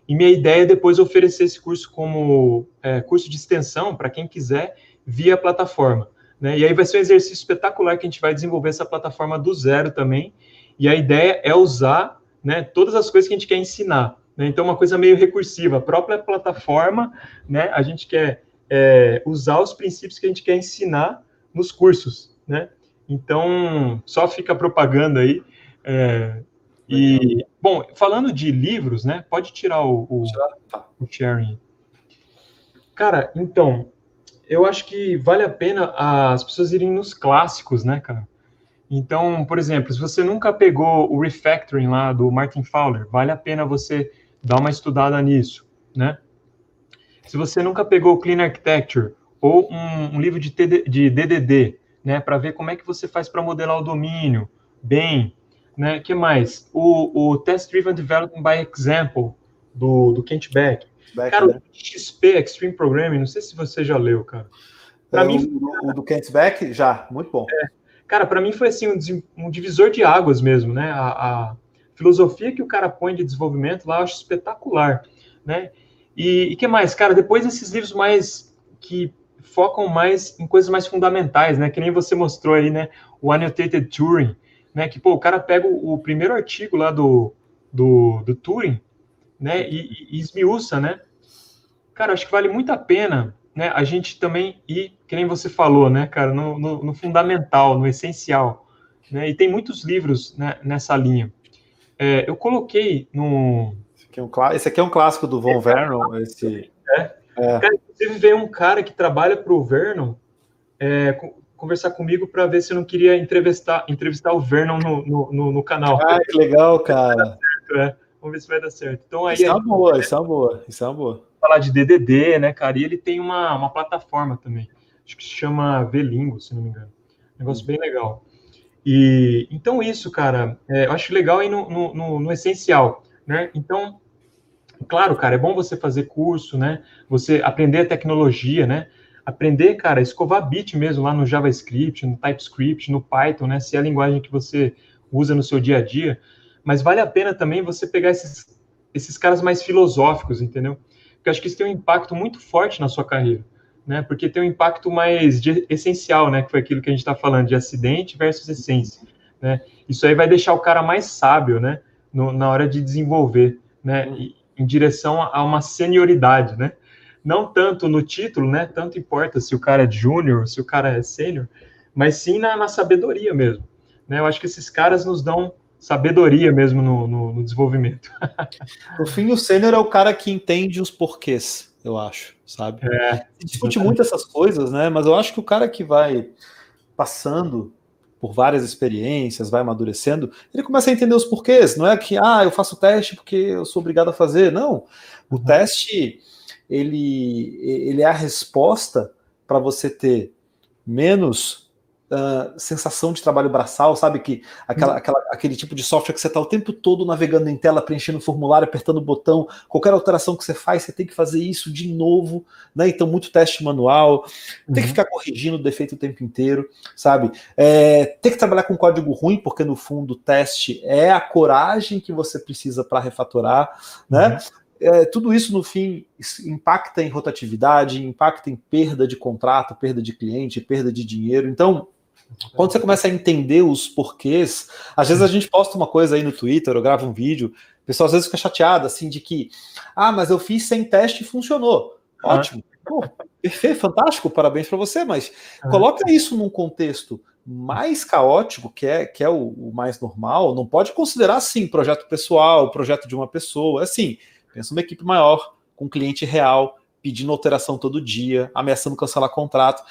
e minha ideia é depois oferecer esse curso como curso de extensão para quem quiser via plataforma. Né? E aí vai ser um exercício espetacular que a gente vai desenvolver essa plataforma do zero também. E a ideia é usar, né, todas as coisas que a gente quer ensinar. Né? Então, uma coisa meio recursiva. A própria plataforma, né, a gente quer usar os princípios que a gente quer ensinar nos cursos. Né? Então, só fica propaganda aí. E, bom, falando de livros, né, pode tirar o sharing. Cara, então... eu acho que vale a pena as pessoas irem nos clássicos, né, cara? Então, por exemplo, se você nunca pegou o Refactoring lá do Martin Fowler, vale a pena você dar uma estudada nisso, né? Se você nunca pegou o Clean Architecture ou um livro de DDD, né, para ver como é que você faz para modelar o domínio, bem, né? Que mais? O Test Driven Development by Example, do Kent Beck. Cara, né? o XP, Extreme Programming, não sei se você já leu, cara. Para mim, o do Kent Beck, já, muito bom. Cara, para mim foi assim um divisor de águas mesmo, né? A filosofia que o cara põe de desenvolvimento lá eu acho espetacular, né? E que mais, cara? Depois esses livros mais que focam mais em coisas mais fundamentais, né? Que nem você mostrou aí, né? O Annotated Turing, né? Que, pô, o cara pega o primeiro artigo lá do Turing, né? E esmiuça, né? Cara, acho que vale muito a pena, né? A gente também ir, que nem você falou, né, cara, no fundamental, no essencial, né? E tem muitos livros, né, nessa linha. Eu coloquei no... Esse aqui é um clássico do Von Vernon. Cara, inclusive veio um cara que trabalha para o Vernon conversar comigo para ver se eu não queria entrevistar o Vernon no canal. Ah, que legal, cara. Vamos ver se vai dar certo. Então, aí, isso é uma boa. Falar de DDD, né, cara? E ele tem uma plataforma também, acho que se chama Velingo, se não me engano. Negócio bem legal. E então isso, cara, eu acho legal aí no essencial, né? Então, claro, cara, é bom você fazer curso, né? Você aprender a tecnologia, né? Aprender, cara, escovar bit mesmo lá no JavaScript, no TypeScript, no Python, né? Se é a linguagem que você usa no seu dia a dia. Mas vale a pena também você pegar esses caras mais filosóficos, entendeu? Porque eu acho que isso tem um impacto muito forte na sua carreira, né? Porque tem um impacto mais essencial, né? Que foi aquilo que a gente está falando, de acidente versus essência, né? Isso aí vai deixar o cara mais sábio, né? Na hora de desenvolver, né? Em direção a uma senioridade, né? Não tanto no título, né? Tanto importa se o cara é júnior, se o cara é sênior, mas sim na sabedoria mesmo, né? Eu acho que esses caras nos dão sabedoria mesmo no desenvolvimento. No fim, o sênior é o cara que entende os porquês, eu acho, sabe? Discute muito essas coisas, né? Mas eu acho que o cara que vai passando por várias experiências, vai amadurecendo, ele começa a entender os porquês. Não é que, eu faço teste porque eu sou obrigado a fazer. Não. O teste, ele é a resposta para você ter menos sensação de trabalho braçal, sabe? Que aquele tipo de software que você está o tempo todo navegando em tela, preenchendo formulário, apertando o botão, qualquer alteração que você faz, você tem que fazer isso de novo, né? Então, muito teste manual, tem que ficar corrigindo o defeito o tempo inteiro, sabe? Ter que trabalhar com código ruim, porque no fundo o teste é a coragem que você precisa para refatorar, né? Tudo isso, no fim, impacta em rotatividade, impacta em perda de contrato, perda de cliente, perda de dinheiro. Então, quando você começa a entender os porquês, às vezes a gente posta uma coisa aí no Twitter, ou grava um vídeo, o pessoal às vezes fica chateado, assim, de que, mas eu fiz sem teste e funcionou. Ótimo, perfeito, fantástico, parabéns para você, mas coloca isso num contexto mais caótico, que é o mais normal, não pode considerar, assim, projeto pessoal, projeto de uma pessoa, assim, pensa numa equipe maior, com um cliente real, pedindo alteração todo dia, ameaçando cancelar contrato,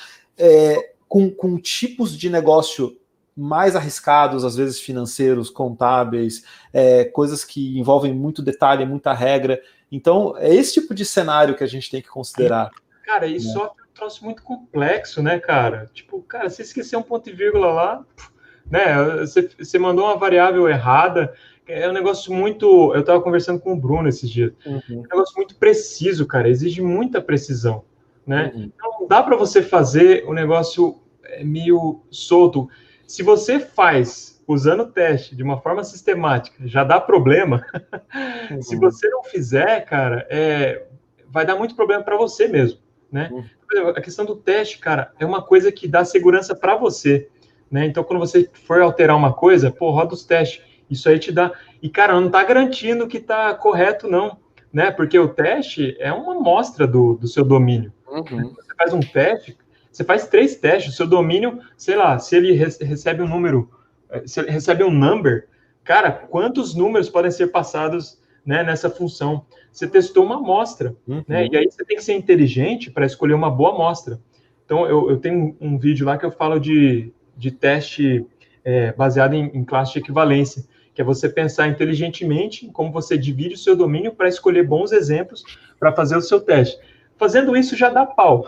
com tipos de negócio mais arriscados, às vezes financeiros, contábeis, coisas que envolvem muito detalhe, muita regra. Então, é esse tipo de cenário que a gente tem que considerar. Cara, isso só é um troço muito complexo, né, cara? Tipo, cara, você esqueceu um ponto e vírgula lá, né? Você mandou uma variável errada. É um negócio muito... Eu estava conversando com o Bruno esses dias. É um negócio muito preciso, cara. Exige muita precisão, né? Então, não dá para você fazer o negócio meio solto. Se você faz usando o teste de uma forma sistemática, já dá problema. Se você não fizer, cara, vai dar muito problema para você mesmo, né? A questão do teste, cara, é uma coisa que dá segurança para você, né? Então, quando você for alterar uma coisa, roda os testes. Isso aí te dá... E, cara, não está garantindo que está correto, não, né? Porque o teste é uma amostra do seu domínio. Você faz um teste, você faz 3 testes, o seu domínio, sei lá, se ele recebe um número, se ele recebe um number, cara, quantos números podem ser passados, né, nessa função? Você testou uma amostra, né? E aí você tem que ser inteligente para escolher uma boa amostra. Então, eu tenho um vídeo lá que eu falo de teste baseado em classe de equivalência, que é você pensar inteligentemente em como você divide o seu domínio para escolher bons exemplos para fazer o seu teste. fazendo isso já dá pau.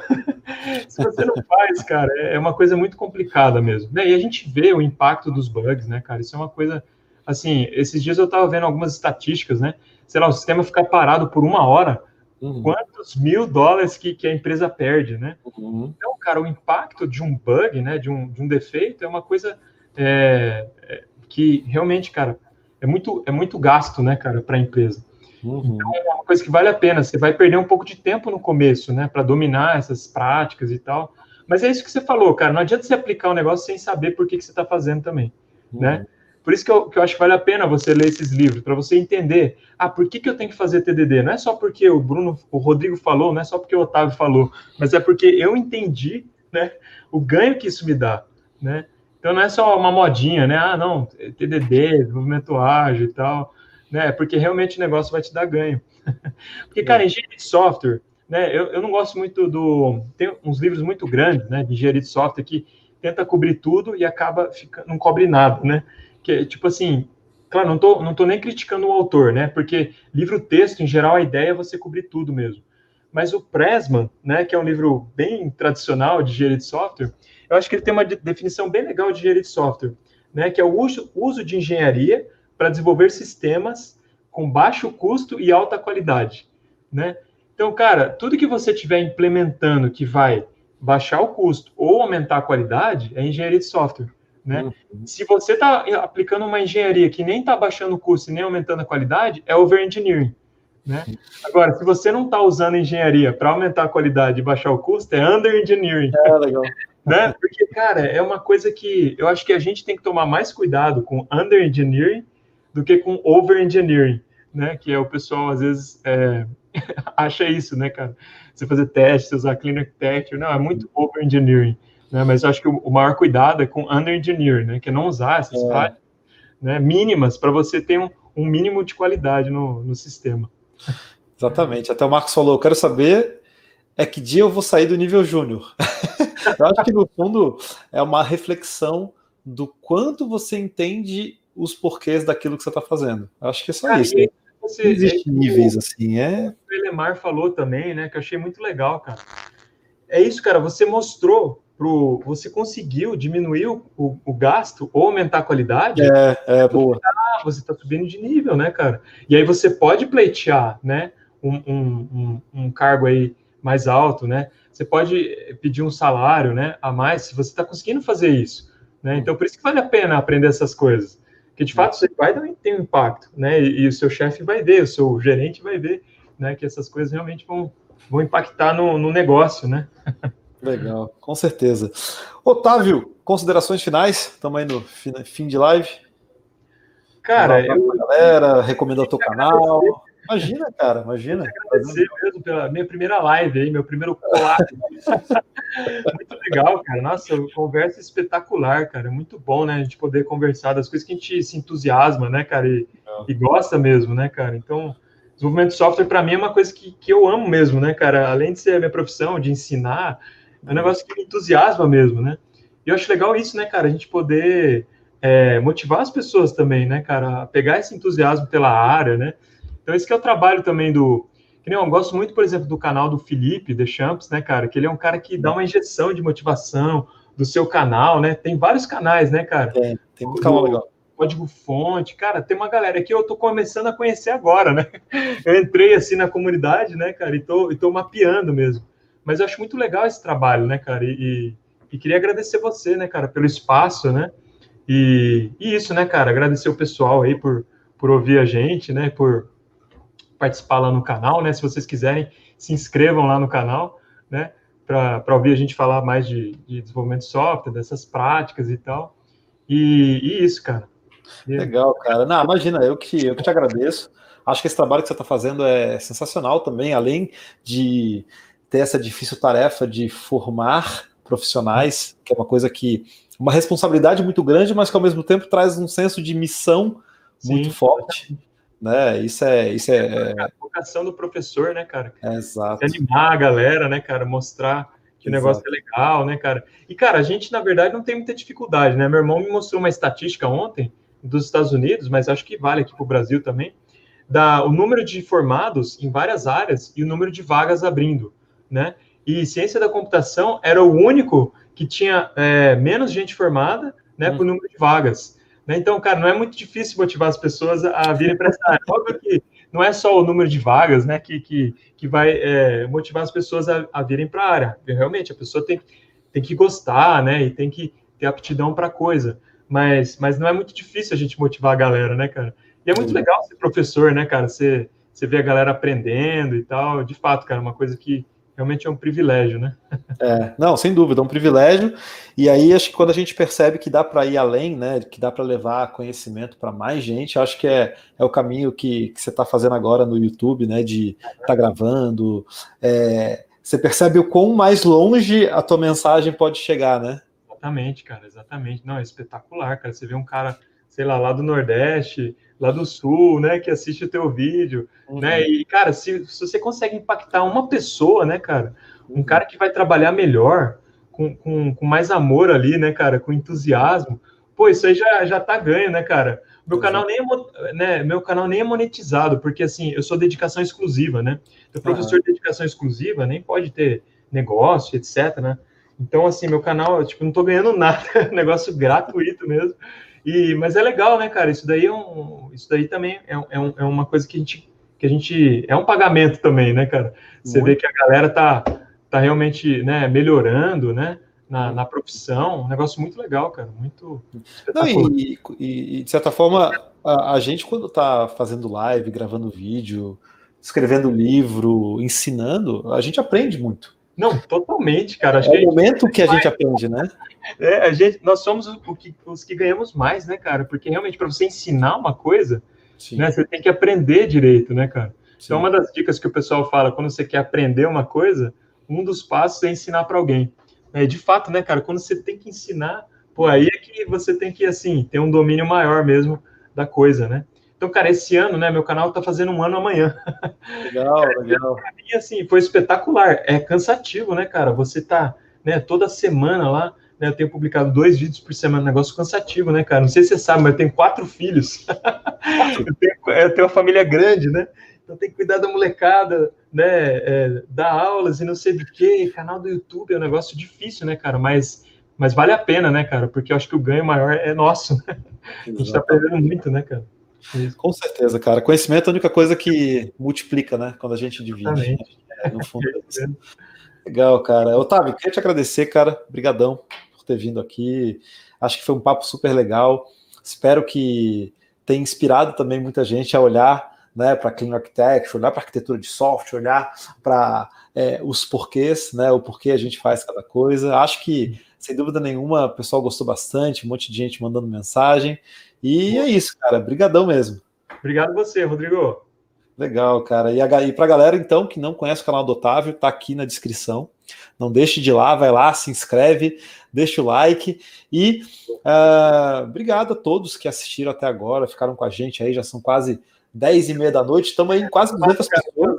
Se você não faz, cara, é uma coisa muito complicada mesmo. E a gente vê o impacto dos bugs, né, cara? Isso é uma coisa, assim, esses dias eu estava vendo algumas estatísticas, né? Sei lá, o sistema ficar parado por 1 hora, quantos $1.000 que a empresa perde, né? Então, cara, o impacto de um bug, né, de um defeito, é uma coisa que realmente, cara, é muito gasto, né, cara, para a empresa. Então, é uma coisa que vale a pena. Você vai perder um pouco de tempo no começo, né, para dominar essas práticas e tal. Mas é isso que você falou, cara. Não adianta você aplicar um negócio sem saber por que você está fazendo também, né? Por isso que eu acho que vale a pena você ler esses livros, para você entender, por que eu tenho que fazer TDD? Não é só porque o Rodrigo falou, não é só porque o Otávio falou, mas é porque eu entendi, né, o ganho que isso me dá, né? Então não é só uma modinha, né? Não, TDD, desenvolvimento ágil e tal, né? Porque realmente o negócio vai te dar ganho. Porque, cara, engenharia de software, né? Eu não gosto muito tem uns livros muito grandes, né, de engenharia de software que tenta cobrir tudo e acaba não cobre nada, né? Que tipo assim, claro, não tô nem criticando o autor, né? Porque livro-texto, em geral, a ideia é você cobrir tudo mesmo. Mas o Pressman, né, que é um livro bem tradicional de engenharia de software, eu acho que ele tem uma definição bem legal de engenharia de software, né, que é o uso de engenharia para desenvolver sistemas com baixo custo e alta qualidade, né? Então, cara, tudo que você estiver implementando que vai baixar o custo ou aumentar a qualidade é engenharia de software, né? Se você está aplicando uma engenharia que nem está baixando o custo e nem aumentando a qualidade, é over-engineering, né? Agora, se você não está usando engenharia para aumentar a qualidade e baixar o custo, é under-engineering. Legal. Né? Porque, cara, é uma coisa que eu acho que a gente tem que tomar mais cuidado com under-engineering do que com over-engineering, né? Que é o pessoal, às vezes, acha isso, né, cara? Você fazer testes, usar clean architecture, não, é muito over-engineering, né? Mas eu acho que o maior cuidado é com under-engineering, né? Que é não usar essas práticas, né, mínimas para você ter um mínimo de qualidade no sistema. Exatamente. Até o Marcos falou, eu quero saber que dia eu vou sair do nível júnior. Eu acho que, no fundo, é uma reflexão do quanto você entende os porquês daquilo que você está fazendo. Eu acho que é só isso. Né? Não existe níveis assim. O Elemar falou também, né, que eu achei muito legal, cara. É isso, cara, você mostrou você conseguiu diminuir o gasto ou aumentar a qualidade. Boa. Você tá subindo de nível, né, cara? E aí você pode pleitear, né, um cargo aí mais alto, né? Você pode pedir um salário, né, a mais, se você está conseguindo fazer isso, né? Então, por isso que vale a pena aprender essas coisas. Porque, de fato, você vai ter um impacto, né? E o seu chefe vai ver, o seu gerente vai ver, né, que essas coisas realmente vão impactar no negócio, né? Legal, com certeza. Otávio, considerações finais? Estamos aí no fim de live. Cara, galera, recomenda o teu canal. Imagina, cara, imagina. Agradecer mesmo pela minha primeira live aí, meu primeiro collab. Muito legal, cara. Nossa, conversa espetacular, cara. Muito bom, né? A gente poder conversar das coisas que a gente se entusiasma, né, cara? E gosta mesmo, né, cara? Então, desenvolvimento de software, para mim, é uma coisa que eu amo mesmo, né, cara? Além de ser a minha profissão, de ensinar, é um negócio que me entusiasma mesmo, né? E eu acho legal isso, né, cara? A gente poder motivar as pessoas também, né, cara? A pegar esse entusiasmo pela área, né? Então, esse que é o trabalho também que nem eu gosto muito, por exemplo, do canal do Felipe Deschamps, né, cara? Que ele é um cara que dá uma injeção de motivação do seu canal, né? Tem vários canais, né, cara? Tem muito canal legal. Código Fonte, cara, tem uma galera que eu tô começando a conhecer agora, né? Eu entrei, assim, na comunidade, né, cara, e tô mapeando mesmo. Mas eu acho muito legal esse trabalho, né, cara? E queria agradecer você, né, cara, pelo espaço, né? E isso, né, cara? Agradecer o pessoal aí por ouvir a gente, né? Por participar lá no canal, né? Se vocês quiserem, se inscrevam lá no canal, né? Para ouvir a gente falar mais de desenvolvimento de software, dessas práticas e tal. E isso, cara. Legal, cara. Não, imagina, eu que te agradeço. Acho que esse trabalho que você está fazendo é sensacional também, além de ter essa difícil tarefa de formar profissionais, que é uma responsabilidade muito grande, mas que ao mesmo tempo traz um senso de missão muito forte. Né? Isso é a vocação do professor, né, cara? Exato. Animar a galera, né, cara? Mostrar que o negócio é legal, né, cara? E, cara, a gente, na verdade, não tem muita dificuldade, né? Meu irmão me mostrou uma estatística ontem dos Estados Unidos, mas acho que vale aqui para o Brasil também, o número de formados em várias áreas e o número de vagas abrindo, né? E ciência da computação era o único que tinha menos gente formada, né, por número de vagas. Né? Então, cara, não é muito difícil motivar as pessoas a virem para essa área. Óbvio que não é só o número de vagas, né, que vai motivar as pessoas a virem para a área. Realmente, a pessoa tem que gostar, né, e tem que ter aptidão para a coisa. Mas não é muito difícil a gente motivar a galera, né, cara? E é muito legal ser professor, né, cara? Você vê a galera aprendendo e tal. De fato, cara, uma coisa que realmente é um privilégio, né? Não, sem dúvida, é um privilégio. E aí acho que quando a gente percebe que dá para ir além, né, que dá para levar conhecimento para mais gente, acho que é o caminho que você está fazendo agora no YouTube, né, de estar tá gravando. Você percebe o quão mais longe a tua mensagem pode chegar, né? Exatamente, cara, exatamente. Não, é espetacular, cara. Você vê um cara, sei lá do Nordeste, lá do Sul, né, que assiste o teu vídeo, né? E, cara, se você consegue impactar uma pessoa, né, cara, um cara que vai trabalhar melhor, com mais amor ali, né, cara, com entusiasmo, pô, isso aí já tá ganho, né, cara? Meu canal nem é monetizado, porque, assim, eu sou dedicação exclusiva, né? O professor de dedicação exclusiva nem pode ter negócio, etc, né? Então, assim, meu canal, tipo, não tô ganhando nada, negócio gratuito mesmo. Mas é legal, né, cara? Isso daí também é uma coisa que a gente é um pagamento também, né, cara? Você vê que a galera tá realmente, né, melhorando, né, na profissão, um negócio muito legal, cara, muito espetacular. Não, e de certa forma, a gente quando está fazendo live, gravando vídeo, escrevendo livro, ensinando, a gente aprende muito. Não, totalmente, cara. Acho o momento que a gente aprende, né? Nós somos os que ganhamos mais, né, cara? Porque realmente, para você ensinar uma coisa, né, você tem que aprender direito, né, cara? Sim. Então, uma das dicas que o pessoal fala, quando você quer aprender uma coisa, um dos passos é ensinar para alguém. De fato, né, cara, quando você tem que ensinar, pô, aí é que você tem que, assim, ter um domínio maior mesmo da coisa, né? Então, cara, esse ano, né, meu canal tá fazendo 1 ano amanhã. Legal. E, assim, foi espetacular. É cansativo, né, cara? Você tá, né, toda semana lá, né, eu tenho publicado 2 vídeos por semana, negócio cansativo, né, cara? Não sei se você sabe, mas eu tenho 4 filhos. eu tenho uma família grande, né? Então tem que cuidar da molecada, né? Dar aulas e não sei do que, canal do YouTube é um negócio difícil, né, cara? Mas vale a pena, né, cara? Porque eu acho que o ganho maior é nosso. Né? A gente tá aprendendo muito, né, cara? Isso. Com certeza, cara. Conhecimento é a única coisa que multiplica, né? Quando a gente divide. No fundo. Legal, cara. Otávio, queria te agradecer, cara. Obrigadão por ter vindo aqui. Acho que foi um papo super legal. Espero que tenha inspirado também muita gente a olhar, né, para Clean Architecture, olhar para arquitetura de software, olhar para os porquês, né, o porquê a gente faz cada coisa. Acho que, sem dúvida nenhuma, o pessoal gostou bastante, um monte de gente mandando mensagem. E é isso, cara. Brigadão mesmo. Obrigado você, Rodrigo. Legal, cara. E para a galera, então, que não conhece o canal do Otávio, tá aqui na descrição. Não deixe de ir lá, vai lá, se inscreve, deixa o like. E obrigado a todos que assistiram até agora, ficaram com a gente aí, já são quase 10h30 da noite, estamos aí em quase 200 pessoas.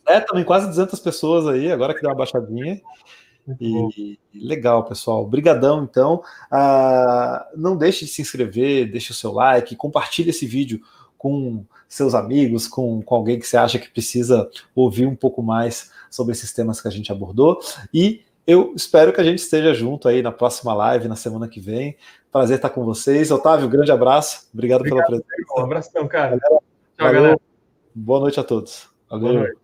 Estamos em quase 200 pessoas aí, agora que deu uma baixadinha. E legal, pessoal. Obrigadão, então. Não deixe de se inscrever, deixe o seu like, compartilhe esse vídeo com seus amigos, com alguém que você acha que precisa ouvir um pouco mais sobre esses temas que a gente abordou. E eu espero que a gente esteja junto aí na próxima live, na semana que vem. Prazer estar com vocês. Otávio, grande abraço. Obrigado pela presença. Um abração, cara. Tchau, galera. Boa noite a todos. Valeu.